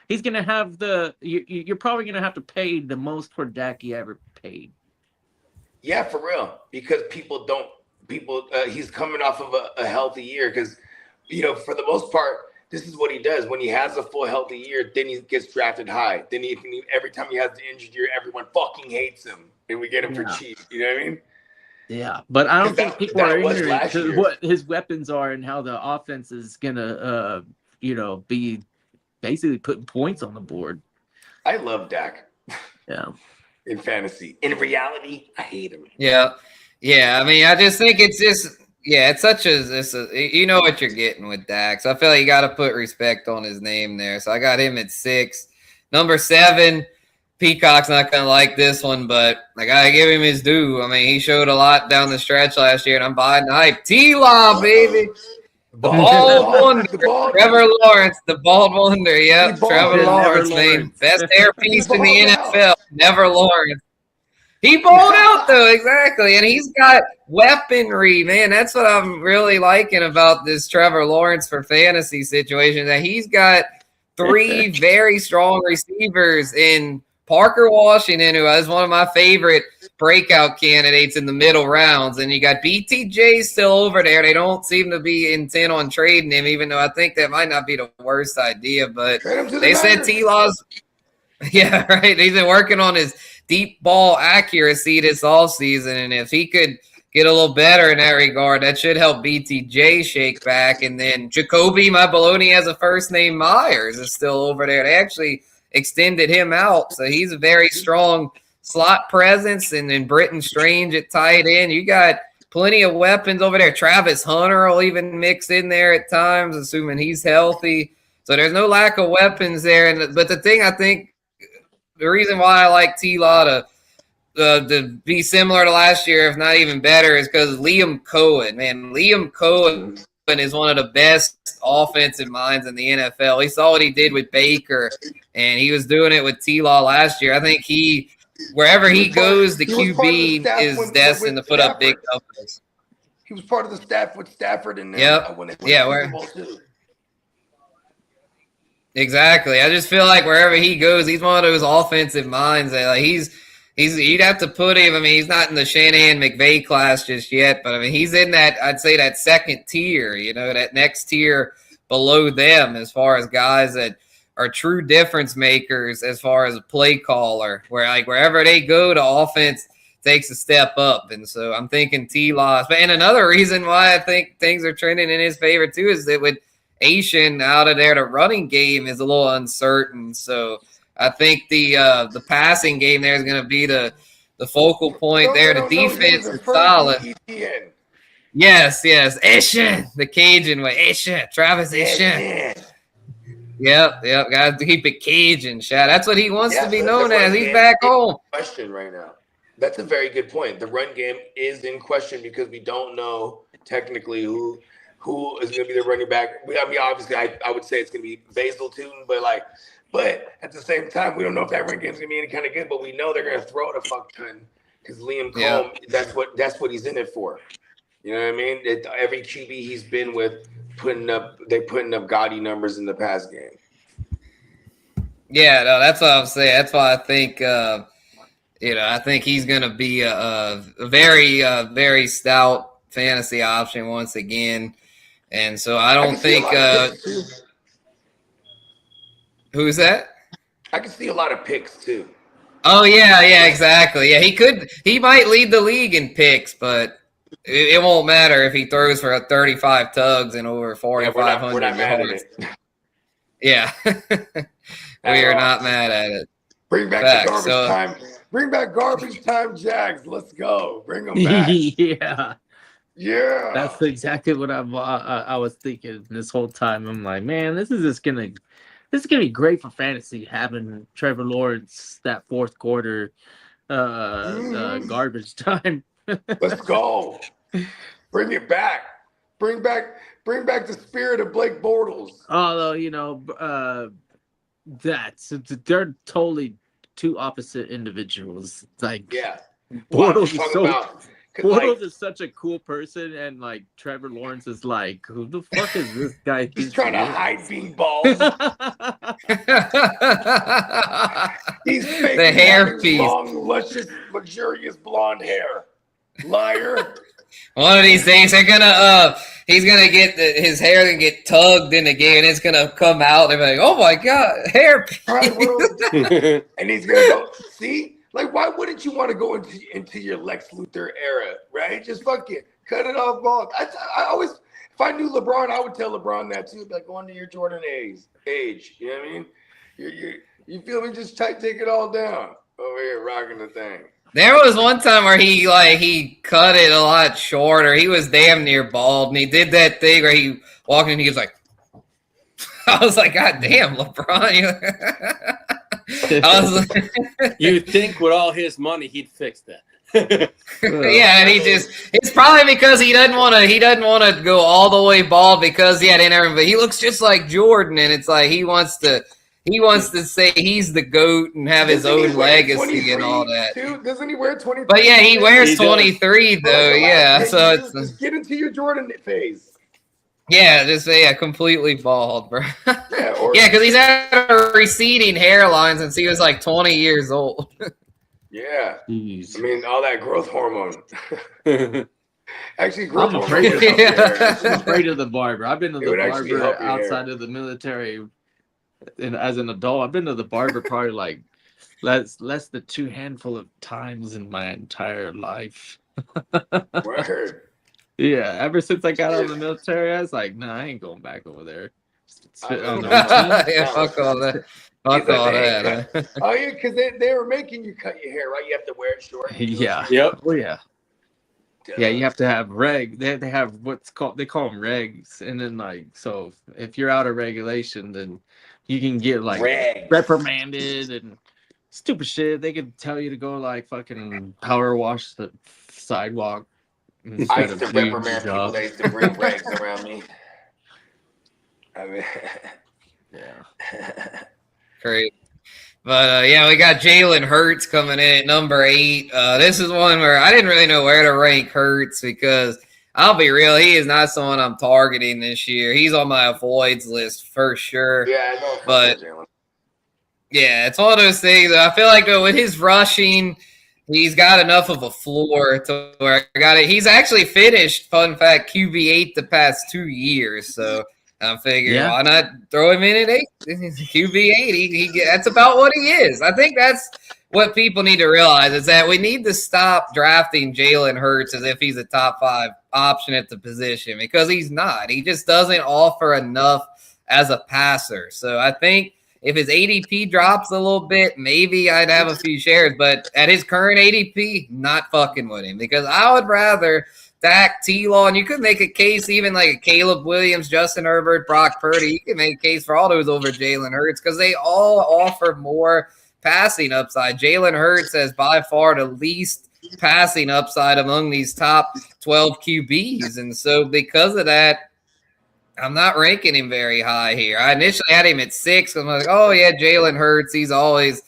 Speaker 4: He's going to have you're probably going to have to pay the most for Dak you ever paid.
Speaker 2: Yeah, for real. Because he's coming off of a healthy year. Because, for the most part, this is what he does. When he has a full healthy year, then he gets drafted high. Then every time he has the injured year, everyone fucking hates him. And we get him for cheap. You know what I mean?
Speaker 4: Yeah, but I don't think people are ignorant to what his weapons are and how the offense is gonna, be basically putting points on the board.
Speaker 2: I love Dak.
Speaker 4: Yeah.
Speaker 2: In fantasy, in reality, I hate him.
Speaker 6: Yeah. I mean, I just think it's just it's such you know what you're getting with Dak. So I feel like you got to put respect on his name there. So I got him at 6. Number 7. Peacock's not going to like this one, but I got to give him his due. I mean, he showed a lot down the stretch last year, and I'm buying the hype. T-Law, baby. The bald wonder. Trevor Lawrence, the bald wonder. Yep, Trevor Lawrence, man. Best hairpiece in the NFL. Never Lawrence. He balled out, though, exactly. And he's got weaponry, man. That's what I'm really liking about this Trevor Lawrence for fantasy situation, that he's got 3 very strong receivers in Parker Washington, who is one of my favorite breakout candidates in the middle rounds. And you got BTJ still over there. They don't seem to be intent on trading him, even though I think that might not be the worst idea. But they said T-Law's – yeah, right. He's been working on his deep ball accuracy this offseason. And if he could get a little better in that regard, that should help BTJ shake back. And then Jacoby, my baloney, has a first name Myers is still over there. They actually – extended him out, so he's a very strong slot presence. And then Britton Strange at tight end. You got plenty of weapons over there. Travis Hunter will even mix in there at times, assuming he's healthy. So there's no lack of weapons there. But the thing I think, the reason why I like T-Law to be similar to last year, if not even better, is because Liam Cohen. Man, Liam Cohen is one of the best offensive minds in the NFL. He saw what he did with Baker, and he was doing it with T-Law last year. I think wherever he goes, the QB is destined to put up big numbers.
Speaker 2: He was part of the staff with Stafford and
Speaker 6: exactly. I just feel like wherever he goes, he's one of those offensive minds that like you'd have to put him. I mean, he's not in the Shanahan McVay class just yet, but I mean, he's in that, I'd say that second tier, that next tier below them as far as guys that are true difference makers as far as a play caller, where like wherever they go, the offense takes a step up. And so I'm thinking T-Law. And another reason why I think things are trending in his favor too is that with Asian out of there, the running game is a little uncertain. So I think the passing game there is going to be the focal point there. The defense is solid. Yes. Etienne, the Cajun way. Etienne, Travis Etienne. Yep. Got to keep it Cajun, Shad. That's what he wants to be known as. He's back home.
Speaker 2: Question right now. That's a very good point. The run game is in question because we don't know technically who is going to be the running back. I mean, obviously, I would say it's going to be Basil Tootin, but at the same time, we don't know if that run game is going to be any kind of good. But we know they're going to throw it a fuck ton because Liam Combs. That's what he's in it for. You know what I mean? Every QB he's been with putting up gaudy numbers in the pass game.
Speaker 6: Yeah, no, that's what I'm saying. That's why I think I think he's going to be a very very stout fantasy option once again. And so I don't think who's that?
Speaker 2: I can see a lot of picks too.
Speaker 6: Oh yeah, exactly. Yeah, he might lead the league in picks, but it won't matter if he throws for 35 tugs and over 4,500
Speaker 2: we're not mad
Speaker 6: yards.
Speaker 2: at it.
Speaker 6: Yeah. We are not mad at it.
Speaker 2: Bring back the garbage time. Bring back garbage time Jags. Let's go. Bring them back. Yeah.
Speaker 4: That's exactly what I was thinking this whole time. I'm like, man, this is gonna be great for fantasy, having Trevor Lawrence that fourth quarter garbage time.
Speaker 2: Let's go. Bring it back. Bring back the spirit of Blake Bortles.
Speaker 4: Although, they're totally two opposite individuals. Like, Bortles is such a cool person, and like Trevor Lawrence is like, who the fuck is this guy?
Speaker 2: He's trying to hide being bald. He's faking
Speaker 6: the hair piece,
Speaker 2: long, luscious, luxurious blonde hair. Liar.
Speaker 6: One of these days, he's gonna get his hair and get tugged in the game, and it's gonna come out. They're like, "Oh my god, hair!"
Speaker 2: And he's gonna go. See, like, why wouldn't you want to go into your Lex Luthor era, right? Just fucking cut it off bald. I always, if I knew LeBron, I would tell LeBron that too. Like, go into your Jordan age. You know what I mean? You feel me? Just take it all down over here, rocking the thing.
Speaker 6: There was one time where he cut it a lot shorter. He was damn near bald, and he did that thing where he walked in and he was like, I was like, God damn, LeBron. I was like,
Speaker 5: you'd think with all his money he'd fix that.
Speaker 6: Yeah, and it's probably because he doesn't want to go all the way bald because but he looks just like Jordan, and it's like he wants to say he's the GOAT and have his own legacy and all that.
Speaker 2: Too? Doesn't he wear 23?
Speaker 6: But yeah, he wears 23 though. Yeah, so it's
Speaker 2: just get into your Jordan phase.
Speaker 6: Yeah, completely bald, bro.
Speaker 2: Yeah,
Speaker 6: because he's had a receding hairline since he was like 20 years old.
Speaker 2: Yeah,
Speaker 4: Jeez.
Speaker 2: I mean all that growth hormone. Actually, growth
Speaker 4: I'm
Speaker 2: hormone.
Speaker 4: afraid of the barber. I've been to the barber outside of the military. And as an adult, I've been to the barber probably like less than 2 handful of times in my entire life.
Speaker 2: Word.
Speaker 4: Yeah, ever since I got out of the military, I was like, nah, I ain't going back over there.
Speaker 6: Fuck all that. Fuck all that.
Speaker 2: Oh yeah, because they were making you cut your hair, right? You have to wear it short.
Speaker 4: Yeah.
Speaker 5: Yep.
Speaker 4: Oh yeah. Yeah, you have to have they have they call them regs, and then like, so if you're out of regulation, then you can get like reprimanded and stupid shit. They could tell you to go like fucking power wash the sidewalk.
Speaker 2: I used to reprimand people that used to bring regs around me. I mean,
Speaker 4: yeah.
Speaker 6: Great. But we got Jalen Hurts coming in at number 8. This is one where I didn't really know where to rank Hurts because I'll be real, he is not someone I'm targeting this year. He's on my avoids list for sure.
Speaker 2: Yeah, I know.
Speaker 6: But yeah, it's one of those things. I feel like with his rushing, he's got enough of a floor to where I got it. He's actually finished, fun fact, QB8 the past 2 years. So I'm figuring, why not throw him in at 8? QB8, he that's about what he is. I think that's what people need to realize is that we need to stop drafting Jalen Hurts as if he's a top 5 option at the position because he's not. He just doesn't offer enough as a passer. So I think If his ADP drops a little bit, maybe I'd have a few shares. But at his current ADP, not fucking with him because I would rather Dak, T-Law, and you could make a case even like a Caleb Williams, Justin Herbert, Brock Purdy. You can make a case for all those over Jalen Hurts because they all offer more passing upside. Jalen Hurts has by far the least passing upside among these top 12 QBs. And so because of that, I'm not ranking him very high here. I initially had him at 6. I'm like, oh yeah, Jalen Hurts. He always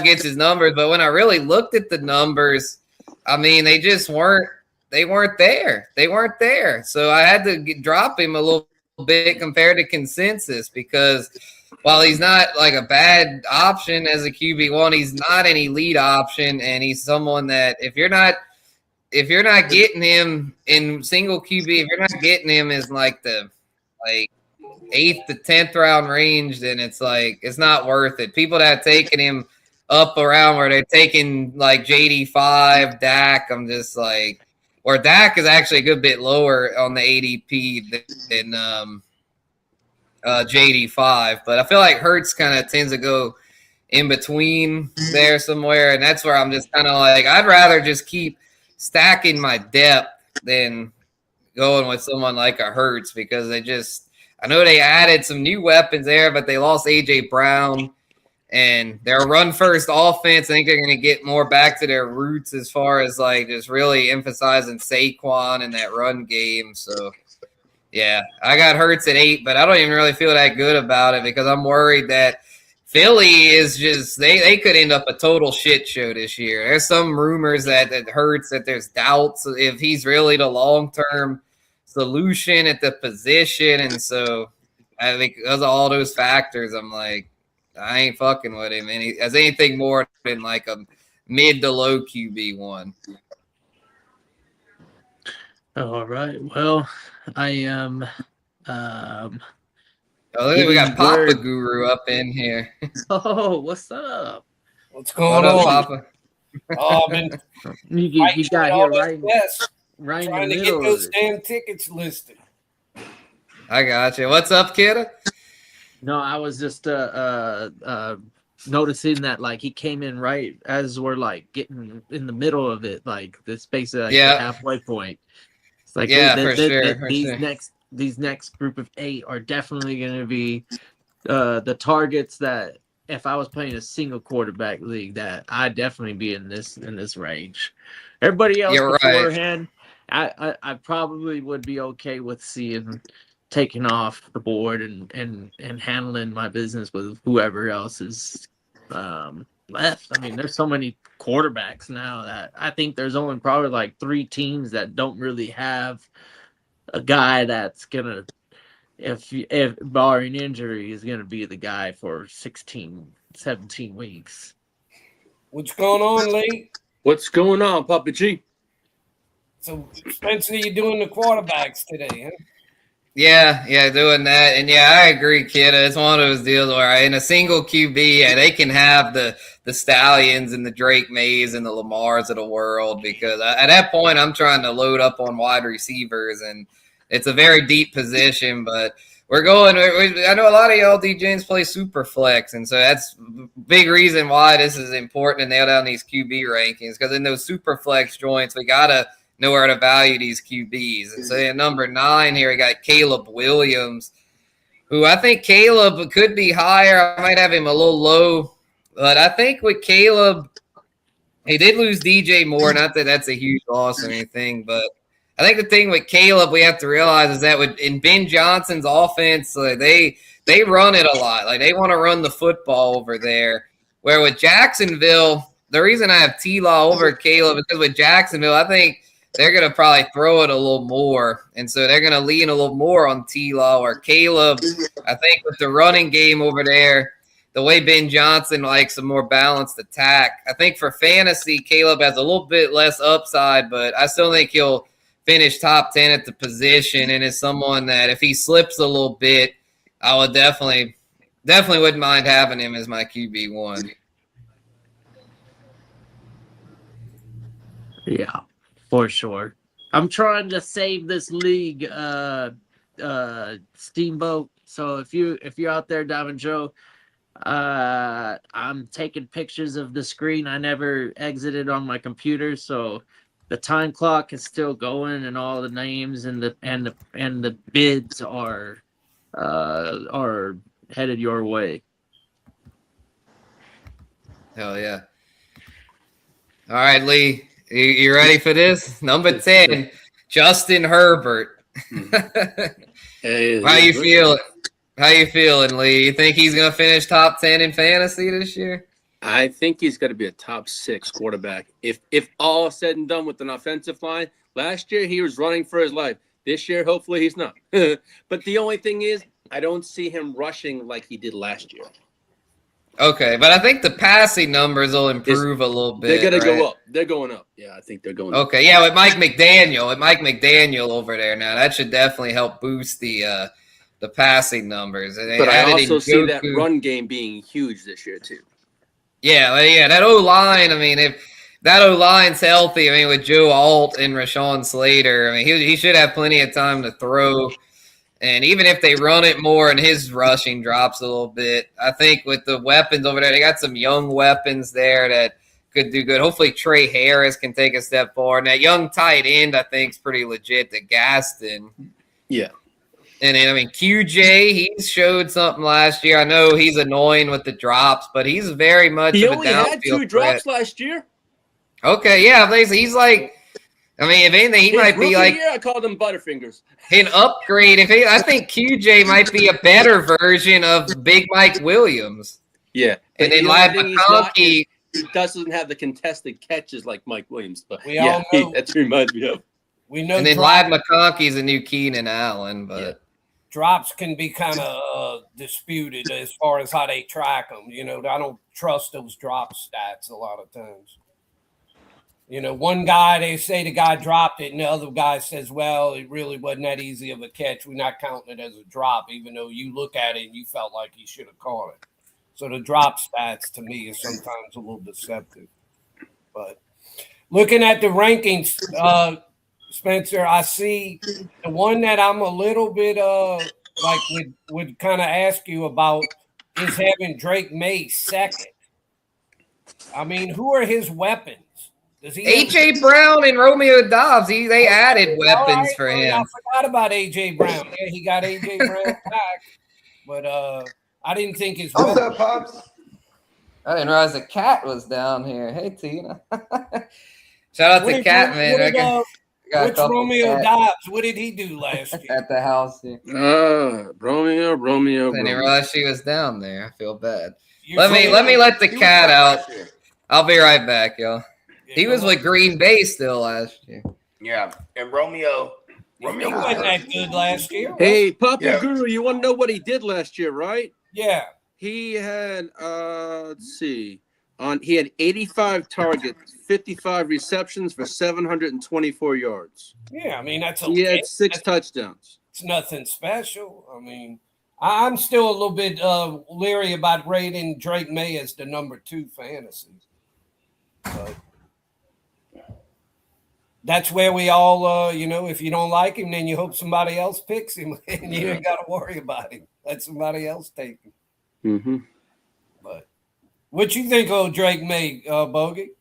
Speaker 6: gets his numbers. But when I really looked at the numbers, I mean, they just weren't there. They weren't there. So I had to drop him a little bit compared to consensus because while he's not like a bad option as a QB1, he's not an elite option. And he's someone that if you're not getting him in single QB, if you're not getting him as like the 8th to 10th round range, then it's like it's not worth it. People that have taken him up around where they're taking like JD5, Dak, I'm just like, or Dak is actually a good bit lower on the ADP than JD5, but I feel like Hurts kind of tends to go in between there somewhere, and that's where I'm just kind of like I'd rather just keep stacking my depth than going with someone like a Hurts because I know they added some new weapons there, but they lost AJ Brown and their run first offense. I think they're going to get more back to their roots as far as like just really emphasizing Saquon in that run game. So yeah, I got Hurts at 8, but I don't even really feel that good about it because I'm worried that Philly is just they could end up a total shit show this year. There's some rumors that Hurts, that there's doubts if he's really the long-term solution at the position. And so I think because of all those factors, I'm like, I ain't fucking with him. As anything more than like a mid to low QB1.
Speaker 4: All right. Well, I am.
Speaker 6: Oh, look, we got Papa Guru up in here.
Speaker 4: Oh, what's up?
Speaker 7: What's going on,
Speaker 6: Papa?
Speaker 7: Oh, man.
Speaker 4: You got here right in
Speaker 7: Trying
Speaker 4: the
Speaker 7: to
Speaker 4: middle
Speaker 7: get those
Speaker 4: of it.
Speaker 7: damn tickets listed.
Speaker 6: I got you. What's up, Kitteh?
Speaker 4: No, I was just noticing that like he came in right as we're like getting in the middle of it, like this basically like the halfway point. It's like these next group of 8 are definitely going to be the targets that if I was playing a single quarterback league, that I'd definitely be in this range. Everybody else beforehand, right. I probably would be okay with seeing taking off the board and handling my business with whoever else is left. I mean, there's so many quarterbacks now that I think there's only probably like 3 teams that don't really have a guy that's gonna, if barring injury, is gonna be the guy for 16, 17 weeks.
Speaker 7: What's going on, Lee?
Speaker 5: What's going on, Papa G?
Speaker 7: So, Spencer, you doing the quarterbacks today, huh?
Speaker 6: Yeah, doing that. And yeah, I agree, kid. It's one of those deals where in a single QB, they can have the Stallions and the Drake Mays and the Lamars of the world because at that point, I'm trying to load up on wide receivers, and it's a very deep position, but we're going. I know a lot of y'all DJs play super flex, and so that's a big reason why this is important to nail down these QB rankings because in those super flex joints, we got to know where to value these QBs. And so at number 9 here, we got Caleb Williams, who I think Caleb could be higher. I might have him a little low, but I think with Caleb, he did lose DJ Moore. Not that that's a huge loss or anything, but I think the thing with Caleb we have to realize is that in Ben Johnson's offense, they run it a lot. Like they want to run the football over there. Where with Jacksonville, the reason I have T-Law over Caleb is because with Jacksonville, I think they're going to probably throw it a little more. And so they're going to lean a little more on T-Law or Caleb. I think with the running game over there, the way Ben Johnson likes a more balanced attack, I think for fantasy, Caleb has a little bit less upside, but I still think he'll finish top 10 at the position and is someone that if he slips a little bit, I would definitely wouldn't mind having him as my QB1.
Speaker 4: Yeah. For sure. I'm trying to save this league, Steamboat. So if you're out there, Diamond Joe, I'm taking pictures of the screen. I never exited on my computer, so the time clock is still going, and all the names and the bids are headed your way.
Speaker 6: Hell yeah. All right, Lee, you ready for this? Number 10, Justin Herbert.
Speaker 5: Hey,
Speaker 6: How you feeling? How you feeling, Lee? You think he's going to finish top 10 in fantasy this year?
Speaker 5: I think he's going to be a top 6 quarterback. If all said and done with an offensive line, last year he was running for his life. This year, hopefully he's not. But the only thing is, I don't see him rushing like he did last year.
Speaker 6: Okay, but I think the passing numbers will improve a little bit.
Speaker 5: They're going to
Speaker 6: right?
Speaker 5: go up. They're going up. Yeah, I think they're going up.
Speaker 6: Okay, yeah, with Mike McDaniel over there now, that should definitely help boost the passing numbers. And
Speaker 5: But I also see that run game being huge this year too.
Speaker 6: Yeah, that O-line, I mean, if that O-line's healthy, I mean, with Joe Alt and Rashawn Slater, I mean, he should have plenty of time to throw. And even if they run it more and his rushing drops a little bit, I think with the weapons over there, they got some young weapons there that could do good. Hopefully Trey Harris can take a step forward. And that young tight end, I think, is pretty legit, the Gaston.
Speaker 5: Yeah.
Speaker 6: And then, I mean, QJ, he showed something last year. I know he's annoying with the drops, but he's very much
Speaker 5: He
Speaker 6: of a
Speaker 5: only had 2
Speaker 6: downfield
Speaker 5: drops
Speaker 6: threat.
Speaker 5: last year.
Speaker 6: Okay, yeah, he's like, I mean, if anything, he
Speaker 5: His
Speaker 6: might be
Speaker 5: rookie
Speaker 6: like
Speaker 5: year, I called him Butterfingers.
Speaker 6: an upgrade. I think QJ might be a better version of Big Mike Williams.
Speaker 5: Yeah.
Speaker 6: And then
Speaker 5: the
Speaker 6: like
Speaker 5: only thing he's not
Speaker 6: McConkey.
Speaker 5: is he doesn't have the contested catches like Mike Williams. But
Speaker 7: We all know-
Speaker 5: that reminds me of.
Speaker 7: We know
Speaker 6: And then Live McConkey's a new Keenan Allen, but
Speaker 7: drops can be kind of disputed as far as how they track them. You know, I don't trust those drop stats a lot of times. You know, one guy, they say the guy dropped it, and the other guy says, well, it really wasn't that easy of a catch. We're not counting it as a drop, even though you look at it and you felt like he should have caught it. So the drop stats, to me, is sometimes a little deceptive. But looking at the rankings, Spencer, I see the one that I'm a little bit would kind of ask you about is having Drake May second. I mean, who are his weapons? Does he
Speaker 6: AJ Brown and Romeo Dobbs, they added weapons for him.
Speaker 7: I forgot about AJ Brown. Yeah, he got AJ Brown back, but I didn't think his.
Speaker 8: What's up, Pops?
Speaker 6: I didn't realize the cat was down here. Hey, Tina. Shout out to Cat, man.
Speaker 7: Which Romeo Dobbs? What did he do last year?
Speaker 6: At the house here.
Speaker 5: Romeo.
Speaker 6: I didn't realize she was down there. I feel bad. Let me let the cat out. I'll be right back, y'all. He was with Green Bay still last year.
Speaker 2: Yeah, and Romeo
Speaker 7: He wasn't that good last year.
Speaker 5: Hey, Papa
Speaker 2: Yeah.
Speaker 5: Guru, you want to know what he did last year, right?
Speaker 7: Yeah.
Speaker 5: He had let's see. He had 85 targets, 55 receptions for 724 yards.
Speaker 7: Yeah, I mean that's
Speaker 5: He
Speaker 7: okay.
Speaker 5: had 6 touchdowns.
Speaker 7: It's nothing special. I mean, I'm still a little bit leery about rating Drake May as the number 2 fantasy. But that's where we all, if you don't like him, then you hope somebody else picks him, and you ain't got to worry about him. Let somebody else take him.
Speaker 5: Mm-hmm.
Speaker 7: But what you think of Drake May, Bogey?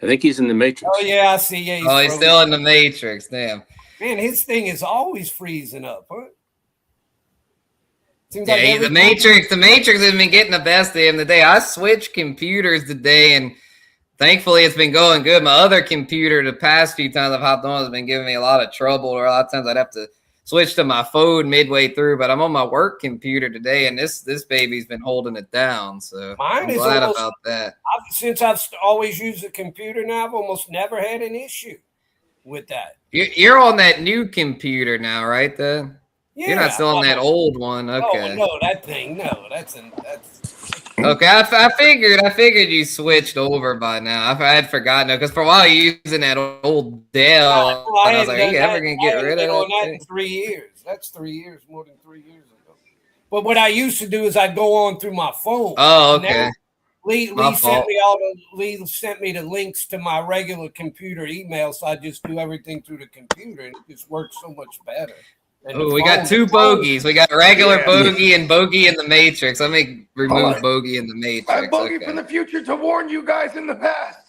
Speaker 5: I think he's in the Matrix.
Speaker 7: Oh yeah, I see. Yeah,
Speaker 6: He's
Speaker 7: frozen.
Speaker 6: still in the Matrix. Damn.
Speaker 7: Man, his thing is always freezing up, huh? Seems
Speaker 6: Yeah,
Speaker 7: every
Speaker 6: the
Speaker 7: time-
Speaker 6: Matrix has been getting the best of him today. I switched computers today, and thankfully it's been going good. My other computer, the past few times I've hopped on, has been giving me a lot of trouble, or a lot of times I'd have to switch to my phone midway through. But I'm on my work computer today, and this baby's been holding it down. So
Speaker 7: Mine
Speaker 6: I'm
Speaker 7: is
Speaker 6: glad
Speaker 7: almost-
Speaker 6: about that.
Speaker 7: Since I've always used a computer now, I've almost never had an issue with that.
Speaker 6: You're on that new computer now, right?
Speaker 7: Yeah,
Speaker 6: You're not still on that old one. Okay.
Speaker 7: Oh no, that thing. No, that's
Speaker 6: Okay, I figured you switched over by now. I had forgotten because for a while you were using that old Dell, and I was like, "Are you ever gonna get rid of
Speaker 7: that
Speaker 6: that?"
Speaker 7: in 3 years. That's 3 years, more than 3 years ago. But what I used to do is I'd go on through my phone.
Speaker 6: Oh,
Speaker 7: And
Speaker 6: okay.
Speaker 7: then Lee
Speaker 6: My
Speaker 7: sent
Speaker 6: fault.
Speaker 7: Lee sent me the links to my regular computer email, so I just do everything through the computer, and it just works so much better.
Speaker 6: Oh, we got two bogeys. We got regular bogey and bogey in the Matrix. Let me remove bogey in the Matrix.
Speaker 2: I bogey from the future to warn you guys in the past.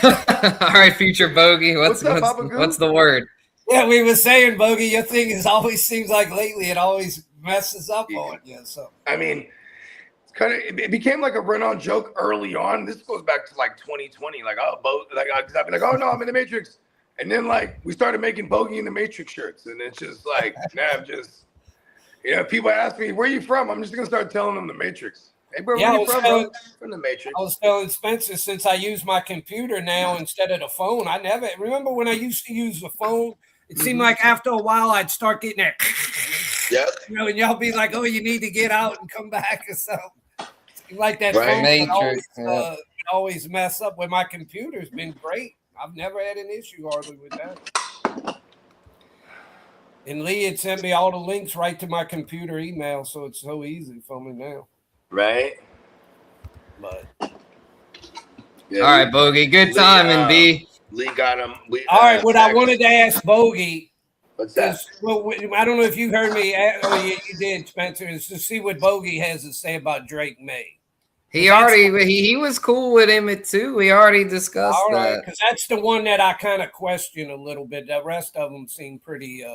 Speaker 6: All right, future bogey. What's the word?
Speaker 7: Yeah, we were saying, Bogey, your thing is always seems like lately it always messes up on you. So
Speaker 2: I mean, it's kind of it became like a run-on joke early on. This goes back to like 2020. Like, oh, because I'd be like, oh no, I'm in the Matrix, and then like we started making bogey in the Matrix shirts, and it's just like now I'm just, people ask me where you from, I'm just gonna start telling them the Matrix. Hey, bro, where you from, bro? From the Matrix.
Speaker 7: I was telling Spencer, since I use my computer now instead of the phone, I never remember when I used to use the phone. It seemed like after a while I'd start getting that.
Speaker 2: Yep.
Speaker 7: And y'all be like, "Oh, you need to get out and come back or something." Like that
Speaker 2: Right.
Speaker 7: phone always mess up. When my computer's been great, I've never had an issue hardly with that. And Lee had sent me all the links right to my computer email, so it's so easy for me now.
Speaker 2: Right.
Speaker 7: But
Speaker 6: all right, Bogey. Good timing, B.
Speaker 2: Lee got him.
Speaker 7: All right, what I wanted to ask Bogey.
Speaker 2: What's that?
Speaker 7: Well, I don't know if you heard me. Oh, you did, Spencer. Is to see what Bogey has to say about Drake May.
Speaker 6: He was cool with him too. We already discussed that.
Speaker 7: Because that's the one that I kind of question a little bit. The rest of them seem pretty,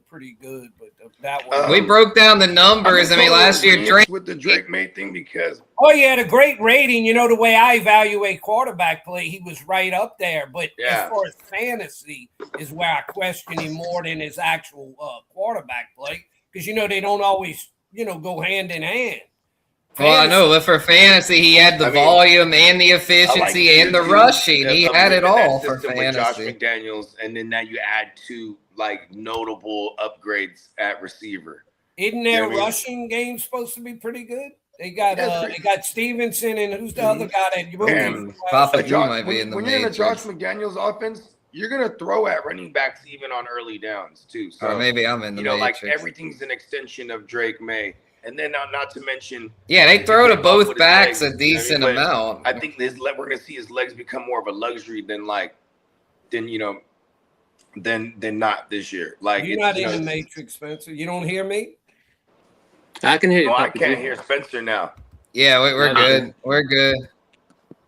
Speaker 7: pretty good. But that one,
Speaker 6: we broke down the numbers. I mean, last year Drake
Speaker 2: with the Drake May thing because
Speaker 7: he had a great rating. The way I evaluate quarterback play, he was right up there. But as far as fantasy is where I question him more than his actual quarterback play, because they don't always go hand in hand.
Speaker 6: Well, I know, but for fantasy, he had the volume and the efficiency and the rushing. He had it all for fantasy.
Speaker 2: With Josh McDaniels, and then now you add two notable upgrades at receiver.
Speaker 7: Isn't their rushing game supposed to be pretty good? They got Stevenson and who's the other guy that
Speaker 6: Papa Joe might be in the
Speaker 2: When you're in a Josh McDaniels offense, you're gonna throw at running backs even on early downs too. So
Speaker 6: or maybe I'm in the Matrix.
Speaker 2: everything's an extension of Drake May. And then not to mention,
Speaker 6: they throw to both backs a decent amount.
Speaker 2: I think we're going to see his legs become more of a luxury than not this year. Like
Speaker 7: you're not in the Matrix, Spencer. You don't hear me?
Speaker 5: I can hear you.
Speaker 2: I can't hear Spencer now.
Speaker 6: Yeah, we're good. We're good.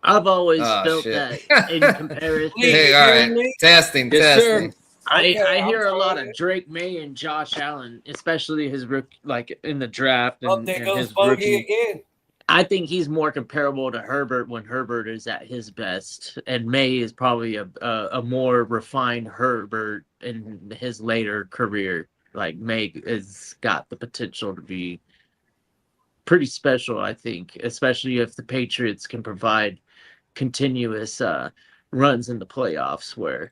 Speaker 4: I've always felt that in comparison.
Speaker 6: Hey, all right, testing.
Speaker 4: Sir. I hear a lot of Drake May and Josh Allen, especially his rookie, like in the draft. And,
Speaker 7: there goes Bogey again.
Speaker 4: I think he's more comparable to Herbert when Herbert is at his best, and May is probably a more refined Herbert in his later career. Like May has got the potential to be pretty special, I think, especially if the Patriots can provide continuous runs in the playoffs where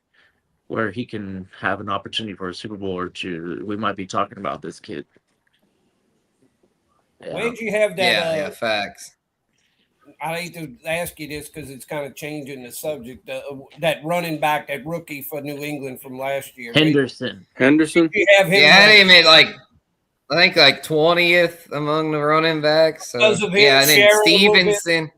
Speaker 4: he can have an opportunity for a Super Bowl or two. We might be talking about this kid.
Speaker 7: Yeah. Where'd you have that?
Speaker 6: Yeah, facts.
Speaker 7: I hate to ask you this because it's kind of changing the subject. That running back, that rookie for New England from last year.
Speaker 4: Henderson.
Speaker 7: You have him.
Speaker 6: Yeah, I had him at I think 20th among the running backs. So, and then Stevenson.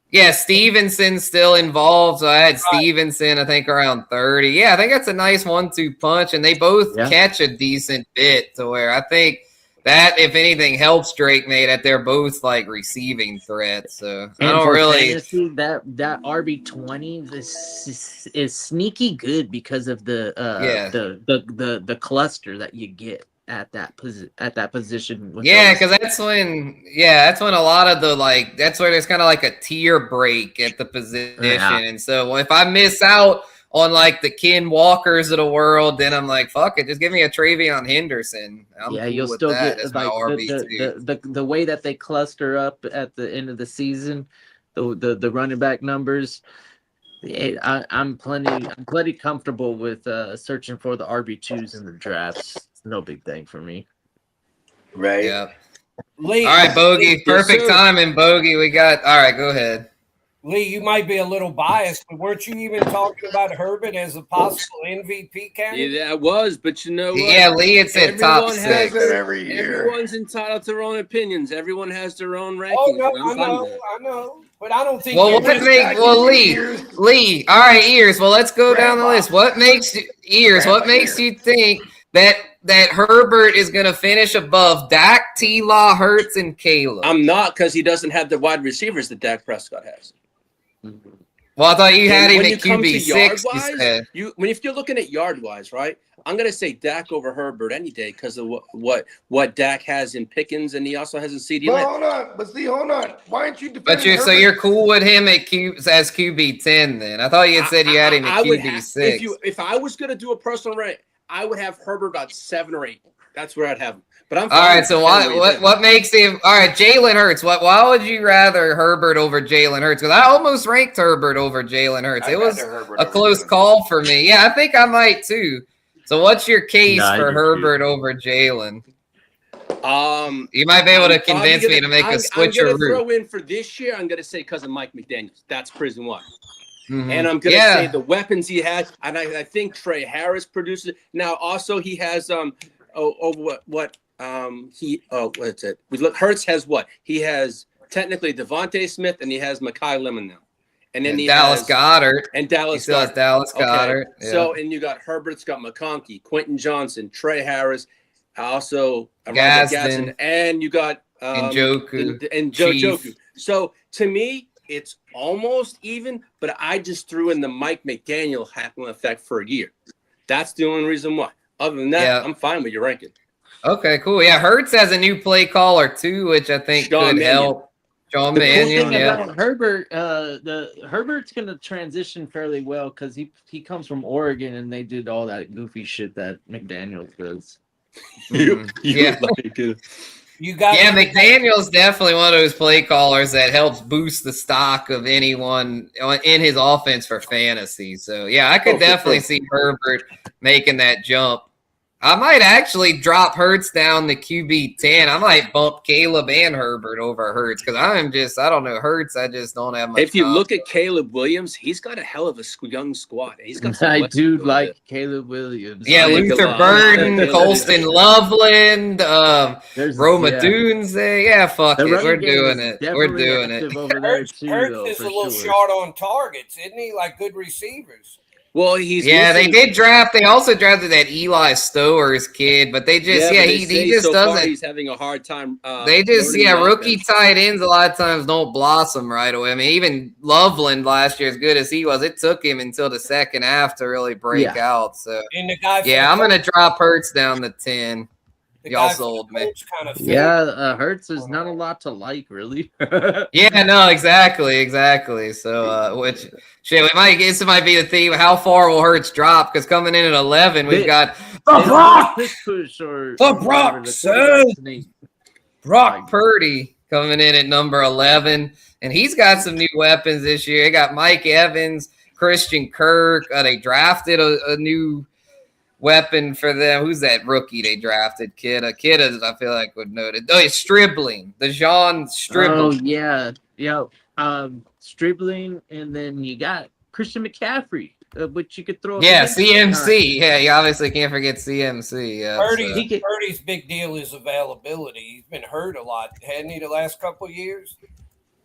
Speaker 6: Yeah, Stevenson's still involved. So I had Stevenson, I think, around 30. Yeah, I think that's a nice 1-2 punch, and they both catch a decent bit to where I think that, if anything, helps Drake May that they're both receiving threats. So I don't really
Speaker 4: fantasy, that RB20 is sneaky good because of the cluster that you get at that position.
Speaker 6: Because that's when a lot of the that's where there's kind of a tier break at the position, and so if I miss out on the Ken Walkers of the world, then I'm like, fuck it, just give me a Travion Henderson. I'm cool
Speaker 4: you'll
Speaker 6: with
Speaker 4: still
Speaker 6: that
Speaker 4: get
Speaker 6: as my RB2.
Speaker 4: the way that they cluster up at the end of the season, the running back numbers. I'm plenty comfortable with searching for the RB2s in the drafts. It's no big thing for me.
Speaker 2: Right.
Speaker 6: Yeah. Lee, all right, Bogey. Perfect timing, Bogey. We got. All right, go ahead.
Speaker 7: Lee, you might be a little biased, but weren't you even talking about Herbert as a possible MVP candidate?
Speaker 5: Yeah, I was, but you know what?
Speaker 6: Yeah, Lee had said top 6
Speaker 2: every year.
Speaker 5: Everyone's entitled to their own opinions. Everyone has their own rankings.
Speaker 7: Oh, no, I know. But I don't think.
Speaker 6: Lee. All right, Ears. Well, let's go down the list. What makes you think that that Herbert is going to finish above Dak, T-Law, Hurts, and Caleb?
Speaker 5: I'm not, because he doesn't have the wide receivers that Dak Prescott has.
Speaker 6: Well, I thought you had him
Speaker 5: When
Speaker 6: at
Speaker 5: you come to
Speaker 6: QB6.
Speaker 5: yard-wise, if you're looking at yard-wise, right, I'm going to say Dak over Herbert any day because of what Dak has in Pickens, and he also has in CD.
Speaker 2: But hold on. Why aren't you defending
Speaker 6: So you're cool with him at as QB10 then? I thought you had said you had him at QB6.
Speaker 5: If I was going to do a personal rank, I would have Herbert about 7 or 8. That's where I'd have him. But I'm fine.
Speaker 6: All right, so what makes him – all right, Jalen Hurts. Why would you rather Herbert over Jalen Hurts? Because I almost ranked Herbert over Jalen Hurts. It was a close call for me. Yeah, I think I might too. So what's your case for Herbert over Jalen? You might be able to convince me to make a switcheroo.
Speaker 5: I'm going to throw in for this year, I'm going to say because of Mike McDaniels. That's prison one. Mm-hmm. And I'm going to say the weapons he has, and I think Trey Harris produces. Now, also he has what's it? Hurts has what? He has technically Devontae Smith, and he has Mekhi Lemon now. And then he
Speaker 6: Dallas
Speaker 5: has
Speaker 6: Goddard.
Speaker 5: And Dallas
Speaker 6: He still has Dallas Goddard.
Speaker 5: Okay. So, and you got Herbert's got McConkey, Quentin Johnson, Trey Harris, also Gaston, and you got
Speaker 6: Njoku.
Speaker 5: and Njoku. So to me, it's almost even, but I just threw in the Mike McDaniel happening effect for a year. That's the only reason why. Other than that, I'm fine with your ranking.
Speaker 6: Okay, cool. Yeah, Hurts has a new play caller too, which I think could help. Sean Mannion,
Speaker 4: Herbert, Herbert's gonna transition fairly well because he comes from Oregon and they did all that goofy shit that McDaniels does.
Speaker 6: McDaniel's definitely one of those play callers that helps boost the stock of anyone in his offense for fantasy. So yeah, I could definitely see Herbert making that jump. I might actually drop Hurts down to QB10. I might bump Caleb and Herbert over Hurts because I don't know, Hurts, I just don't have much.
Speaker 5: If you look at Caleb Williams, he's got a hell of a young squad. He's got
Speaker 4: I do like Caleb Williams.
Speaker 6: Yeah, Luther Burden, Colston Loveland, Roma Dunze. Yeah, fuck it. We're doing it. We're doing it.
Speaker 7: Hurts is a little short on targets, isn't he? Like good receivers.
Speaker 5: Well,
Speaker 6: they also drafted that Eli Stowers kid, but they just he just doesn't.
Speaker 5: He's having a hard time.
Speaker 6: Rookie tight ends a lot of times don't blossom right away. I mean, even Loveland last year, as good as he was, it took him until the second half to really break out. So I'm gonna drop Hurts down to 10. Y'all sold me.
Speaker 4: Hurts is not a lot to like, really.
Speaker 6: Exactly. So, this might be the theme. How far will Hurts drop? Because coming in at 11, we've got Brock Purdy coming in at number 11, and he's got some new weapons this year. They got Mike Evans, Christian Kirk. They drafted a new weapon for them. Who's that rookie they drafted? Kitteh, I feel like would know it. Oh, it's Stribling. DeJean Stribling.
Speaker 4: Stribling, and then you got Christian McCaffrey, which you could throw.
Speaker 6: CMC. Yeah, you obviously can't forget CMC. Yeah,
Speaker 7: Purdy's big deal is availability. He's been hurt a lot, hadn't he, the last couple of years?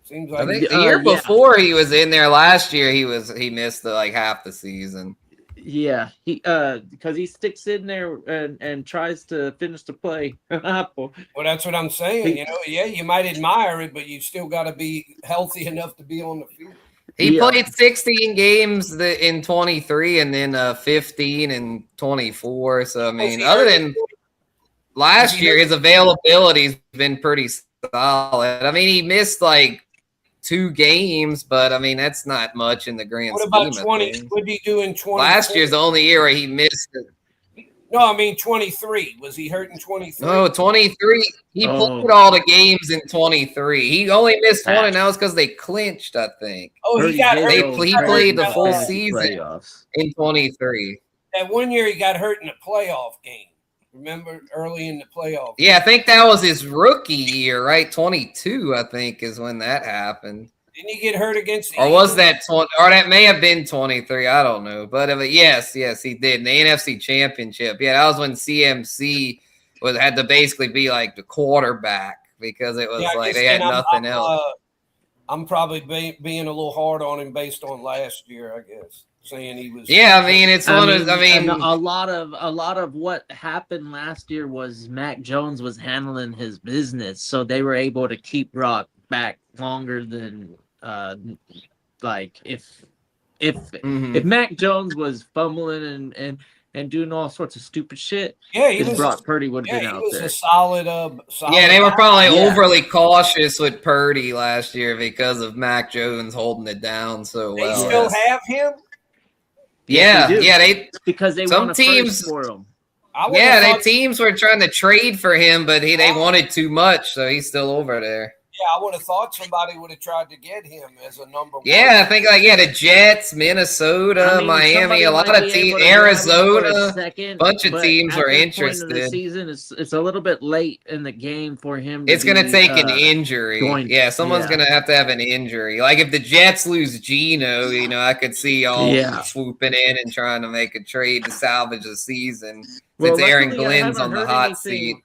Speaker 7: Seems like
Speaker 6: I think the year before he was in there last year, he missed half the season.
Speaker 4: Yeah, because he sticks in there and tries to finish the play.
Speaker 7: Well, that's what I'm saying. You might admire it, but you still got to be healthy enough to be on the field.
Speaker 6: He played 16 games in 23 and then 15 and 24. So, I mean, other than last year, his availability's been pretty solid. I mean, he missed 2 games, but I mean that's not much in the grand scheme.
Speaker 7: What about 20? What did he do in 20?
Speaker 6: Last year's the only year where he missed it.
Speaker 7: No, I mean 23. Was he hurt in 23?
Speaker 6: No, 23. He played all the games in 23. He only missed one, and that was because they clinched, I think.
Speaker 7: Oh, he got hurt.
Speaker 6: He played the full season in 23.
Speaker 7: That one year he got hurt in a playoff game. Remember early in the playoff?
Speaker 6: Yeah, I think that was his rookie year, right? 22, I think, is when that happened.
Speaker 7: Didn't he get hurt against the
Speaker 6: Or was that 20? Or that may have been 23. I don't know. But yes, he did. In the NFC Championship. Yeah, that was when CMC had to basically be the quarterback because it was they had nothing else.
Speaker 7: I'm probably being a little hard on him based on last year, I guess. Saying he was.
Speaker 6: Yeah, I mean, it's one of. I mean,
Speaker 4: a lot of what happened last year was Mac Jones was handling his business, so they were able to keep Brock back longer than like if Mac Jones was fumbling and doing all sorts of stupid shit.
Speaker 7: Yeah, he was.
Speaker 4: Brock Purdy would have been
Speaker 7: he
Speaker 4: out
Speaker 7: was
Speaker 4: there.
Speaker 7: a solid.
Speaker 6: yeah, they were probably
Speaker 4: Yeah.
Speaker 6: overly cautious with Purdy last year because of Mac Jones holding it down so
Speaker 7: They
Speaker 6: well.
Speaker 7: still have him.
Speaker 6: Yeah,
Speaker 4: they do.
Speaker 6: yeah, they.
Speaker 4: Because they
Speaker 6: Some
Speaker 4: won a
Speaker 6: teams-
Speaker 4: first for him.
Speaker 6: Yeah, the teams were trying to trade for him, but they wanted too much, so he's still over there.
Speaker 7: Yeah, I would have thought somebody would have tried to get him as a number one.
Speaker 6: Yeah, I think the Jets, Minnesota,
Speaker 4: I mean,
Speaker 6: Miami,
Speaker 4: somebody
Speaker 6: a lot
Speaker 4: might
Speaker 6: of
Speaker 4: be
Speaker 6: teams,
Speaker 4: able to grab him for a
Speaker 6: Arizona,
Speaker 4: second,
Speaker 6: bunch of
Speaker 4: but
Speaker 6: teams
Speaker 4: at
Speaker 6: were
Speaker 4: this point in the
Speaker 6: interested.
Speaker 4: season, it's a little bit late in the game for him.
Speaker 6: It's going to take an injury.
Speaker 4: joined.
Speaker 6: Yeah, someone's
Speaker 4: Yeah.
Speaker 6: going to have an injury. Like if the Jets lose Geno, I could see y'all swooping in and trying to make a trade to salvage the season.
Speaker 4: Well,
Speaker 6: Since Aaron
Speaker 4: luckily, I
Speaker 6: Glenn's
Speaker 4: haven't
Speaker 6: on the
Speaker 4: heard
Speaker 6: hot
Speaker 4: anything-
Speaker 6: seat.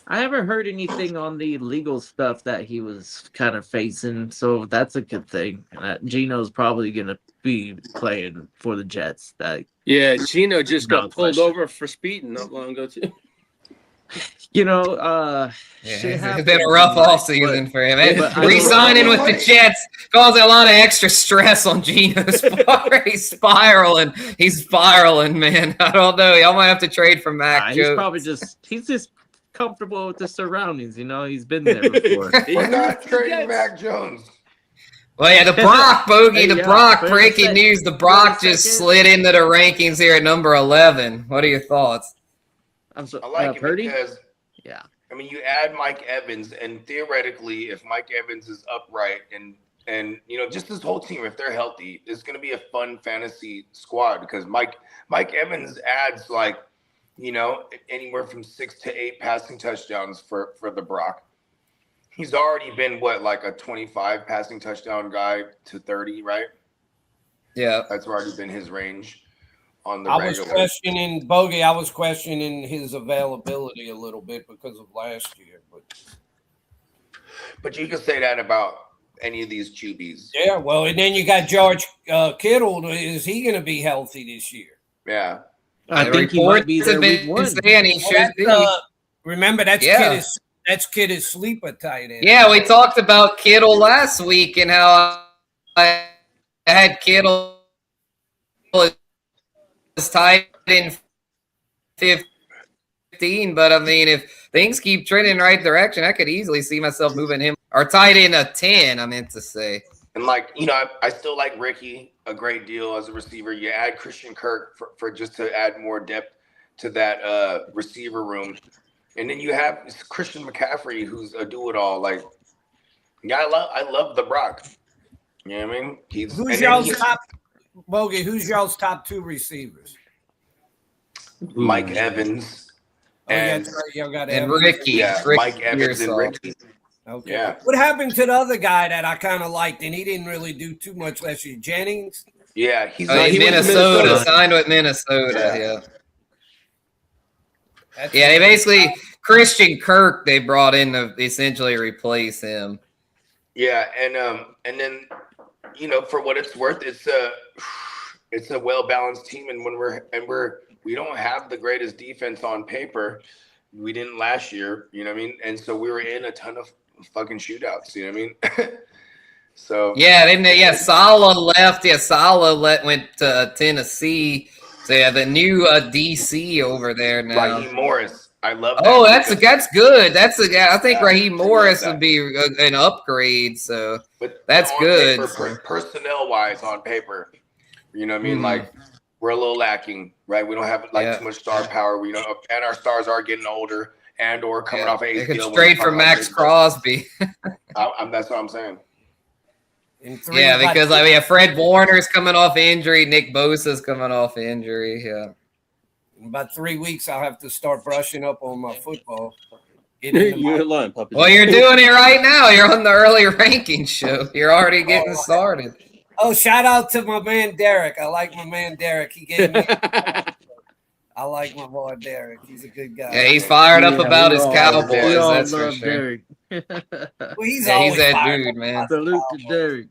Speaker 4: I haven't heard anything on the legal stuff that he was kind of facing, so that's a good thing. Gino's probably going to be playing for the Jets.
Speaker 5: Yeah, Gino just
Speaker 4: No
Speaker 5: got pulled
Speaker 4: question.
Speaker 5: over for speeding not long ago too.
Speaker 6: Yeah,
Speaker 4: shit
Speaker 6: it's
Speaker 4: happens,
Speaker 6: been a rough
Speaker 4: but-
Speaker 6: offseason for him.
Speaker 4: but I
Speaker 6: Re-signing
Speaker 2: don't-
Speaker 6: with the Jets causing a lot of extra stress on Geno's part. He's spiraling, man. I don't know. Y'all might have to trade for Mac
Speaker 4: he's
Speaker 6: Jones.
Speaker 4: probably he's just comfortable with the surroundings. He's been there before.
Speaker 2: We're not trading Mac Jones.
Speaker 6: Well, yeah, the Brock bogey,
Speaker 4: Hey,
Speaker 6: the
Speaker 4: yeah,
Speaker 6: Brock
Speaker 4: wait a
Speaker 6: breaking
Speaker 4: sec-
Speaker 6: news. The
Speaker 4: wait
Speaker 6: Brock
Speaker 4: a
Speaker 6: just
Speaker 4: second.
Speaker 6: slid into the rankings here at number 11. What are your thoughts?
Speaker 4: I'm so
Speaker 2: I like it
Speaker 4: Purdy?
Speaker 2: because
Speaker 4: Yeah.
Speaker 2: I mean, you add Mike Evans, and theoretically, if Mike Evans is upright and just this whole team, if they're healthy, it's going to be a fun fantasy squad because Mike Evans adds anywhere from 6 to 8 passing touchdowns for the Brock. He's already been a 25 passing touchdown guy to 30, right?
Speaker 6: Yeah.
Speaker 2: That's already been his range on the
Speaker 7: I was
Speaker 2: regular.
Speaker 7: questioning Bogey. I was questioning his availability a little bit because of last year,
Speaker 2: But you can say that about any of these QBs.
Speaker 7: yeah. Well, and then you got George Kittle. Is he going to be healthy this year?
Speaker 2: Yeah.
Speaker 4: I
Speaker 6: The
Speaker 4: think he might be
Speaker 6: reports have
Speaker 4: there week
Speaker 6: been
Speaker 4: one.
Speaker 6: saying he should be.
Speaker 7: Remember, that's
Speaker 6: Yeah.
Speaker 7: Kitteh's sleeper tight end.
Speaker 6: Yeah, we talked about Kittle last week and how I had Kittle as tight end 15, but I mean, if things keep trending right direction, I could easily see myself moving him or tight end a 10. I meant to say.
Speaker 2: And I still like Ricky a great deal as a receiver. You add Christian Kirk for just to add more depth to that receiver room. And then you have Christian McCaffrey, who's a do-it-all. I love the Brock. You know what I mean?
Speaker 7: Who's y'all's top? Bogey, who's y'all's top 2 receivers?
Speaker 2: Mike Evans and
Speaker 7: y'all got
Speaker 6: And
Speaker 7: Evans.
Speaker 6: Ricky.
Speaker 2: yeah,
Speaker 6: Ricky
Speaker 2: Mike Evans and
Speaker 6: Pearsall.
Speaker 2: Ricky.
Speaker 7: Okay.
Speaker 2: Yeah.
Speaker 7: What happened to the other guy that I kind of liked, and he didn't really do too much last year? Jennings.
Speaker 2: Yeah, he's
Speaker 6: Oh,
Speaker 5: he went to
Speaker 6: Minnesota,
Speaker 5: Minnesota.
Speaker 6: signed with Minnesota.
Speaker 2: Yeah.
Speaker 6: Yeah, they basically Christian Kirk they brought in to essentially replace him.
Speaker 2: Yeah, and then for what it's worth, it's a well balanced team, and we don't have the greatest defense on paper. We didn't last year, you know what I mean? And so we were in a ton of fucking shootouts, you know what I mean? So
Speaker 6: Saleh left. Yeah, Saleh went to Tennessee. So yeah, the new DC over there now.
Speaker 2: Raheem Morris, I love that.
Speaker 6: Oh, that's good. I think
Speaker 2: Yeah,
Speaker 6: Raheem
Speaker 2: I love
Speaker 6: Morris
Speaker 2: that.
Speaker 6: would be an upgrade. So
Speaker 2: But
Speaker 6: that's
Speaker 2: on
Speaker 6: good.
Speaker 2: Paper, personnel wise, on paper, you know what I mean?
Speaker 6: Mhm.
Speaker 2: We're a little lacking, right? We don't have too much star power. We don't, and our stars are getting older and/or coming off
Speaker 6: They
Speaker 2: ACL.
Speaker 6: could
Speaker 2: when
Speaker 6: trade
Speaker 2: we
Speaker 6: for
Speaker 2: talk
Speaker 6: Max
Speaker 2: about
Speaker 6: Crosby.
Speaker 2: that's what I'm saying.
Speaker 6: Yeah, because Fred Warner's coming off injury, Nick Bosa's coming off injury. Yeah.
Speaker 7: In about 3 weeks, I'll have to start brushing up on my football.
Speaker 5: You're lying, puppy.
Speaker 6: Well, you're doing it right now. You're on the early ranking show. You're already getting started.
Speaker 7: Oh, shout out to my man Derek. I like my man Derek. He gave me. I like my boy Derek. He's a good guy.
Speaker 6: Yeah, he's fired up
Speaker 4: Yeah,
Speaker 6: about
Speaker 4: we
Speaker 6: his
Speaker 4: all-
Speaker 6: Cowboys.
Speaker 4: we all
Speaker 6: That's for
Speaker 4: love
Speaker 6: sure.
Speaker 4: Derek.
Speaker 7: Well, he's
Speaker 6: Yeah, he's
Speaker 7: always
Speaker 6: that
Speaker 7: fired
Speaker 6: dude,
Speaker 7: up
Speaker 6: man.
Speaker 7: about the
Speaker 4: Salute to
Speaker 7: Cowboys.
Speaker 4: Derek.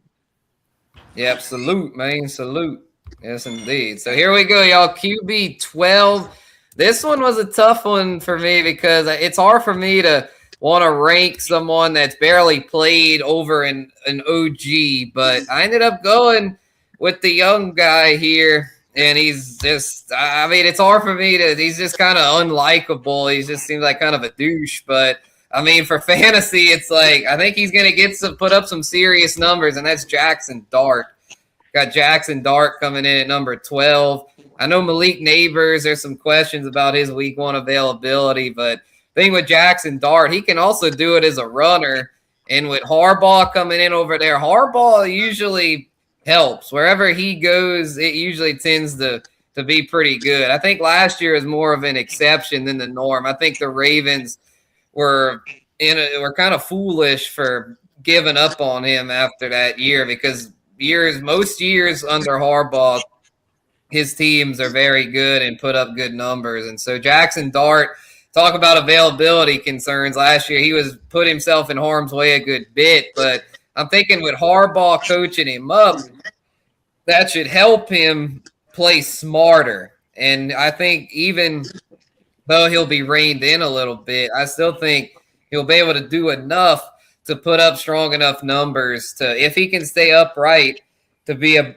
Speaker 6: Yep, salute, man. Salute. Yes, indeed. So here we go, y'all. QB 12. This one was a tough one for me because it's hard for me to want to rank someone that's barely played over an OG, but I ended up going with the young guy here. And he's just, I mean, it's hard for me to, he's just kind of unlikable. He just seems like kind of a douche. But, I mean, for fantasy, it's like, I think he's going to put up some serious numbers, and that's Jackson Dart. Got Jackson Dart coming in at number 12. I know Malik Neighbors, there's some questions about his week 1 availability, but thing with Jackson Dart, he can also do it as a runner. And with Harbaugh coming in over there, Harbaugh usually helps. Wherever he goes, it usually tends to be pretty good. I think last year is more of an exception than the norm. I think the Ravens were kind of foolish for giving up on him after that year because most years under Harbaugh, his teams are very good and put up good numbers. And so Jackson Dart, talk about availability concerns. Last year, he put himself in harm's way a good bit, but I'm thinking with Harbaugh coaching him up, that should help him play smarter. And I think even though he'll be reined in a little bit, I still think he'll be able to do enough to put up strong enough numbers if he can stay upright, to be a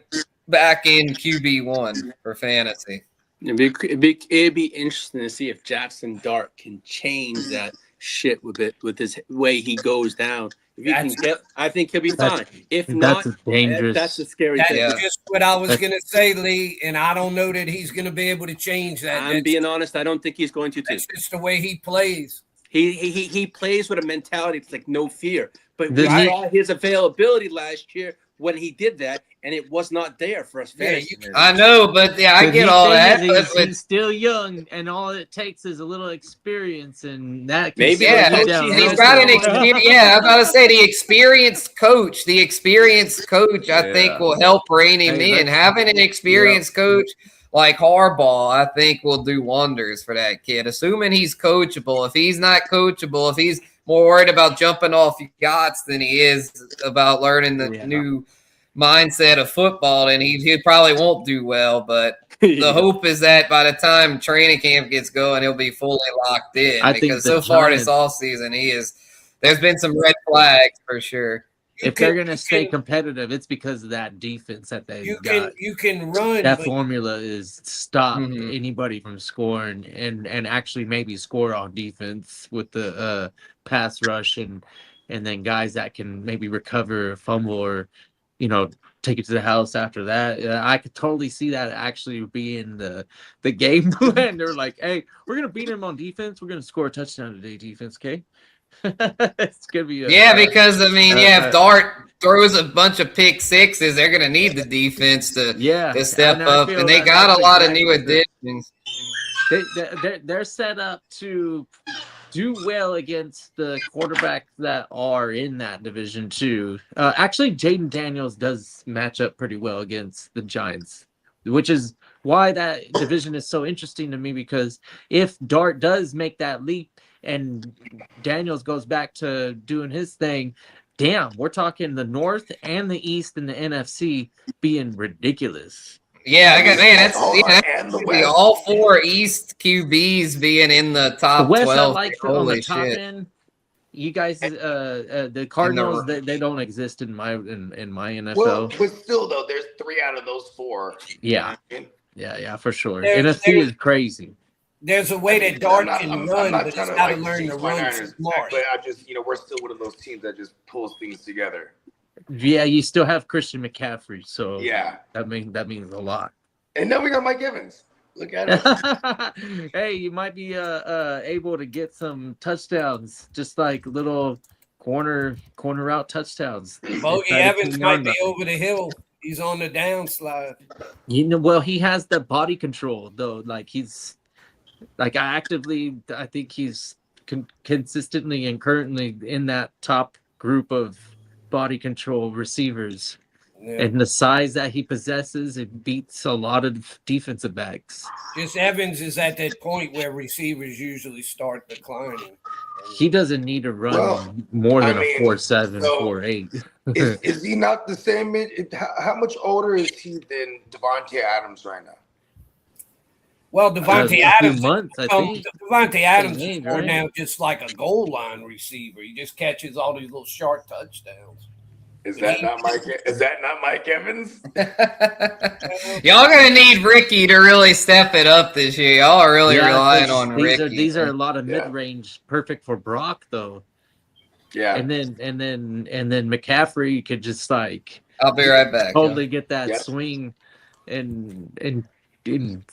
Speaker 6: back-end QB1 for fantasy.
Speaker 5: It'd be interesting to see if Jackson Dart can change that shit with his way he goes down. If he can I think he'll be fine. If not,
Speaker 4: That's dangerous.
Speaker 5: that's a scary
Speaker 7: That's
Speaker 5: thing.
Speaker 7: just what I was going to say, Lee, and I don't know that he's going to be able to change that.
Speaker 5: I'm being honest. I don't think he's going to.
Speaker 7: That's just the way he plays.
Speaker 5: He plays with a mentality. It's like no fear. But we
Speaker 4: Does he-
Speaker 5: saw his availability last year when he did that, and it was not there for us.
Speaker 7: Yeah,
Speaker 5: fantasy
Speaker 7: you-
Speaker 5: players.
Speaker 6: I know, but yeah, I
Speaker 4: The
Speaker 6: get
Speaker 4: neat
Speaker 6: all
Speaker 4: thing
Speaker 6: that.
Speaker 4: is
Speaker 6: But
Speaker 4: he's still young, and all it takes is a little experience, and that can
Speaker 5: Maybe
Speaker 4: slow
Speaker 6: yeah,
Speaker 4: you
Speaker 5: coach
Speaker 4: down
Speaker 5: he
Speaker 6: he's
Speaker 5: has
Speaker 6: got
Speaker 5: to-
Speaker 6: an experience. Yeah, I'm about to say the experienced coach. The experienced coach, I think,
Speaker 5: Yeah.
Speaker 6: will help rein him
Speaker 4: Hey,
Speaker 6: in. Having an experienced coach like Harbaugh, I think, will do wonders for that kid. Assuming he's coachable. If he's not coachable, if he's more worried about jumping off yachts than he is about learning the new mindset of football, then he probably won't do well. But the hope is that by the time training camp gets going, he'll be fully locked in.
Speaker 4: I think
Speaker 6: Because
Speaker 4: the
Speaker 6: so far this
Speaker 4: Giants-
Speaker 6: offseason, there's been some red flags for sure.
Speaker 4: If they're going to stay competitive, it's because of that defense that they've got.
Speaker 7: You can run.
Speaker 4: That
Speaker 7: but
Speaker 4: formula is stop
Speaker 6: Mhm.
Speaker 4: anybody from scoring and actually maybe score on defense with the pass rush and then guys that can maybe recover a fumble or take it to the house after that. I could totally see that actually being the game plan. They're like, hey, we're gonna beat him on defense. We're gonna score a touchdown today, defense. Okay. It's gonna be
Speaker 6: Because I mean, if Dart throws a bunch of pick sixes, they're gonna need the defense to step
Speaker 4: and I
Speaker 6: up,
Speaker 4: feel
Speaker 6: and they
Speaker 4: that
Speaker 6: got
Speaker 4: that's
Speaker 6: a lot of new
Speaker 4: exactly
Speaker 6: additions.
Speaker 4: they're set up to do well against the quarterbacks that are in that division too. Actually, Jaden Daniels does match up pretty well against the Giants, which is why that division is so interesting to me, because if Dart does make that leap and Daniels goes back to doing his thing, damn, we're talking the North and the East and the NFC being ridiculous.
Speaker 6: Yeah, that's
Speaker 2: and the West.
Speaker 6: all 4 East QBs being in the top
Speaker 4: The West,
Speaker 6: 12.
Speaker 4: I like on
Speaker 6: Holy
Speaker 4: the top
Speaker 6: shit.
Speaker 4: end. You guys, the Cardinals, they don't exist in my NFL.
Speaker 2: Well, but still though, there's 3 out of those 4.
Speaker 4: Yeah, for sure.
Speaker 7: There-
Speaker 4: NFC is crazy.
Speaker 7: There's a way that Dart
Speaker 2: I'm
Speaker 7: can
Speaker 2: not
Speaker 7: run,
Speaker 2: trying
Speaker 7: but
Speaker 2: to,
Speaker 7: he's got to
Speaker 2: like,
Speaker 7: learn to
Speaker 2: jinx my
Speaker 7: run
Speaker 2: Niners,
Speaker 7: smart.
Speaker 2: but I just, we're still one of those teams that just pulls things together.
Speaker 4: Yeah, you still have Christian McCaffrey, so
Speaker 2: Yeah.
Speaker 4: that means a lot.
Speaker 2: And then we got Mike Evans. Look at it.
Speaker 4: Hey, you might be able to get some touchdowns, just like little corner route touchdowns.
Speaker 7: Bogey Evans might be over the hill. He's on the downslide.
Speaker 4: Well, he has the body control though. Like he's I think he's consistently and currently in that top group of body control receivers.
Speaker 7: Yeah.
Speaker 4: And the size that he possesses, it beats a lot of defensive backs.
Speaker 7: Just Evans is at that point where receivers usually start declining.
Speaker 4: He doesn't need to run more than a 4.7,
Speaker 2: so
Speaker 4: 4.8.
Speaker 2: is he not the same? How much older is he than Devontae Adams right now?
Speaker 7: Well, Devontae Adams,
Speaker 4: months, I think.
Speaker 7: Devontae Adams is more
Speaker 4: right?
Speaker 7: now just like a goal line receiver. He just catches all these little short touchdowns.
Speaker 2: Is that not Mike Evans?
Speaker 6: Y'all gonna need Ricky to really step it up this year. Y'all are really relying on Ricky.
Speaker 4: These are a lot of mid-range, perfect for Brock though.
Speaker 2: Yeah.
Speaker 4: And then McCaffrey could just like
Speaker 6: I'll be right back.
Speaker 4: totally get that swing and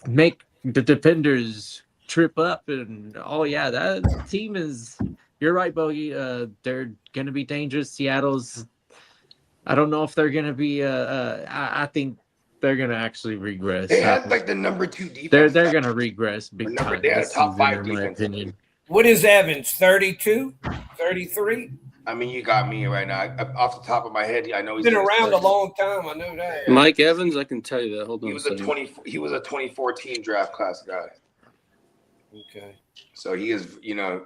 Speaker 4: make the defenders trip up and that team is. You're right, Bogey. They're gonna be dangerous. Seattle's. I don't know if they're going to be. I think they're going to actually regress.
Speaker 2: They had like the number 2 defense.
Speaker 4: They're going to regress big time.
Speaker 2: They had a top 5
Speaker 4: in
Speaker 2: defense.
Speaker 4: my opinion.
Speaker 7: What is Evans? 32, 33?
Speaker 2: I mean, you got me right now. Off the top of my head, I know he's
Speaker 7: been around a long time. I know that.
Speaker 5: Mike Evans, I can tell you that. Hold on.
Speaker 2: He was a 2014 draft class guy.
Speaker 7: Okay.
Speaker 2: So he is,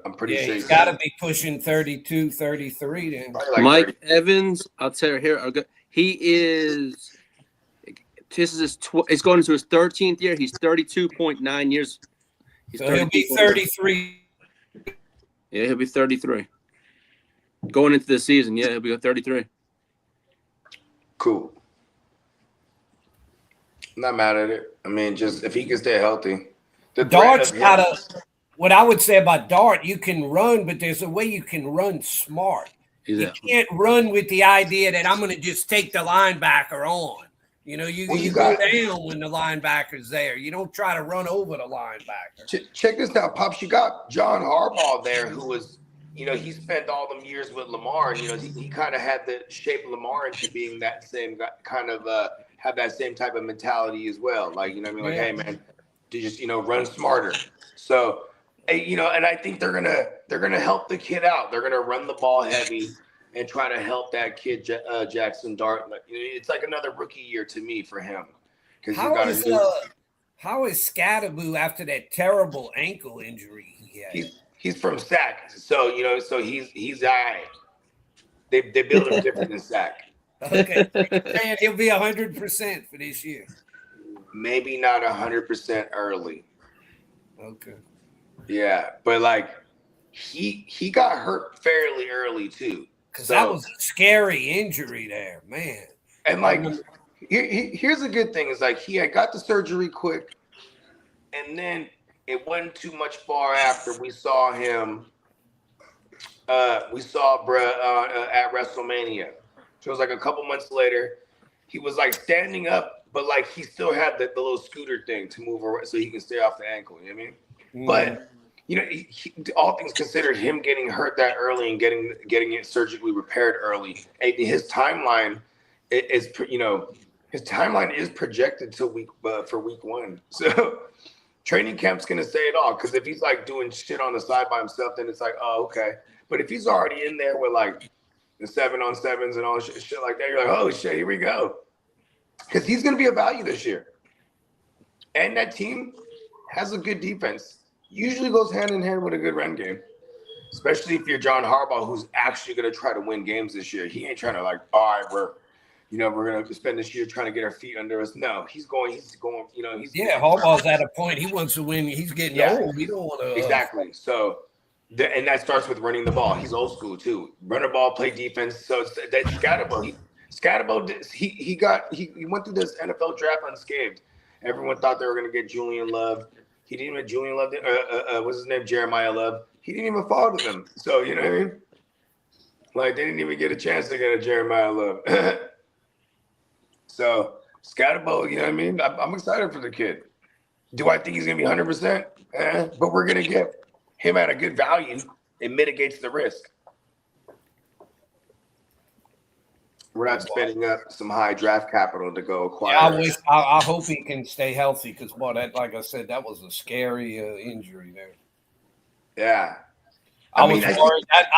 Speaker 2: I'm pretty sure
Speaker 7: he's got to be pushing 32, 33 then.
Speaker 2: Like
Speaker 5: Mike
Speaker 2: 30.
Speaker 5: Evans, I'll tell you here. He is. This is it's going into his 13th year. He's 32.9 years.
Speaker 7: So he'll be 33.
Speaker 5: Yeah, he'll be 33. Going into the season, he'll be 33.
Speaker 2: Cool. I'm not mad at it. I mean, just if he can stay healthy.
Speaker 7: Dart's got what I would say about Dart, you can run, but there's a way you can run smart.
Speaker 5: Exactly.
Speaker 7: You can't run with the idea that I'm going to just take the linebacker on. You go down when the linebacker's there. You don't try to run over the linebacker.
Speaker 2: Check this out, Pops. You got John Harbaugh there, who was, he spent all them years with Lamar, and he kind of had the shape Lamar into being that same kind of have that same type of mentality as well. Like, hey man, to just run smarter. So. And I think they're gonna help the kid out. They're gonna run the ball heavy and try to help that kid Jackson Dart. It's like another rookie year to me for him.
Speaker 7: How is Scattaboo after that terrible ankle injury he had?
Speaker 2: He's from Sac, so he's all right. They build him different than Sac.
Speaker 7: Okay, and he'll be 100% for this year.
Speaker 2: Maybe not 100% early.
Speaker 7: Okay.
Speaker 2: Yeah, but like he got hurt fairly early too.
Speaker 7: Because that was a scary injury there, man.
Speaker 2: And like here's a good thing is like he had got the surgery quick, and then it wasn't too much far after we saw him. At WrestleMania. So it was like a couple months later. He was like standing up, but like he still had the little scooter thing to move around so he can stay off the ankle. You know what I mean? But all things considered, him getting hurt that early and getting it surgically repaired early, and his timeline is projected to for week 1. So training camp's gonna say it all. Because if he's like doing shit on the side by himself, then it's like, oh, okay. But if he's already in there with like the 7-on-7s and all shit like that, you're like, oh shit, here we go. Because he's gonna be a value this year, and that team has a good defense. Usually goes hand in hand with a good run game, especially if you're John Harbaugh, who's actually going to try to win games this year. He ain't trying to like, all right, we're going to spend this year trying to get our feet under us. No, he's going.
Speaker 7: Harbaugh's at a point. He wants to win. He's getting old. He don't want to.
Speaker 2: Exactly. So, and that starts with running the ball. He's old school too. Run the ball, play defense. So that Scatterbo, he went through this NFL draft unscathed. Everyone thought they were going to get Julian Love. He didn't even Julian Love. What's his name? Jeremiah Love. He didn't even fall to them. So you know what I mean? Like they didn't even get a chance to get a Jeremiah Love. So Scatterbo, you know what I mean? I'm excited for the kid. Do I think he's gonna be 100%? But we're gonna get him at a good value. It mitigates the risk. We're not spending up some high draft capital to go acquire.
Speaker 7: Yeah, I hope he can stay healthy because, like I said, that was a scary injury there.
Speaker 2: Yeah.
Speaker 7: I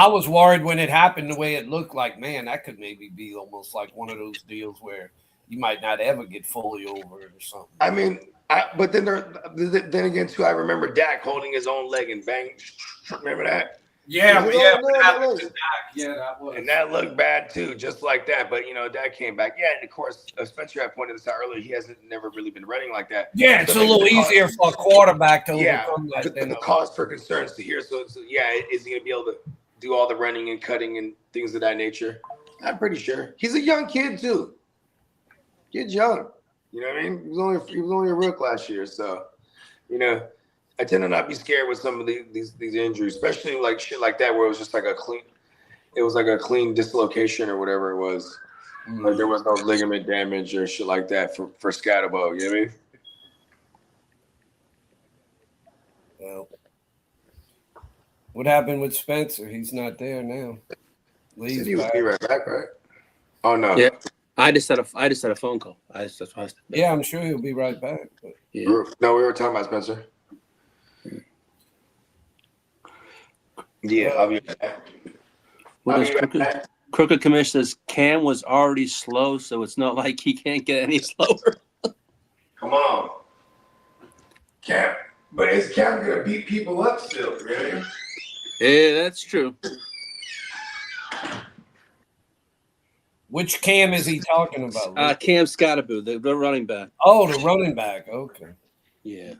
Speaker 7: was worried when it happened the way it looked like, man, that could maybe be almost like one of those deals where you might not ever get fully over it or something.
Speaker 2: I mean, then again, too, I remember Dak holding his own leg and bang. Remember that?
Speaker 7: Yeah,
Speaker 2: He's
Speaker 7: yeah,
Speaker 2: like,
Speaker 7: what
Speaker 2: "No,
Speaker 7: happened
Speaker 2: no,
Speaker 7: to
Speaker 2: no."
Speaker 7: Dak? Yeah, that was.
Speaker 2: And that looked bad too, just like that. But Dak came back. Yeah, and of course, Spencer had pointed this out earlier. He hasn't never really been running like that.
Speaker 7: Yeah, it's
Speaker 2: So
Speaker 7: a little
Speaker 2: maybe the
Speaker 7: easier for a quarterback to overcome that than
Speaker 2: the cause for concerns to hear. So yeah, is he gonna be able to do all the running and cutting and things of that nature? I'm pretty sure. He's a young kid too. Kid's young. You know what I mean? He was only a rook last year, so I tend to not be scared with some of these injuries, especially like shit like that where it was just like a clean dislocation or whatever it was. Like there was no ligament damage or shit like that for Scatterbo. You know what I mean?
Speaker 7: Well, what happened with Spencer? He's not there now.
Speaker 2: Said he would be right back, right? Oh no.
Speaker 5: Yeah. I just had a phone call.
Speaker 7: Yeah, I'm sure he'll be right back. But.
Speaker 5: Yeah.
Speaker 2: No, we were talking about Spencer. Yeah, I'll be back.
Speaker 5: Crooked Commissioner says Cam was already slow, so it's not like he can't get any slower.
Speaker 2: Come on. Cam. But is Cam going to beat people up still, really?
Speaker 5: Yeah, that's true.
Speaker 7: Which Cam is he talking about?
Speaker 5: Cam Scatterbo, the running back.
Speaker 7: Oh, the running back. Okay.
Speaker 5: Yeah.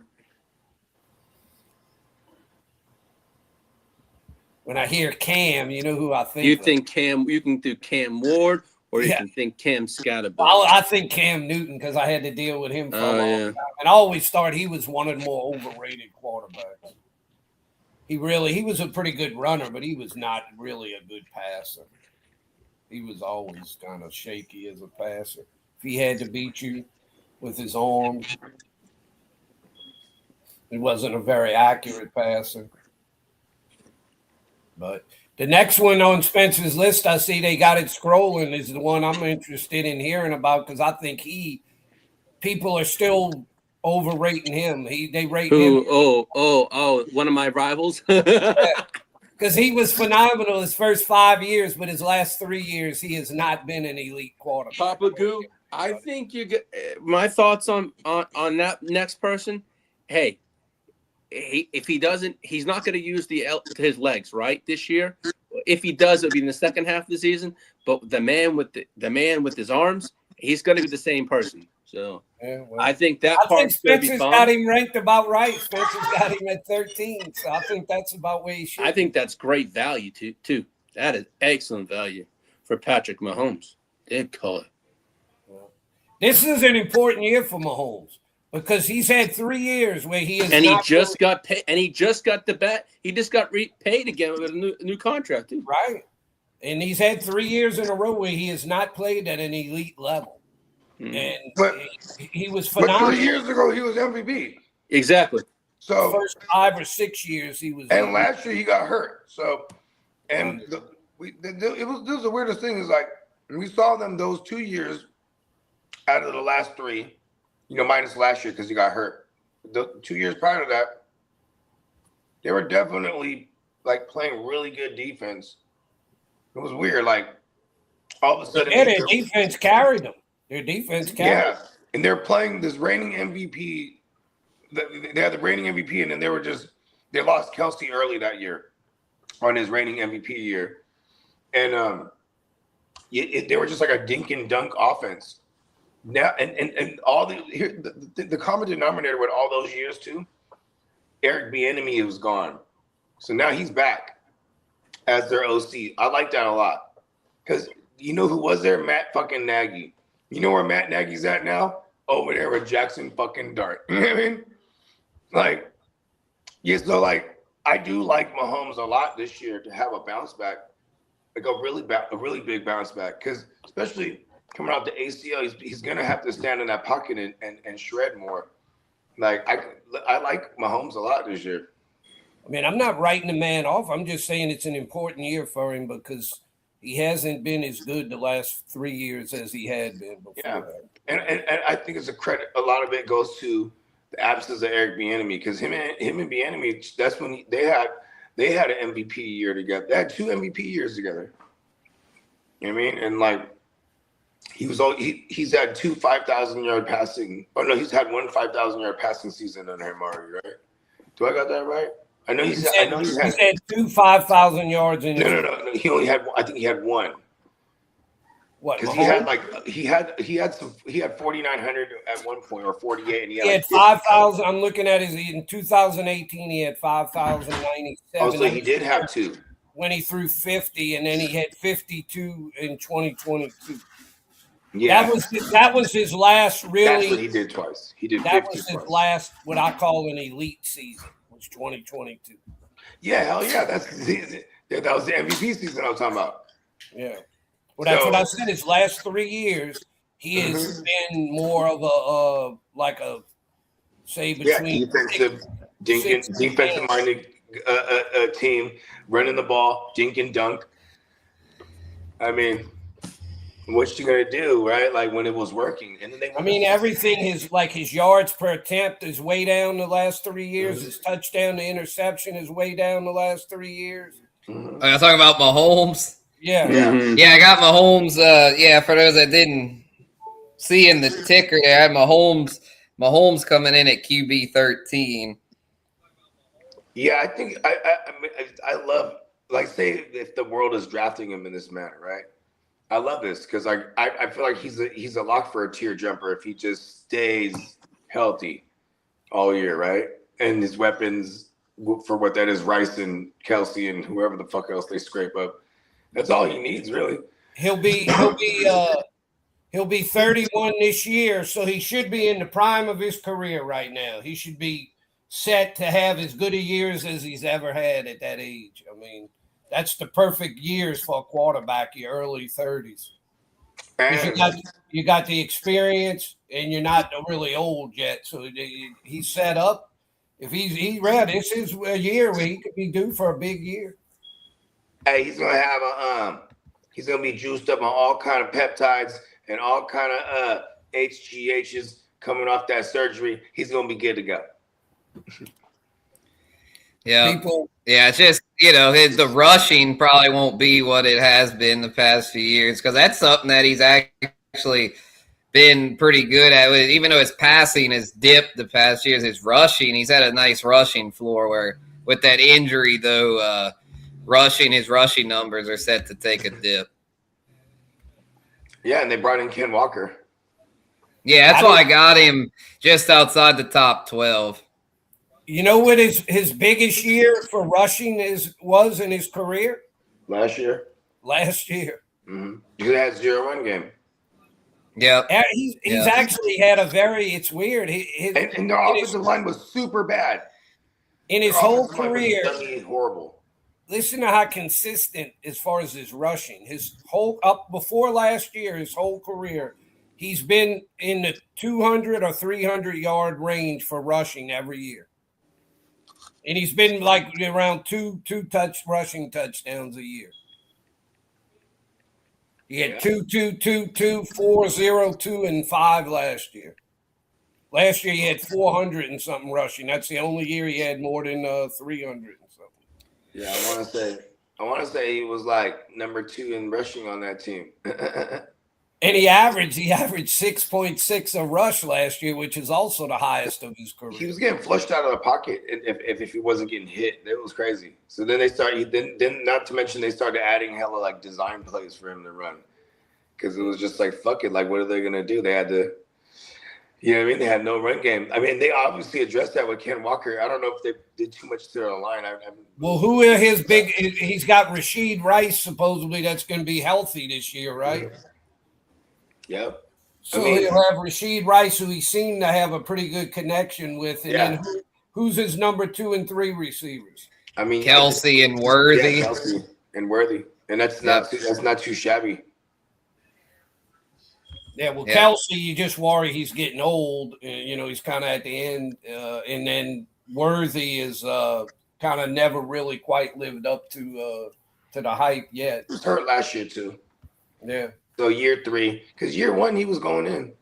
Speaker 7: When I hear Cam, you know who I think.
Speaker 5: You think Cam? You can do Cam Ward, or you can think Cam Scatterbo.
Speaker 7: I think Cam Newton because I had to deal with him for a long time, and I always thought he was one of the more overrated quarterbacks. He was a pretty good runner, but he was not really a good passer. He was always kind of shaky as a passer. If he had to beat you with his arms, he wasn't a very accurate passer. But the next one on Spencer's list, I see they got it scrolling, is the one I'm interested in hearing about because I think people are still overrating him. They rate him.
Speaker 5: Oh, one of my rivals.
Speaker 7: Because he was phenomenal his first 5 years, but his last 3 years, he has not been an elite quarterback.
Speaker 5: Papa Goo, I think you get my thoughts on that next person. Hey, if he doesn't, he's not going to use his legs right this year. If he does, it'll be in the second half of the season. But the man with his arms, he's going to be the same person. So I think that part's going to be fun.
Speaker 7: Got him ranked about right. Spencer's got him at 13, so I think that's about where he should.
Speaker 5: I think that's great value too. That is excellent value for Patrick Mahomes. Good call it.
Speaker 7: This is an important year for Mahomes. Because he's had 3 years where he is,
Speaker 5: and he just got paid, and he just got the bet. He just got paid again with a new contract too.
Speaker 7: Right, and he's had 3 years in a row where he has not played at an elite level, and he was phenomenal.
Speaker 2: But 3 years ago, he was MVP.
Speaker 5: Exactly.
Speaker 2: So
Speaker 7: the first 5 or 6 years he was.
Speaker 2: And last year he got hurt. So, and this was the weirdest thing is like we saw them those 2 years out of the last 3. Minus last year because he got hurt. The 2 years prior to that, they were definitely like playing really good defense. It was weird. Like all of a sudden,
Speaker 7: their defense carried them. Their defense carried.
Speaker 2: Yeah, and they're playing this reigning MVP. They had the reigning MVP, and then they lost Kelsey early that year on his reigning MVP year, and they were just like a dink and dunk offense. Now and all the common denominator with all those years too, Eric Bieniemy was gone, so now he's back as their OC. I like that a lot because you know who was there? Matt fucking Nagy. You know where Matt Nagy's at now? Over there with Jackson fucking Dart. You know what I mean? Like, yeah. So like, I do like Mahomes a lot this year to have a bounce back, like a really big bounce back, because especially. Coming out the ACL, he's gonna have to stand in that pocket and shred more. Like I like Mahomes a lot this year.
Speaker 7: I mean, I'm not writing the man off. I'm just saying it's an important year for him because he hasn't been as good the last 3 years as he had been before.
Speaker 2: Yeah, and I think it's a credit. A lot of it goes to the absence of Eric Bieniemy because him and Bieniemy. That's when they had an MVP year together. They had 2 MVP years together. You know what I mean? And like. He's had 2 5,000-yard passing. Oh no, he's had 1 5,000-yard passing season under him already, right? Do I got that right? I know
Speaker 7: He
Speaker 2: he's. I know he had.
Speaker 7: said 2 5,000 yards in.
Speaker 2: No. He only had. I think he had one.
Speaker 7: What?
Speaker 2: Because he had like he had 4,900 at one point or 48, and
Speaker 7: He had
Speaker 2: like
Speaker 7: 5,000. I'm looking at his in 2018. He had 5,097.
Speaker 2: Oh, so he did have 2
Speaker 7: when he threw 50, and then he had 52 in 2022.
Speaker 2: Yeah,
Speaker 7: that was his last really.
Speaker 2: That's what he did twice. He did.
Speaker 7: That
Speaker 2: 50
Speaker 7: was his
Speaker 2: twice.
Speaker 7: last, what I call an elite season. Was 2022.
Speaker 2: Yeah, hell yeah, that was the MVP season I was talking about.
Speaker 7: Yeah. Well, that's what I said. His last 3 years, he has been more of a like a say between
Speaker 2: defensive minded team, running the ball, dink and dunk. I mean, what's you gonna do, right? Like when it was working, and then
Speaker 7: everything is like his yards per attempt is way down the last 3 years. His touchdown to interception is way down the last 3 years.
Speaker 6: Are you talking about Mahomes?
Speaker 7: Yeah.
Speaker 6: Yeah, I got Mahomes. For those that didn't see in the ticker there, I had Mahomes coming in at QB 13.
Speaker 2: Yeah, I think I love, like, say if the world is drafting him in this manner, right? I love this because I feel like he's a lock for a tier jumper if he just stays healthy all year, right? And his weapons for what that is, Rice and Kelsey and whoever the fuck else they scrape up. That's all he needs, really.
Speaker 7: He'll be 31 this year, so he should be in the prime of his career right now. He should be set to have as good a years as he's ever had at that age. I mean, that's the perfect years for a quarterback, your early 30s. You got the experience, and you're not really old yet, so he's set up. If he's ready, this is a year where he could be due for a big year.
Speaker 2: Hey, he's gonna have he's gonna be juiced up on all kind of peptides and all kind of HGHs coming off that surgery. He's gonna be good to go.
Speaker 6: Yeah, it's just the rushing probably won't be what it has been the past few years because that's something that he's actually been pretty good at. Even though his passing has dipped the past years, his rushing, he's had a nice rushing floor. Where with that injury though. His rushing numbers are set to take a dip.
Speaker 2: Yeah, and they brought in Ken Walker.
Speaker 6: Yeah, that's why I got him just outside the top 12.
Speaker 7: You know what his biggest year for rushing was in his career?
Speaker 2: Last year.
Speaker 7: Mm-hmm.
Speaker 2: He had 0 run game.
Speaker 6: Yeah.
Speaker 7: He's actually had a very, it's weird.
Speaker 2: And their offensive line was super bad.
Speaker 7: In his whole career.
Speaker 2: Horrible.
Speaker 7: Listen to how consistent as far as his rushing. His whole up before last year, his whole career, he's been in the 200 or 300 yard range for rushing every year. And he's been like around two rushing touchdowns a year. He had 2, 2, 2, 2, 4, 0, 2, and 5 last year. Last year he had 400 and something rushing. That's the only year he had more than 300 and something.
Speaker 2: Yeah, I want to say he was like number 2 in rushing on that team.
Speaker 7: And he averaged 6.6 a rush last year, which is also the highest of his career.
Speaker 2: He was getting flushed out of the pocket if he wasn't getting hit. It was crazy. So then they started. Then not to mention they started adding hella like design plays for him to run, because it was just like fuck it. Like what are they gonna do? They had to. You know what I mean? They had no run game. I mean, they obviously addressed that with Ken Walker. I don't know if they did too much to their line.
Speaker 7: Well, who are his big? He's got Rashid Rice supposedly that's going to be healthy this year, right?
Speaker 2: Yep.
Speaker 7: So he'll have Rashid Rice, who he seemed to have a pretty good connection with, and then who's his number 2 and 3 receivers?
Speaker 2: I mean,
Speaker 6: Kelsey and Worthy.
Speaker 2: Yeah, Kelsey and Worthy, and that's not too shabby.
Speaker 7: Yeah, well, Kelsey, you just worry he's getting old. He's kind of at the end. And then Worthy is kind of never really quite lived up to the hype yet.
Speaker 2: He was hurt last year, too.
Speaker 7: Yeah.
Speaker 2: So year 3, because year 1, he was going in.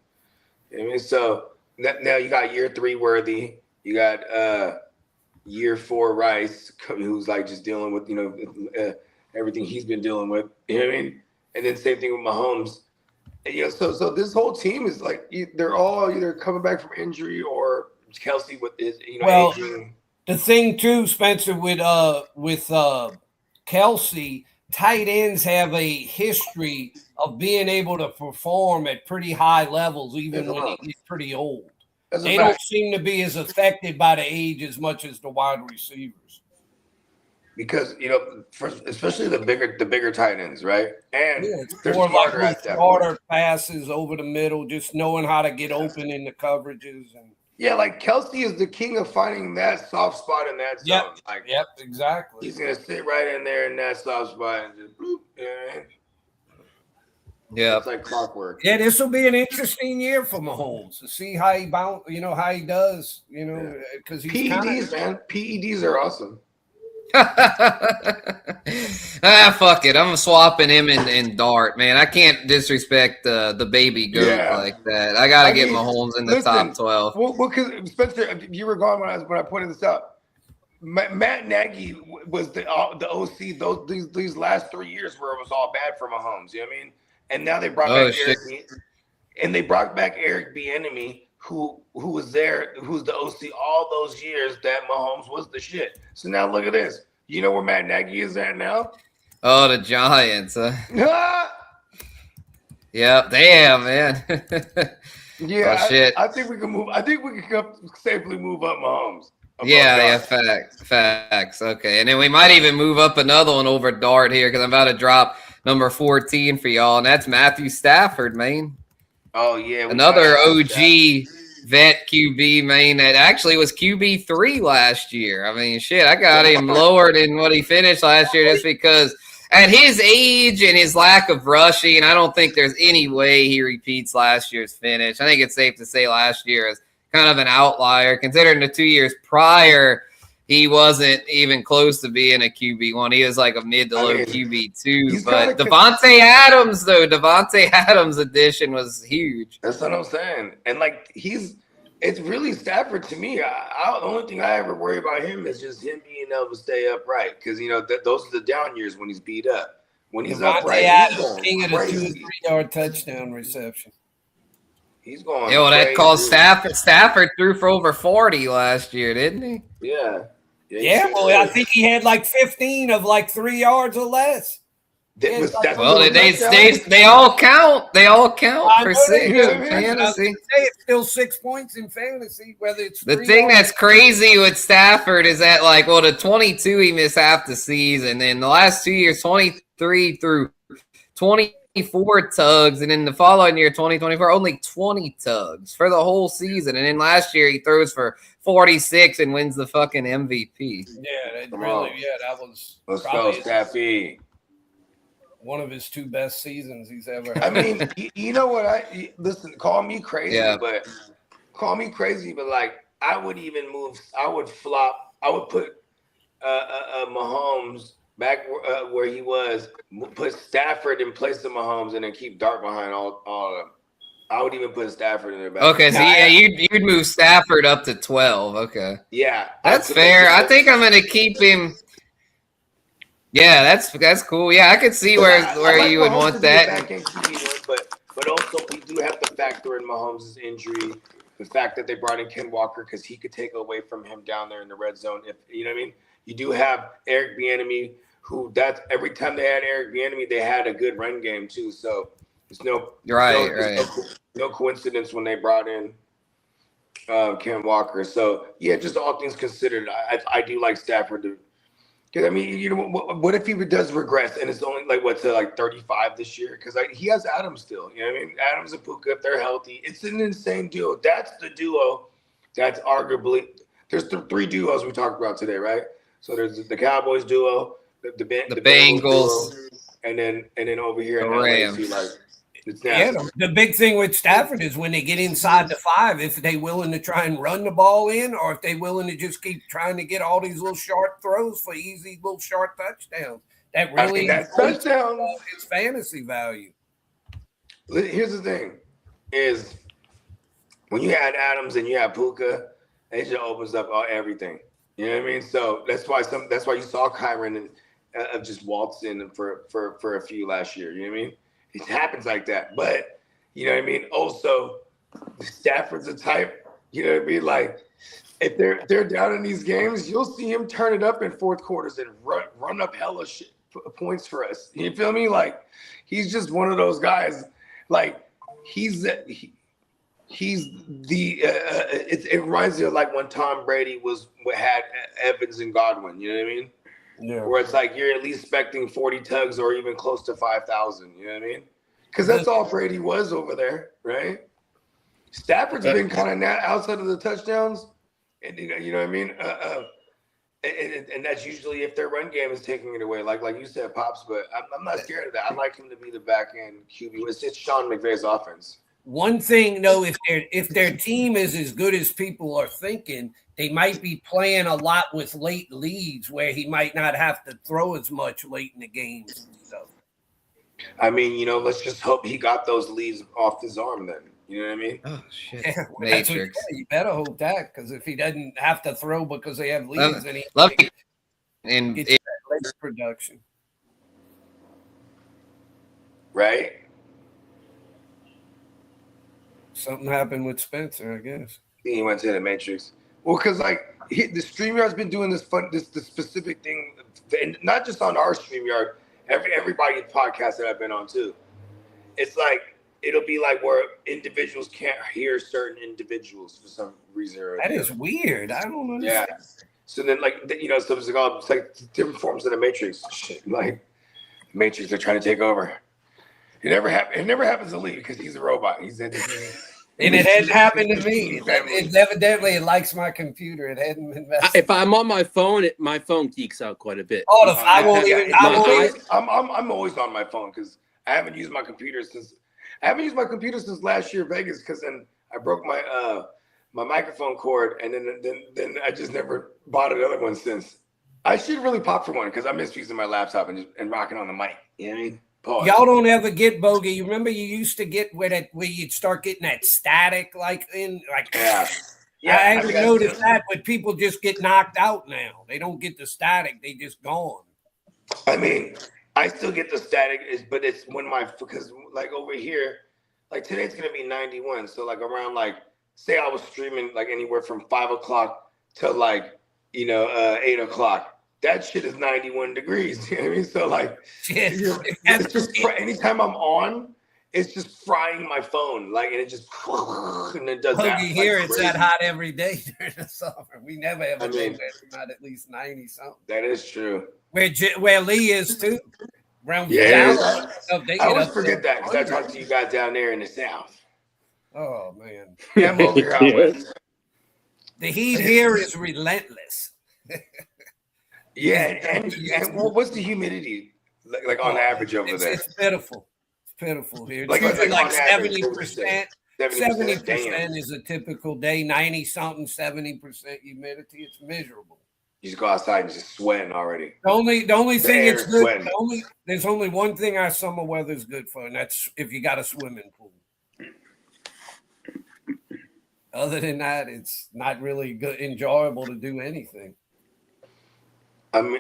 Speaker 2: I mean, so now you got year 3 Worthy. You got year 4 Rice, who's like just dealing with, everything he's been dealing with. You know what I mean? And then same thing with Mahomes. So this whole team is like they're all either coming back from injury or Kelsey with his aging.
Speaker 7: The thing too, Spencer, with Kelsey, tight ends have a history of being able to perform at pretty high levels, even when they get pretty old. They don't seem to be as affected by the age as much as the wide receivers.
Speaker 2: Because especially the bigger tight ends, right? And
Speaker 7: they're smarter at that. Smarter passes over the middle, just knowing how to get open in the coverages and.
Speaker 2: Yeah, like Kelsey is the king of finding that soft spot in that zone.
Speaker 7: Yep, exactly.
Speaker 2: He's gonna sit right in there in that soft spot and just bloop.
Speaker 6: Yeah,
Speaker 2: it's like clockwork.
Speaker 7: Yeah, this will be an interesting year for Mahomes to see how he bounce. How he does. Because he's
Speaker 2: PEDs, man. PEDs are awesome.
Speaker 6: Fuck it. I'm swapping him in Dart, man. I can't disrespect the baby goat like that. I gotta get Mahomes in the top 12.
Speaker 2: Well, because Spencer, you were gone when I pointed this out. Matt Nagy was the OC these last 3 years where it was all bad for Mahomes. You know what I mean? And now they brought back Eric Bieniemy, who was there, who's the OC all those years that Mahomes was the shit. So now look at this. You know where Matt Nagy is at now?
Speaker 6: Oh, the Giants. Yep. Damn, man.
Speaker 2: Yeah.
Speaker 6: Oh, shit.
Speaker 2: I think we can move. I think we can safely move up Mahomes.
Speaker 6: Yeah. Facts. Okay. And then we might even move up another one over Dart here because I'm about to drop number 14 for y'all, and that's Matthew Stafford, man.
Speaker 2: Oh, yeah.
Speaker 6: Another OG vet QB, man, that actually was QB3 last year. I mean, shit, I got him lower than what he finished last year just because at his age and his lack of rushing, I don't think there's any way he repeats last year's finish. I think it's safe to say last year is kind of an outlier considering the 2 years prior he wasn't even close to being a QB1. He was like a mid to low QB2. But Devontae Adams' addition was huge.
Speaker 2: That's what I'm saying. And like it's really Stafford to me. The only thing I ever worry about him is just him being able to stay upright because those are the down years when he's beat up. When he's upright,
Speaker 7: Adams, king of the 2 and 3 yard touchdown reception.
Speaker 2: He's going.
Speaker 6: Yeah, well, that calls Stafford threw for over 40 last year, didn't he?
Speaker 2: Yeah.
Speaker 7: Yeah, well, I think he had like 15 of like 3 yards or less.
Speaker 6: They all count. They all count for 6 in fantasy.
Speaker 7: It's still 6 points in fantasy, whether it's
Speaker 6: the thing that's crazy with Stafford is that the 22 he missed half the season, then the last 2 years 23 through 24 tugs, and then the following year 2024 only 20 tugs for the whole season, and then last year he throws for 46 and wins the fucking MVP.
Speaker 7: Yeah, that was
Speaker 2: let's go, Staffy.
Speaker 7: One of his 2 best seasons he's ever had.
Speaker 2: I mean, you know what? Listen, call me crazy, but like I would even move. I would flop. I would put Mahomes back where he was. Put Stafford in place of Mahomes, and then keep Dart behind all of them. I would even put Stafford in there back.
Speaker 6: Okay, so you'd move Stafford up to 12. Okay.
Speaker 2: Yeah.
Speaker 6: That's fair. I think I'm gonna keep him. Yeah, that's cool. Yeah, I could see where you would want that.
Speaker 2: But also we do have to factor in Mahomes' injury, the fact that they brought in Ken Walker because he could take away from him down there in the red zone. If you know what I mean. You do have Eric Bieniemy, who every time they had Eric Bieniemy, they had a good run game too. So it's no coincidence when they brought in Ken Walker. So yeah, just all things considered, I do like Stafford. Because I mean, what if he does regress and it's only like 35 this year? Because he has Adams still. You know what I mean? Adams and Puka, if they're healthy, it's an insane duo. That's the duo. That's arguably there's the 3 duos we talked about today, right? So there's the Cowboys duo, the
Speaker 6: Bengals,
Speaker 2: duo, and then over here
Speaker 6: the Rams.
Speaker 7: The big thing with Stafford is when they get inside the 5, if they willing to try and run the ball in, or if they willing to just keep trying to get all these little short throws for easy little short touchdowns. That really
Speaker 2: touchdown
Speaker 7: is fantasy value.
Speaker 2: Here's the thing: is when you had Adams and you have Puka, it just opens up everything. You know what I mean? So that's why you saw Kyron just waltz in for a few last year. You know what I mean? It happens like that. But you know what I mean? Also, Stafford's a type. You know what I mean? Like, if they're down in these games, you'll see him turn it up in fourth quarters and run up hella shit, points for us. You feel me? Like, he's just one of those guys. Like, it reminds me of like when Tom Brady had Evans and Godwin. You know what I mean?
Speaker 7: Yeah.
Speaker 2: Where it's like you're at least expecting 40 tugs or even close to 5,000. You know what I mean? Because that's all Brady was over there, right? Stafford's been kind of outside of the touchdowns, and you know what I mean. And that's usually if their run game is taking it away, like you said, Pops. But I'm not scared of that. I like him to be the back end QB. It's Sean McVay's offense.
Speaker 7: One thing, though, if their team is as good as people are thinking, they might be playing a lot with late leads where he might not have to throw as much late in the games and stuff.
Speaker 2: I mean, let's just hope he got those leads off his arm then. You know what I mean?
Speaker 6: Oh shit!
Speaker 7: Yeah,
Speaker 6: Matrix.
Speaker 7: You better hope that, because if he doesn't have to throw because they have leads, then he gets that late production.
Speaker 2: Right?
Speaker 7: Something happened with Spencer, I guess.
Speaker 2: He went to the Matrix. Well, because the StreamYard's been doing this specific thing, and not just on our StreamYard, everybody's podcast that I've been on too. It's like it'll be like where individuals can't hear certain individuals for some reason.
Speaker 7: That is weird. I don't understand.
Speaker 2: Yeah. So then, so it's like different forms of the Matrix. Shit, like Matrix are trying to take over. It never happens to Lee because he's a robot.
Speaker 7: And it hadn't happened to me. It evidently it likes my computer. It hadn't been messed.
Speaker 5: If I'm on my phone, my phone geeks out quite a bit.
Speaker 7: Oh, I won't even.
Speaker 2: I'm always on my phone because I haven't used my computer since last year Vegas, because then I broke my my microphone cord, and then I just never bought another one since. I should really pop for one because I miss using my laptop and rocking on the mic. You know what I mean? Pause.
Speaker 7: Y'all don't ever get bogey. You remember you used to get where you'd start getting that static
Speaker 2: Yeah.
Speaker 7: I haven't noticed that, but people just get knocked out now. They don't get the static; they just gone.
Speaker 2: I mean, I still get the static, but it's because like over here, like today's gonna be 91. So like around say I was streaming like anywhere from 5 o'clock to 8 o'clock. That shit is 91 degrees. You know what I mean? So it's just anytime I'm on, it's just frying my phone. And it just and it does that.
Speaker 7: Here it's that hot every day during the summer. We never ever not at least 90 something.
Speaker 2: That is true.
Speaker 7: Where Lee is too. Around
Speaker 2: I always forget that because I talk to you guys down there in the South.
Speaker 7: Oh man.
Speaker 2: Yeah, I'm over here out west.
Speaker 7: The heat here is relentless.
Speaker 2: Yeah, and what's the humidity like on average over there?
Speaker 7: It's pitiful. It's pitiful here. It's
Speaker 2: like
Speaker 7: 70%. 70% is a typical day. 90-something, 70% humidity. It's miserable.
Speaker 2: You just go outside and just sweating already.
Speaker 7: The only thing it's good. There's only one thing our summer weather is good for, and that's if you got a swimming pool. Other than that, it's not really good, enjoyable to do anything.
Speaker 2: I mean,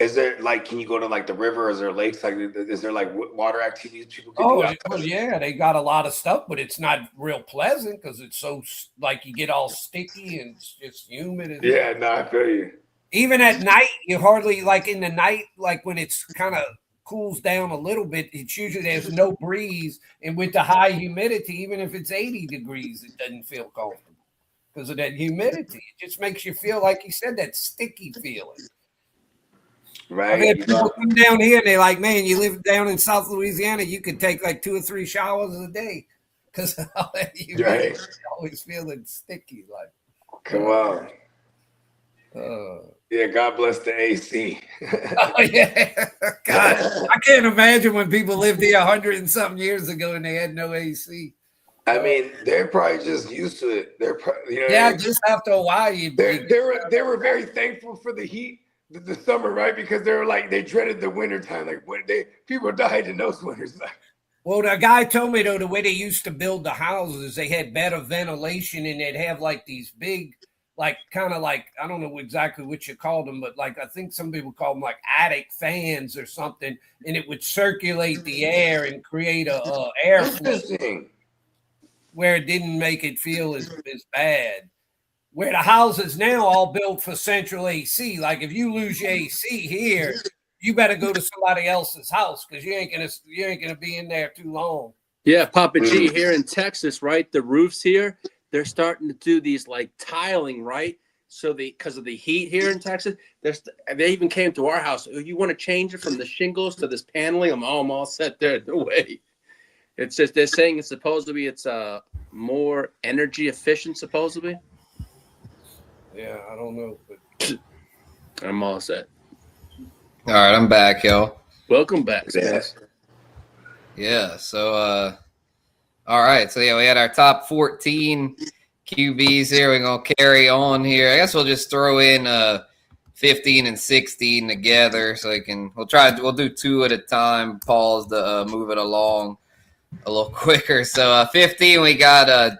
Speaker 2: is there can you go to the river? Is there lakes? Is there water activities people can do?
Speaker 7: Oh, yeah, they got a lot of stuff, but it's not real pleasant because it's so you get all sticky and it's just humid.
Speaker 2: Yeah, no, I feel you.
Speaker 7: Even at night, you hardly in the night, when it's kind of cools down a little bit. It's usually there's no breeze, and with the high humidity, even if it's 80 degrees, it doesn't feel comfortable. Because of that humidity. It just makes you feel, like you said, that sticky feeling.
Speaker 2: Right.
Speaker 7: I mean, people come down here and they're like, man, you live down in South Louisiana, you could take 2 or 3 showers a day. Because you always feeling sticky.
Speaker 2: Come on. Yeah, God bless the AC.
Speaker 7: Oh, yeah. God, I can't imagine when people lived here 100 and something years ago and they had no AC.
Speaker 2: I mean, they're probably just used to it. They're probably,
Speaker 7: just after a while,
Speaker 2: they were very thankful for the heat, the summer, right? Because they dreaded the winter time. People died in those winters.
Speaker 7: Well, the guy told me though the way they used to build the houses, they had better ventilation, and they'd have these big, I don't know exactly what you called them, but I think some people call them attic fans or something, and it would circulate the air and create a airflow.
Speaker 2: Interesting.
Speaker 7: where it didn't make it feel as bad. Where the houses now all built for central AC. Like if you lose your AC here, you better go to somebody else's house because you ain't gonna be in there too long.
Speaker 5: Yeah, Papa G, here in Texas, right? The roofs here, they're starting to do these like tiling, right? So because of the heat here in Texas, they even came to our house. Oh, you want to change it from the shingles to this paneling? I'm all set there. No way. It's just they're saying it's more energy efficient, supposedly.
Speaker 7: Yeah, I don't know. But
Speaker 5: I'm all set.
Speaker 6: All right, I'm back, yo.
Speaker 5: Welcome back.
Speaker 6: Yeah. So, all right. So yeah, we had our top 14 QBs here. We're gonna carry on here. I guess we'll just throw in 15 and 16 together, so we'll do 2 at a time. Pause to move it along a little quicker. So 15, we got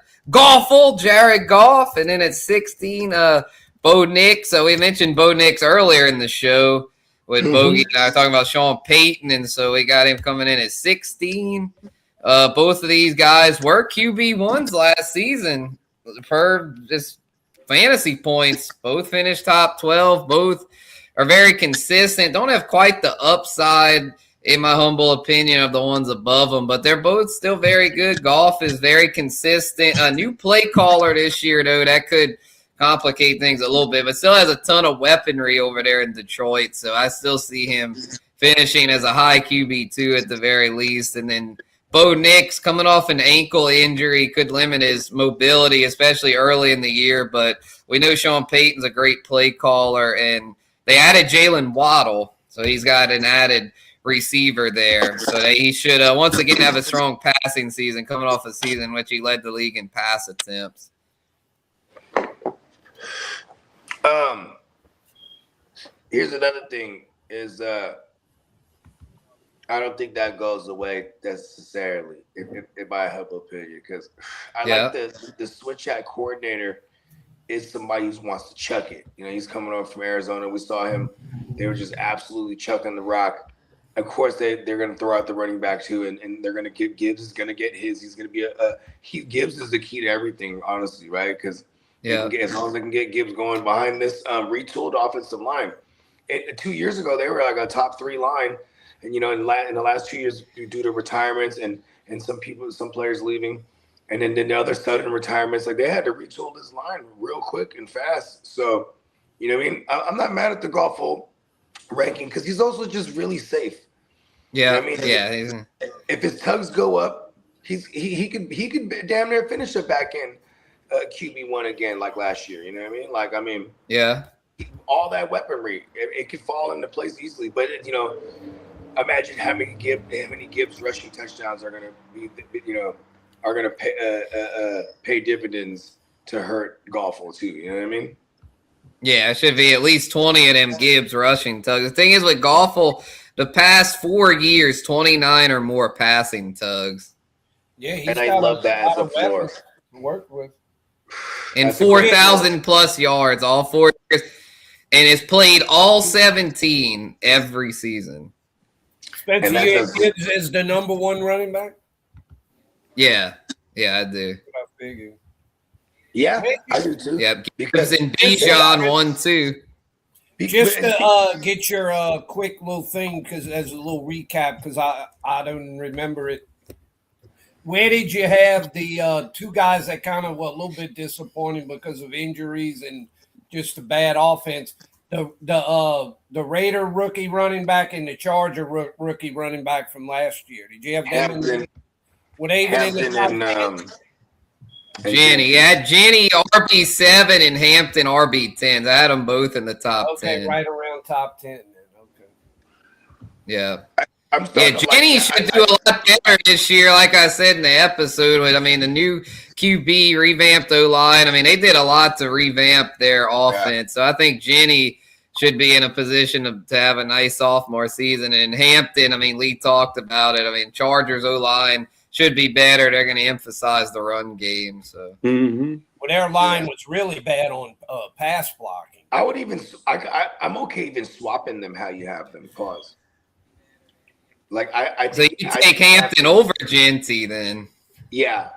Speaker 6: Jared Goff, and then at 16, Bo Nix. So we mentioned Bo Nix earlier in the show with Bogey and I talking about Sean Payton, and so we got him coming in at 16. Both of these guys were QB1s last season per just fantasy points. Both finished top 12. Both are very consistent. Don't have quite the upside, in my humble opinion, of the ones above them, but they're both still very good. Goff is very consistent. A new play caller this year, though, that could complicate things a little bit, but still has a ton of weaponry over there in Detroit. So I still see him finishing as a high QB2 at the very least. And then Bo Nix, coming off an ankle injury, could limit his mobility, especially early in the year. But we know Sean Payton's a great play caller, and they added Jalen Waddle, so he's got an added receiver there. So he should once again have a strong passing season, coming off a season in which he led the league in pass attempts.
Speaker 2: Here's another thing is I don't think that goes away necessarily, in my humble opinion, because like the switch at coordinator is somebody who wants to chuck it. You know, he's coming over from Arizona. We saw him. They were just absolutely chucking the rock. Of course, they're going to throw out the running back too, and they're going to get Gibbs is going to get his. He's going to be Gibbs is the key to everything, honestly, right? Because as long as they can get Gibbs going behind this retooled offensive line. 2 years ago, they were like a top 3 line, and in the last 2 years, due to retirements and some players leaving, and then the other sudden retirements, like they had to retool this line real quick and fast. So, you know what I mean? I'm not mad at the Goffle ranking because he's also just really safe.
Speaker 6: Yeah,
Speaker 2: you know what I mean? If his tugs go up, he could damn near finish a back end QB1 again like last year. You know what I mean? All that weaponry, it could fall into place easily. But imagine how many Gibbs rushing touchdowns are going to pay dividends to hurt Goffle too. You know what I mean?
Speaker 6: Yeah, it should be at least 20 of them Gibbs rushing tugs. The thing is with Goffle, the past 4 years, 29 or more passing tugs.
Speaker 7: Yeah,
Speaker 2: and I love that as a floor.
Speaker 7: Work with.
Speaker 6: And 4,000 plus yards all 4 years. And has played all 17 every season.
Speaker 7: Spencer, Gibbs is the number 1 running back?
Speaker 6: Yeah, I do.
Speaker 7: I figured.
Speaker 2: Yeah, I do too.
Speaker 6: Yeah, because in Bijan 1 too.
Speaker 7: Just to get your quick little thing, because as a little recap, because I don't remember it. Where did you have the 2 guys that kind of were a little bit disappointing because of injuries and just a bad offense? The Raider rookie running back and the Charger rookie running back from last year. Did you have them?
Speaker 6: Jenny. Yeah, Jenny RB7 and Hampton RB10. I had them both in the top 10.
Speaker 7: Okay, right around top 10 then. Okay.
Speaker 6: Yeah. Jenny should do a lot better this year, like I said in the episode. The new QB revamped O-line. They did a lot to revamp their offense. So I think Jenny should be in a position to have a nice sophomore season. And Hampton, Lee talked about it. Chargers O-line should be better. They're going to emphasize the run game. So,
Speaker 7: Well, their line was really bad on pass blocking.
Speaker 2: I would even I'm okay even swapping them how you have them. Pause. Like I
Speaker 6: so you take Hampton over Jeanty then.
Speaker 2: Yeah,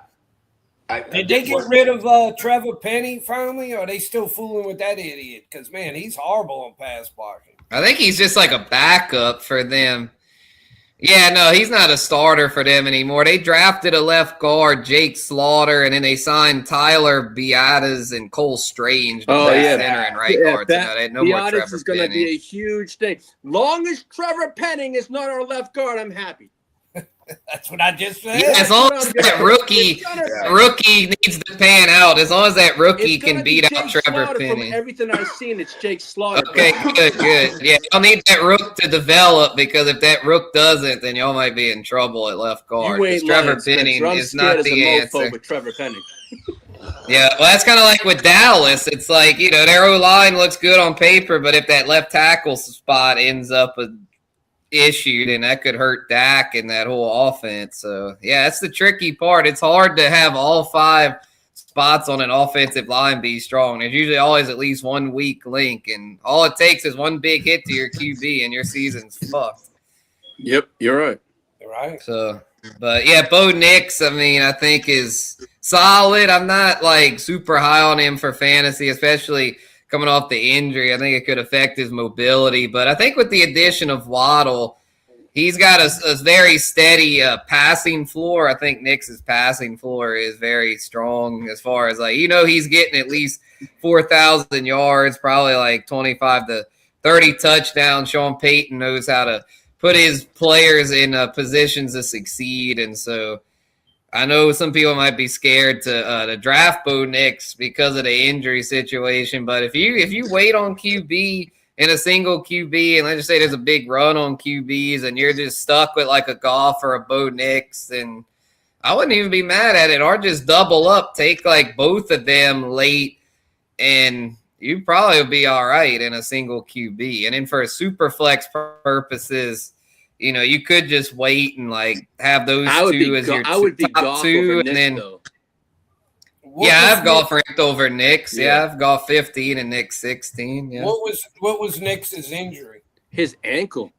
Speaker 7: Did they get rid of Trevor Penny finally, or are they still fooling with that idiot? Because, man, he's horrible on pass blocking.
Speaker 6: I think he's just like a backup for them. Yeah, no, he's not a starter for them anymore. They drafted a left guard, Jake Slaughter, and then they signed Tyler Biadasz and Cole Strange.
Speaker 5: Oh, yeah.
Speaker 6: Center and right guard. No more Trevor
Speaker 5: Biadasz is going to
Speaker 6: Penny.
Speaker 5: be a huge thing. Long as Trevor Penning is not our left guard, I'm happy.
Speaker 7: That's what I just said.
Speaker 6: Yeah, as long as that rookie needs to pan out, as long as that rookie can beat out Trevor Penny.
Speaker 5: From everything I've seen, it's Jake Slaughter.
Speaker 6: Okay, good. Yeah, y'all need that rook to develop, because if that rook doesn't, then y'all might be in trouble at left guard. Trevor Penny is not the answer.
Speaker 5: With Trevor Penny.
Speaker 6: Yeah, well, that's kind of like with Dallas. It's like, their O-line looks good on paper, but if that left tackle spot ends up issued, and that could hurt Dak and that whole offense. So yeah, that's the tricky part. It's hard to have all 5 spots on an offensive line be strong. There's usually always at least one weak link, and all it takes is one big hit to your QB and your season's fucked.
Speaker 5: Yep, you're right.
Speaker 7: You're right.
Speaker 6: So, but yeah, Bo Nix, I think is solid. I'm not like super high on him for fantasy, especially coming off the injury. I think it could affect his mobility. But I think with the addition of Waddle, he's got a very steady passing floor. I think Nix's passing floor is very strong as far as he's getting at least 4,000 yards, probably like 25 to 30 touchdowns. Sean Payton knows how to put his players in positions to succeed. And so I know some people might be scared to draft Bo Nix because of the injury situation, but if you wait on QB in a single QB, and let's just say there's a big run on QBs, and you're just stuck with like a Goff or a Bo Nix, then I wouldn't even be mad at it. Or just double up, take like both of them late, and you probably would be all right in a single QB. And then for super flex purposes, you could just wait and like have those two as your top 2, and then I have Goff ranked over Nix. Yeah, I've Goff 15 and Nix 16. Yeah.
Speaker 7: What was Nix's injury?
Speaker 5: His ankle.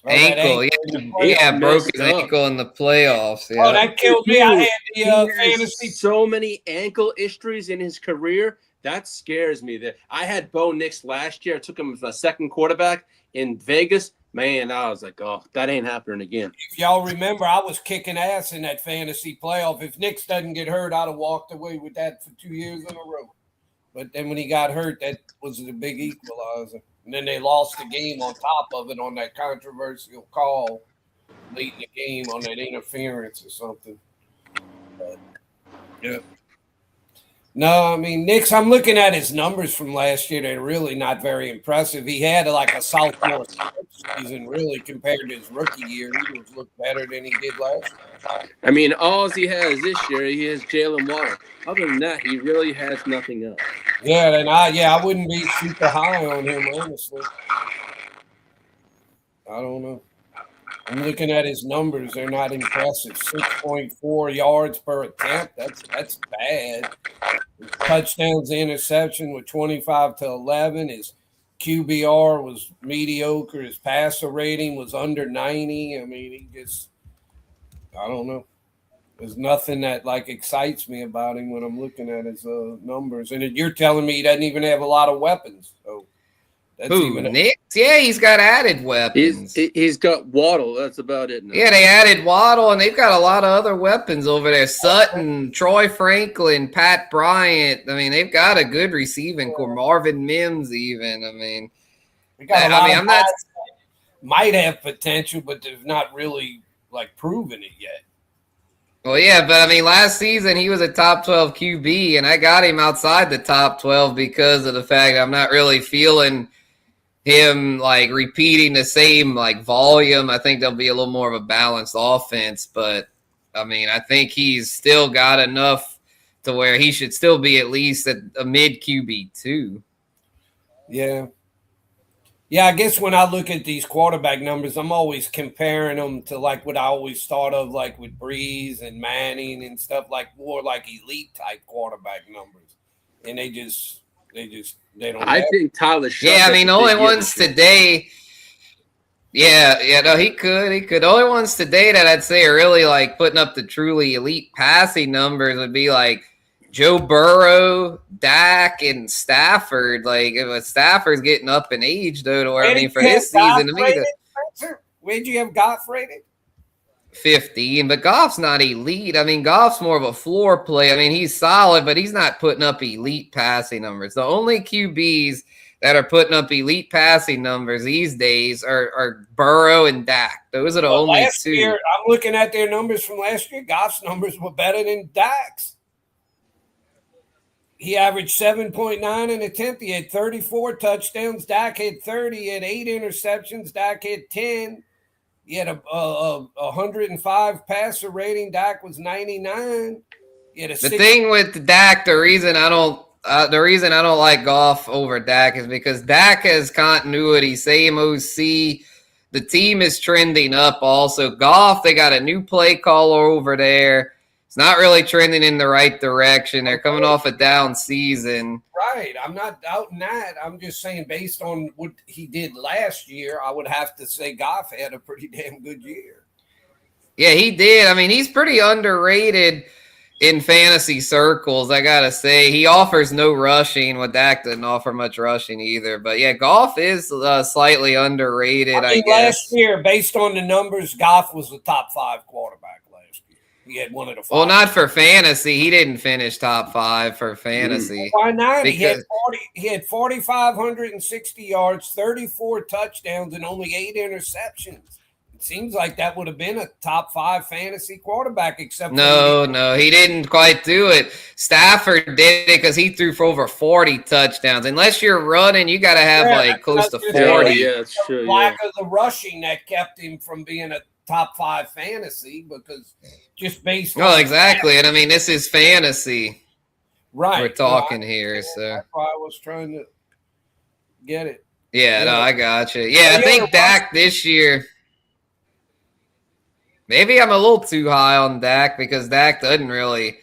Speaker 6: Broke his ankle in the playoffs. Yeah.
Speaker 7: Oh, that killed me. I had the fantasy.
Speaker 5: So many ankle histories in his career. That scares me. That I had Bo Nix last year. I took him as a second quarterback in Vegas. Man, I was like, oh, that ain't happening again.
Speaker 7: If y'all remember, I was kicking ass in that fantasy playoff. If Nix doesn't get hurt, I'd have walked away with that for 2 years in a row. But then when he got hurt, that was the big equalizer. And then they lost the game on top of it on that controversial call late in the game on that interference or something. But, yeah. No, Nix, I'm looking at his numbers from last year. They're really not very impressive. He had like a sophomore season, really, compared to his rookie year. He looked better than he did last year.
Speaker 5: All he has this year, he has Jalen Waddle. Other than that, he really has nothing else.
Speaker 7: Yeah, and I wouldn't be super high on him, honestly. I don't know. I'm looking at his numbers. They're not impressive. 6.4 yards per attempt. That's bad. His touchdowns to interception with 25 to 11. His QBR was mediocre. His passer rating was under 90. I don't know. There's nothing that excites me about him when I'm looking at his numbers. And you're telling me he doesn't even have a lot of weapons. So that's
Speaker 6: Nix? Yeah, he's got added weapons.
Speaker 5: He's got Waddle. That's about it now.
Speaker 6: Yeah, they added Waddle, and they've got a lot of other weapons over there. Sutton, Troy Franklin, Pat Bryant. They've got a good receiving core. Marvin Mims, even.
Speaker 7: We got a lot of guys that might have potential, but they've not really proven it yet.
Speaker 6: Well, yeah, but last season he was a top 12 QB, and I got him outside the top 12 because of the fact I'm not really feeling him repeating the same volume. I think there'll be a little more of a balanced offense, but I think he's still got enough to where he should still be at least at a mid QB2.
Speaker 7: Yeah. Yeah, I guess when I look at these quarterback numbers, I'm always comparing them to what I always thought of with Breeze and Manning and stuff, more elite type quarterback numbers. And they don't.
Speaker 5: I think Tyler Shuck.
Speaker 6: Yeah, the only ones today. Yeah, no, he could. The only ones today that I'd say are really putting up the truly elite passing numbers would be Joe Burrow, Dak, and Stafford. Like, if Stafford's getting up in age, though, to where, I mean, for this season, to me,
Speaker 7: where'd you have Goff rated?
Speaker 6: 15, but Goff's not elite. I mean, Goff's more of a floor play. I mean, he's solid, but he's not putting up elite passing numbers. The only QBs that are putting up elite passing numbers these days are Burrow and Dak. Those are the only two.
Speaker 7: Year, I'm looking at their numbers from last year. Goff's numbers were better than Dak's. He averaged 7.9 an attempt. He had 34 touchdowns. Dak had 30. He had 8 interceptions. Dak had 10. He had a 105 passer rating. Dak was 99. He had
Speaker 6: the thing with Dak, the reason I don't like Goff over Dak is because Dak has continuity, same OC. The team is trending up also. Goff, they got a new play caller over there. It's not really trending in the right direction. They're coming off a down season.
Speaker 7: Right. I'm not doubting that. I'm just saying based on what he did last year, I would have to say Goff had a pretty damn good year.
Speaker 6: Yeah, he did. I mean, he's pretty underrated in fantasy circles, I got to say. He offers no rushing. Well, Dak doesn't offer much rushing either. But, yeah, Goff is slightly underrated, I guess.
Speaker 7: Last year, based on the numbers, Goff was the top 5 quarterback last year. He had one of the 5.
Speaker 6: Well, not for fantasy. He didn't finish top 5 for fantasy.
Speaker 7: Why not? He had 4,560 yards, 34 touchdowns, and only 8 interceptions. It seems like that would have been a top 5 fantasy quarterback, except
Speaker 6: no, he didn't quite do it. Stafford did it because he threw for over 40 touchdowns. Unless you're running, you got to have close to 40.
Speaker 5: Yeah, that's true.
Speaker 7: Lack of the rushing that kept him from being a top 5 fantasy, because just based on
Speaker 6: exactly. And I mean, this is fantasy.
Speaker 7: Right.
Speaker 6: We're talking here. So
Speaker 7: that's why I was trying to get it.
Speaker 6: Yeah, no, I got you. Yeah, I think Dak this year. Maybe I'm a little too high on Dak because Dak doesn't really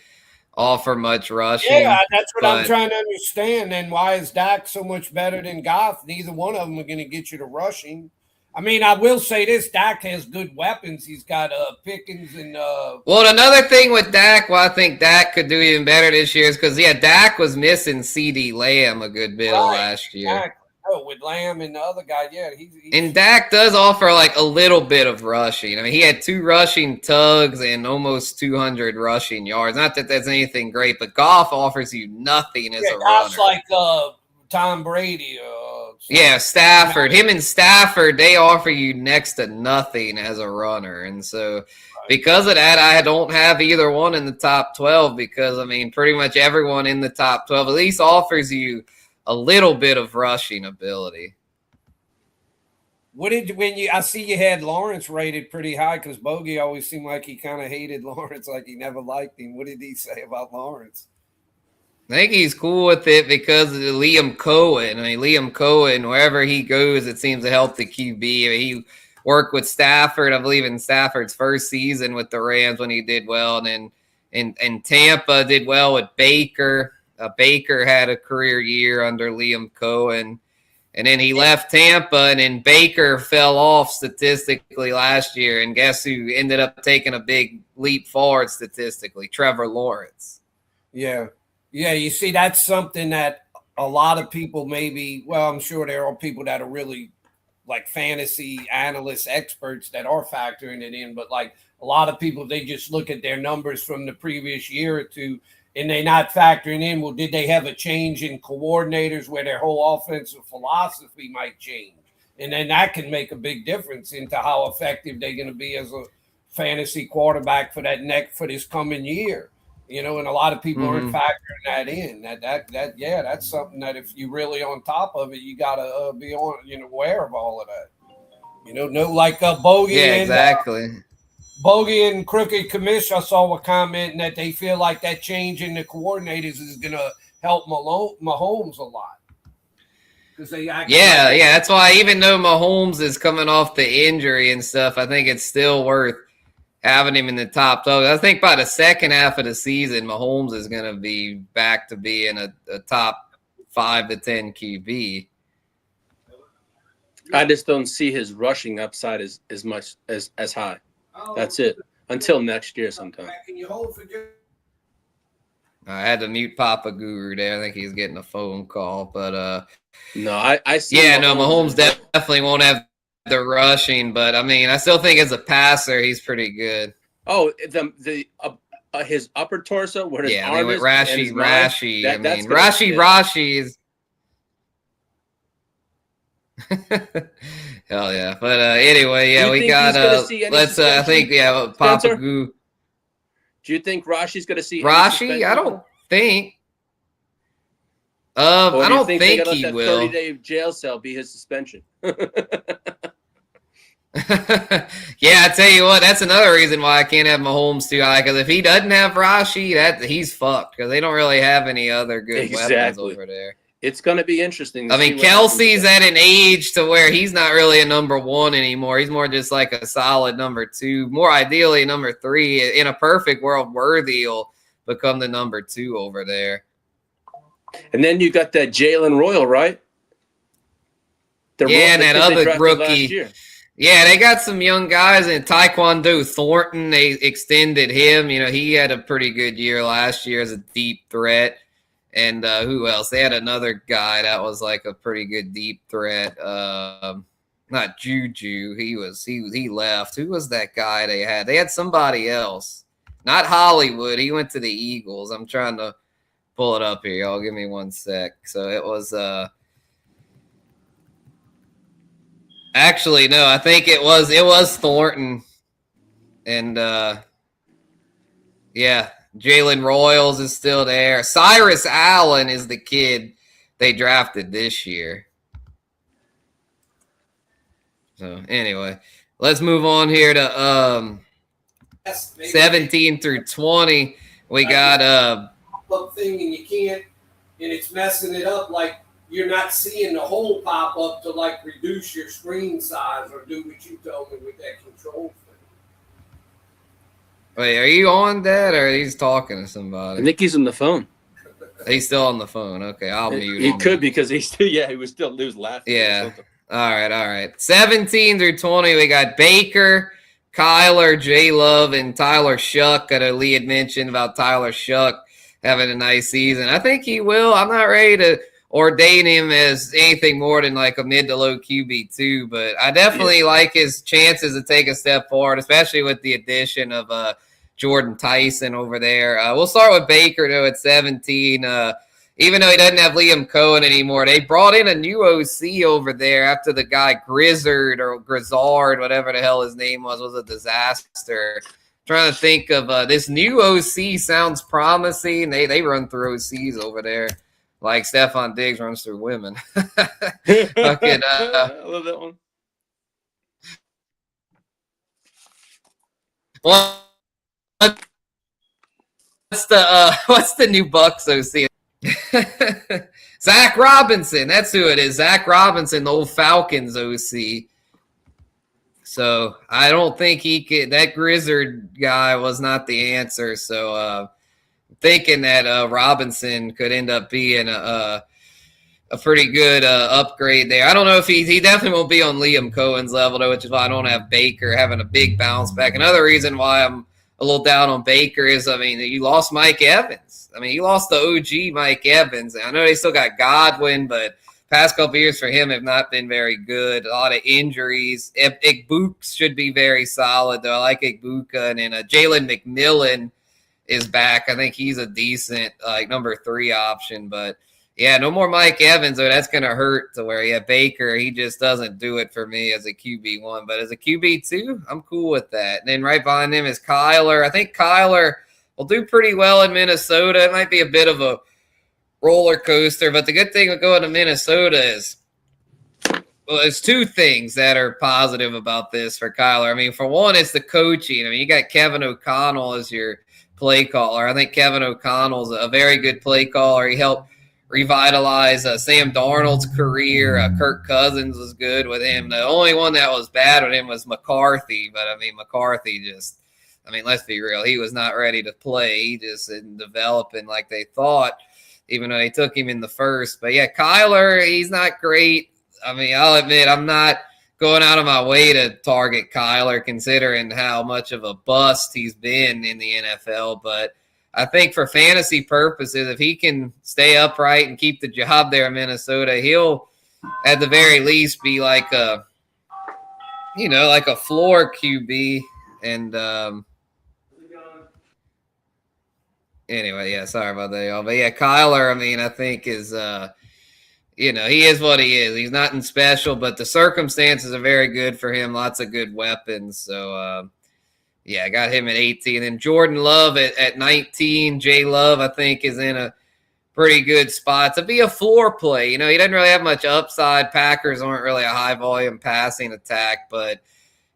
Speaker 6: offer much rushing.
Speaker 7: Yeah, that's what I'm trying to understand. And why is Dak so much better than Goff? Neither one of them are going to get you to rushing. I mean, I will say this: Dak has good weapons. He's got Pickens and.
Speaker 6: Well, another thing with Dak, I think Dak could do even better this year is because Dak was missing CD Lamb a good bit last year.
Speaker 7: Exactly. Oh, with Lamb and the other guy, yeah.
Speaker 6: And Dak does offer a little bit of rushing. I mean, he had 2 rushing tugs and almost 200 rushing yards. Not that that's anything great, but Goff offers you nothing as a
Speaker 7: Goff's
Speaker 6: runner.
Speaker 7: like Tom Brady.
Speaker 6: Yeah, Stafford. Him and Stafford, they offer you next to nothing as a runner. And so because of that, I don't have either one in the top 12 because, I mean, pretty much everyone in the top 12 at least offers you a little bit of rushing ability.
Speaker 7: I see you had Lawrence rated pretty high because Bogey always seemed like he kind of hated Lawrence, like he never liked him. What did he say about Lawrence?
Speaker 6: I think he's cool with it because of Liam Cohen. I mean, Liam Cohen, wherever he goes, it seems to help the QB. I mean, he worked with Stafford, I believe, in Stafford's first season with the Rams when he did well. And then in Tampa did well with Baker. Baker had a career year under Liam Cohen. And then he left Tampa, and then Baker fell off statistically last year. And guess who ended up taking a big leap forward statistically? Trevor Lawrence.
Speaker 7: Yeah. Yeah, you see, that's something that a lot of people I'm sure there are people that are really like fantasy analysts, experts that are factoring it in. But like a lot of people, they just look at their numbers from the previous year or two, and they're not factoring in, well, did they have a change in coordinators where their whole offensive philosophy might change? And then that can make a big difference into how effective they're going to be as a fantasy quarterback for this coming year. You know, and a lot of people aren't factoring that in. That's something that if you're really on top of it, you got to be aware of all of that. Bogey.
Speaker 6: Yeah, exactly.
Speaker 7: Bogey and Crooked Commish, I saw a comment that they feel like that change in the coordinators is going to help Mahomes a lot.
Speaker 6: Yeah, that's why even though Mahomes is coming off the injury and stuff, I think it's still worth having him in the top 12. I think by the second half of the season, Mahomes is going to be back to being a top 5 to 10 QB.
Speaker 5: I just don't see his rushing upside as much as high. That's it. Until next year sometime.
Speaker 6: I had to mute Papa Guru there. I think he's getting a phone call, but
Speaker 5: No, I see.
Speaker 6: yeah, no, Mahomes definitely won't have the rushing, but I mean, I still think as a passer, he's pretty good.
Speaker 5: Oh, his upper torso, where his
Speaker 6: Yeah,
Speaker 5: arm
Speaker 6: I mean, with
Speaker 5: is, and his mind,
Speaker 6: Rashi.
Speaker 5: that-
Speaker 6: I
Speaker 5: that's
Speaker 6: mean,
Speaker 5: gonna
Speaker 6: Rashi is. Hell yeah! But anyway, yeah,
Speaker 5: Do you
Speaker 6: we
Speaker 5: think
Speaker 6: got.
Speaker 5: he's gonna see any
Speaker 6: Let's. I
Speaker 5: suspension,
Speaker 6: think Papa
Speaker 5: Spencer?
Speaker 6: Goo.
Speaker 5: Do you think Rashi's going to see any
Speaker 6: Rashi,
Speaker 5: suspension?
Speaker 6: I don't think.
Speaker 5: Or
Speaker 6: I
Speaker 5: do you
Speaker 6: don't
Speaker 5: think
Speaker 6: think
Speaker 5: they
Speaker 6: he
Speaker 5: let that
Speaker 6: will.
Speaker 5: 30-day jail cell be his suspension?
Speaker 6: Yeah, I tell you what, that's another reason why I can't have Mahomes too high. Because if he doesn't have Rashi, he's fucked. Because they don't really have any other good weapons over there.
Speaker 5: It's going to be interesting.
Speaker 6: I mean, Kelsey's at an age to where he's not really a number one anymore. He's more just like a solid number two. More ideally, number three. In a perfect world, Worthy will become the number two over there.
Speaker 5: And then you got that Jalen Royal, right?
Speaker 6: And that other rookie. Yeah, they got some young guys in Taekwondo Thornton. They extended him. You know, he had a pretty good year last year as a deep threat. And who else? They had another guy that was like a pretty good deep threat. Not Juju. He left. Who was that guy they had? They had somebody else. Not Hollywood. He went to the Eagles. I'm trying to pull it up here, y'all. Give me 1 sec. So it was actually no, I think it was Thornton. And yeah. Jalen Royals is still there. Cyrus Allen is the kid they drafted this year. So anyway, let's move on here to 17 through 20. We got
Speaker 7: pop-up thing, and you can't, and it's messing it up. Like you're not seeing the whole pop up to like reduce your screen size or do what you told me with that control thing.
Speaker 6: Wait, are you on that or he's talking to somebody?
Speaker 5: I think he's on the phone.
Speaker 6: He's still on the phone. Okay, I'll mute him.
Speaker 5: He could because he was laughing.
Speaker 6: Yeah. All right. 17 through 20, we got Baker, Kyler, J Love, and Tyler Shuck. That Lee had mentioned about Tyler Shuck having a nice season. I think he will. I'm not ready to ordain him as anything more than like a mid to low QB2, but I definitely like his chances to take a step forward, especially with the addition of Jordan Tyson over there. We'll start with Baker, though, at 17. Even though he doesn't have Liam Cohen anymore, they brought in a new OC over there after the guy Grizzard, whatever the hell his name was a disaster. Trying to think of this new OC sounds promising. They run through OCs over there like Stephon Diggs runs through women. Fucking,
Speaker 5: I love that one.
Speaker 6: What's the new Bucks OC? Zach Robinson, that's who it is. Zach Robinson, the old Falcons OC. So I don't think he could. That Grizzard guy was not the answer. So thinking that Robinson could end up being a pretty good upgrade there. I don't know if he definitely won't be on Liam Cohen's level, though, which is why I don't have Baker having a big bounce back. Another reason why I'm a little down on Baker is, I mean, you lost Mike Evans. I mean, you lost the OG Mike Evans. I know they still got Godwin, but past couple years for him have not been very good. A lot of injuries. Igbuka should be very solid, though. I like Igbuka. And then Jalen McMillan is back. I think he's a decent number 3 option. But, yeah, no more Mike Evans, though. That's going to hurt to where, Baker, he just doesn't do it for me as a QB1. But as a QB2, I'm cool with that. And then right behind him is Kyler. I think Kyler will do pretty well in Minnesota. It might be a bit of a roller coaster, but the good thing with going to Minnesota is, well, there's 2 things that are positive about this for Kyler. I mean, for one, it's the coaching. I mean, you got Kevin O'Connell as your play caller. I think Kevin O'Connell's a very good play caller. He helped revitalize Sam Darnold's career. Kirk Cousins was good with him. The only one that was bad with him was McCarthy, but I mean, McCarthy let's be real. He was not ready to play. He just didn't develop like they thought, even though they took him in the first. But yeah, Kyler, he's not great. I mean, I'll admit I'm not going out of my way to target Kyler considering how much of a bust he's been in the NFL, but I think for fantasy purposes, if he can stay upright and keep the job there in Minnesota, he'll at the very least be like a floor QB. And anyway, yeah, sorry about that, y'all. But yeah, Kyler, I mean, I think is he is what he is. He's nothing special, but the circumstances are very good for him. Lots of good weapons. So yeah, I got him at 18. And Jordan Love at 19. Jay Love, I think, is in a pretty good spot to be a floor play. He doesn't really have much upside. Packers aren't really a high volume passing attack, but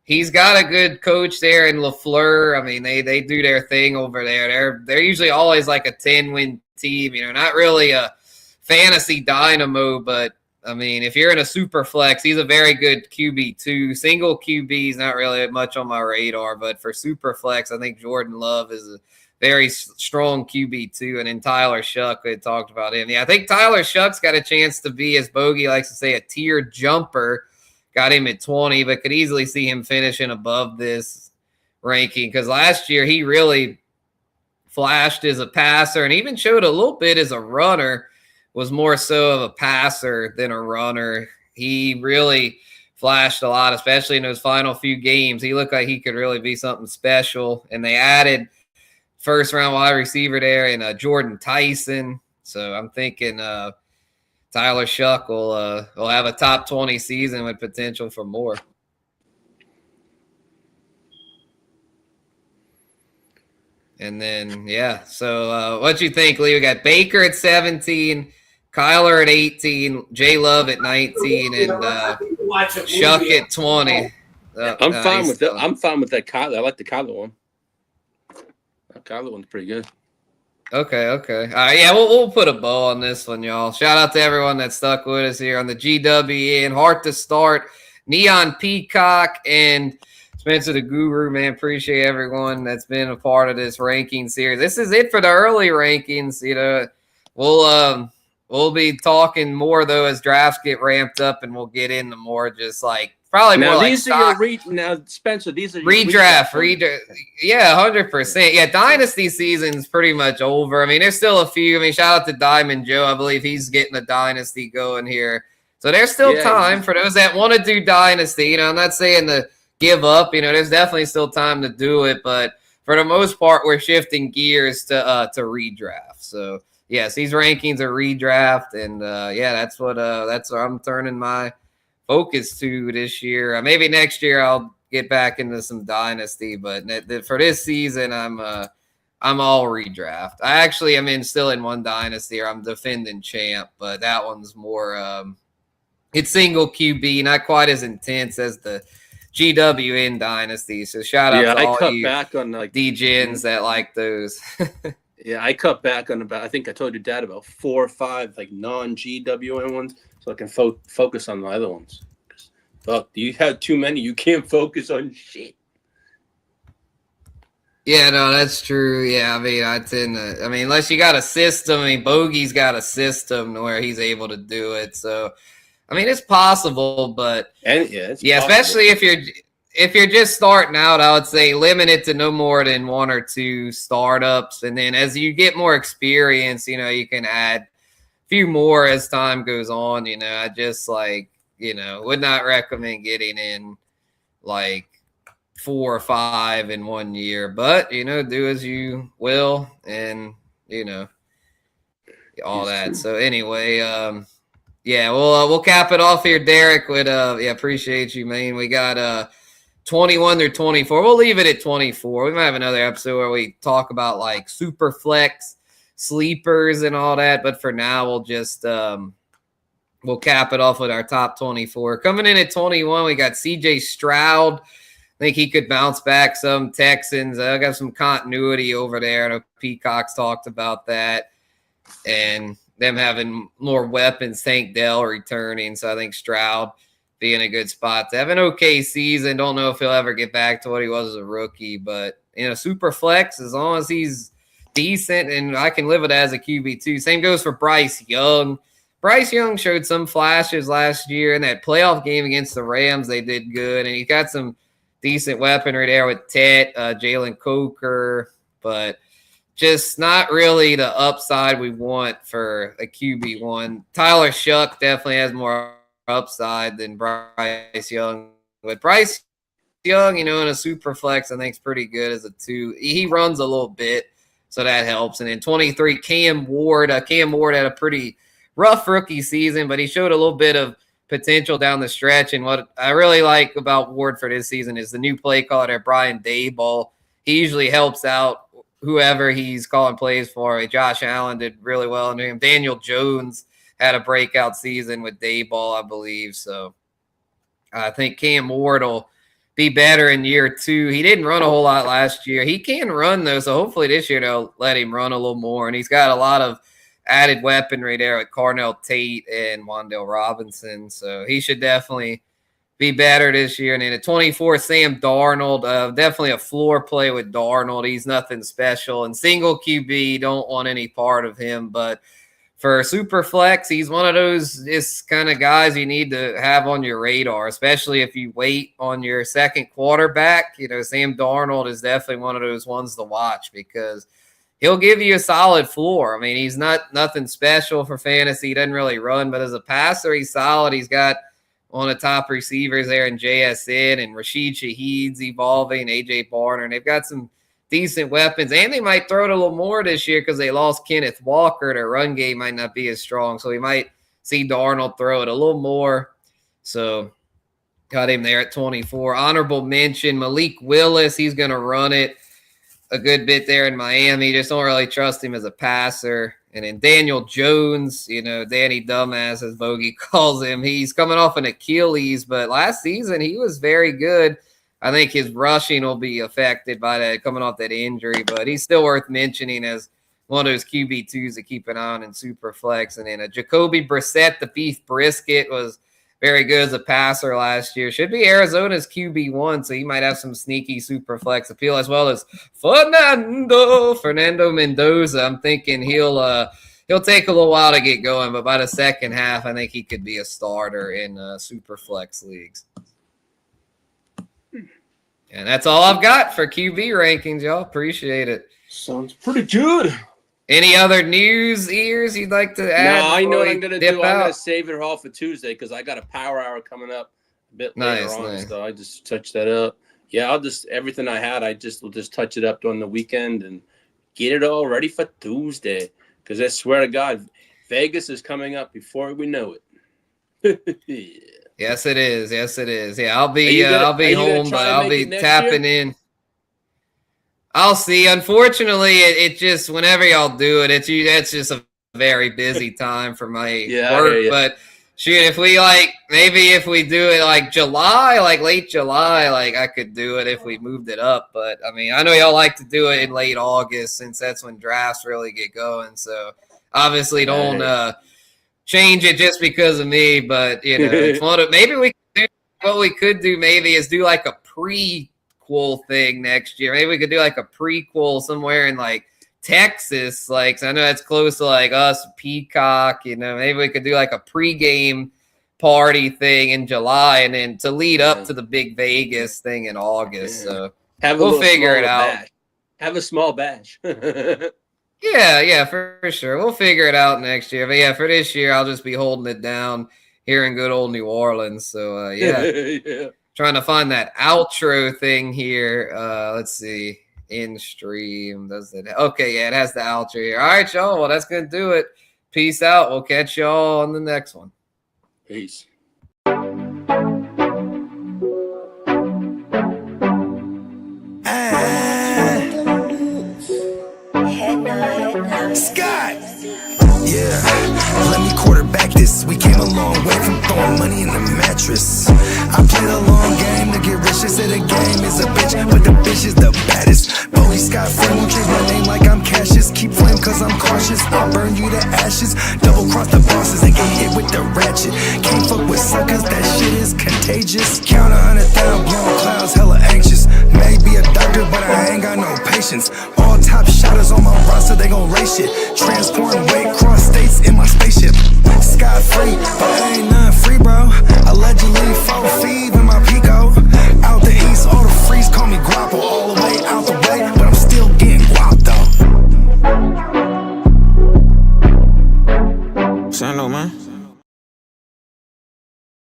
Speaker 6: he's got a good coach there in LaFleur. I mean, they do their thing over there. They're usually always like a 10-win team, not really a fantasy dynamo, but I mean, if you're in a super flex, he's a very good QB2. Single QB is not really much on my radar, but for super flex, I think Jordan Love is a very strong QB2. And then Tyler Shuck, we had talked about him. Yeah, I think Tyler Shuck's got a chance to be, as Bogey likes to say, a tier jumper. Got him at 20, but could easily see him finishing above this ranking because last year he really flashed as a passer and even showed a little bit as a runner. Was more so of a passer than a runner. He really flashed a lot, especially in those final few games. He looked like he could really be something special. And they added first-round wide receiver there in Jordan Tyson. So I'm thinking Tyler Shuck will have a top 20 season with potential for more. And then, yeah, so what you think, Lee? We got Baker at 17, Kyler at 18, Jay Love at 19, and Shuck at 20.
Speaker 5: I'm fine with that. I'm fine with that Kyler. I like the Kyler one. That Kyler one's pretty good.
Speaker 6: Okay. All right, yeah, we'll put a bow on this one, y'all. Shout out to everyone that stuck with us here on the GWN. Hard to start. Neon Peacock and Spencer the Guru, man. Appreciate everyone that's been a part of this ranking series. This is it for the early rankings. We'll be talking more though as drafts get ramped up, and we'll get into more just like probably
Speaker 5: now,
Speaker 6: more
Speaker 5: these
Speaker 6: like
Speaker 5: are now Spencer. These are
Speaker 6: redraft. Yeah, 100%. Yeah, dynasty season's pretty much over. I mean, there's still a few. I mean, shout out to Diamond Joe. I believe he's getting a dynasty going here. So there's still time for those that want to do dynasty. I'm not saying to give up. There's definitely still time to do it, but for the most part, we're shifting gears to redraft. So yes, these rankings are redraft, and that's what I'm turning my focus to this year. Maybe next year I'll get back into some dynasty, but for this season, I'm all redraft. I actually am still in one dynasty, or I'm defending champ, but that one's more it's single QB, not quite as intense as the GWN dynasty. So shout out to all you back on DGens that like those.
Speaker 5: Yeah, I cut back on I think I told your dad about 4 or 5 non-GWN ones, so I can focus on the other ones. Fuck, you have too many. You can't focus on shit.
Speaker 6: Yeah, no, that's true. Yeah, unless you got a system, Bogey's got a system where he's able to do it. So, it's possible, but especially if you're just starting out, I would say limit it to no more than 1 or 2 startups. And then as you get more experience, you can add a few more as time goes on. I just would not recommend getting in 4 or 5 in 1 year, but do as you will, and all that. So anyway, we'll cap it off here, Derek. With appreciate you, man. We got 21 through 24. We'll leave it at 24. We might have another episode where we talk about super flex sleepers and all that, but for now we'll just we'll cap it off with our top 24. Coming in at 21, we got CJ Stroud. I think he could bounce back some. Texans. I got some continuity over there. I know Peacock's talked about that, and them having more weapons. Tank Dell returning, so I think Stroud be in a good spot to have an okay season. Don't know if he'll ever get back to what he was as a rookie, but super flex, as long as he's decent, and I can live with it as a QB2. Same goes for Bryce Young. Bryce Young showed some flashes last year in that playoff game against the Rams. They did good, and he got some decent weaponry there with Tet, Jalen Coker, but just not really the upside we want for a QB1. Tyler Shuck definitely has more upside than Bryce Young. But Bryce Young, in a super flex, I think is pretty good as a 2. He runs a little bit, so that helps. And then 23, Cam Ward. Cam Ward had a pretty rough rookie season, but he showed a little bit of potential down the stretch. And what I really like about Ward for this season is the new play caller there, Brian Daboll. He usually helps out whoever he's calling plays for. Josh Allen did really well under him. Daniel Jones had a breakout season with Daboll, I believe. So I think Cam Ward will be better in year 2. He didn't run a whole lot last year. He can run, though, so hopefully this year they'll let him run a little more. And he's got a lot of added weaponry there with Carnell Tate and Wan'Dale Robinson. So he should definitely be better this year. And then at 24, Sam Darnold, definitely a floor play with Darnold. He's nothing special. And single QB, don't want any part of him. But for super flex, he's one of those kind of guys you need to have on your radar, especially if you wait on your second quarterback. Sam Darnold is definitely one of those ones to watch because he'll give you a solid floor. I mean, he's nothing special for fantasy. He doesn't really run, but as a passer, he's solid. He's got one of the top receivers there in JSN, and Rashid Shaheed's evolving, A.J. Barner, and they've got some decent weapons, and they might throw it a little more this year because they lost Kenneth Walker. Their run game might not be as strong, so we might see Darnold throw it a little more. So got him there at 24. Honorable mention, Malik Willis. He's going to run it a good bit there in Miami. Just don't really trust him as a passer. And then Daniel Jones, Danny Dumbass, as Bogey calls him, he's coming off an Achilles, but last season he was very good. I think his rushing will be affected by that, coming off that injury, but he's still worth mentioning as one of those QB2s to keep an eye on in super flex. And then Jacoby Brissett, the beef brisket, was very good as a passer last year. Should be Arizona's QB1, so he might have some sneaky super flex appeal, as well as Fernando Mendoza. I'm thinking he'll take a little while to get going, but by the second half, I think he could be a starter in super flex leagues. And that's all I've got for QB rankings, y'all. Appreciate it.
Speaker 5: Sounds pretty good.
Speaker 6: Any other news ears you'd like to add?
Speaker 5: No, I know what I'm going to do.
Speaker 6: Out?
Speaker 5: I'm going to save it all for Tuesday because I got a power hour coming up a bit later on.
Speaker 6: Nice.
Speaker 5: So I just touched that up. Yeah, everything I had, will just touch it up during the weekend and get it all ready for Tuesday. Because I swear to God, Vegas is coming up before we know it.
Speaker 6: Yes, it is. Yeah, I'll be home, but I'll be tapping in. I'll see. Unfortunately, it just whenever y'all do it, that's just a very busy time for my work. But shoot, if we do it like July, like late July, like I could do it if we moved it up. But I mean, I know y'all like to do it in late August since that's when drafts really get going. So obviously don't change it just because of me. But maybe we could do what we could do. Maybe is do like a prequel thing next year. Maybe we could do like a prequel somewhere in like Texas, like, 'cause I know that's close to like us, Peacock. Maybe we could do like a pregame party thing in July, and then to lead up to the big Vegas thing in August. So we'll figure it out.
Speaker 5: Bash. Have a small bash.
Speaker 6: Yeah, for sure. We'll figure it out next year. But yeah, for this year, I'll just be holding it down here in good old New Orleans. So yeah. Trying to find that outro thing here. Let's see. In stream. Does it? Okay, yeah, it has the outro here. All right, y'all. Well, that's going to do it. Peace out. We'll catch y'all on the next one.
Speaker 5: Peace.
Speaker 1: Scott! Yeah, let me quarterback this. We came a long way from throwing money in the mattress. I played a long game to get rich. They say the game is a bitch, but the bitch is the baddest. Bodie Scott Flame won't change my name like I'm Cassius. Keep flame cause I'm cautious. I'll burn you to ashes. Double cross the bosses and get hit with the ratchet. Can't fuck with suckers, that shit is contagious. Count 100,000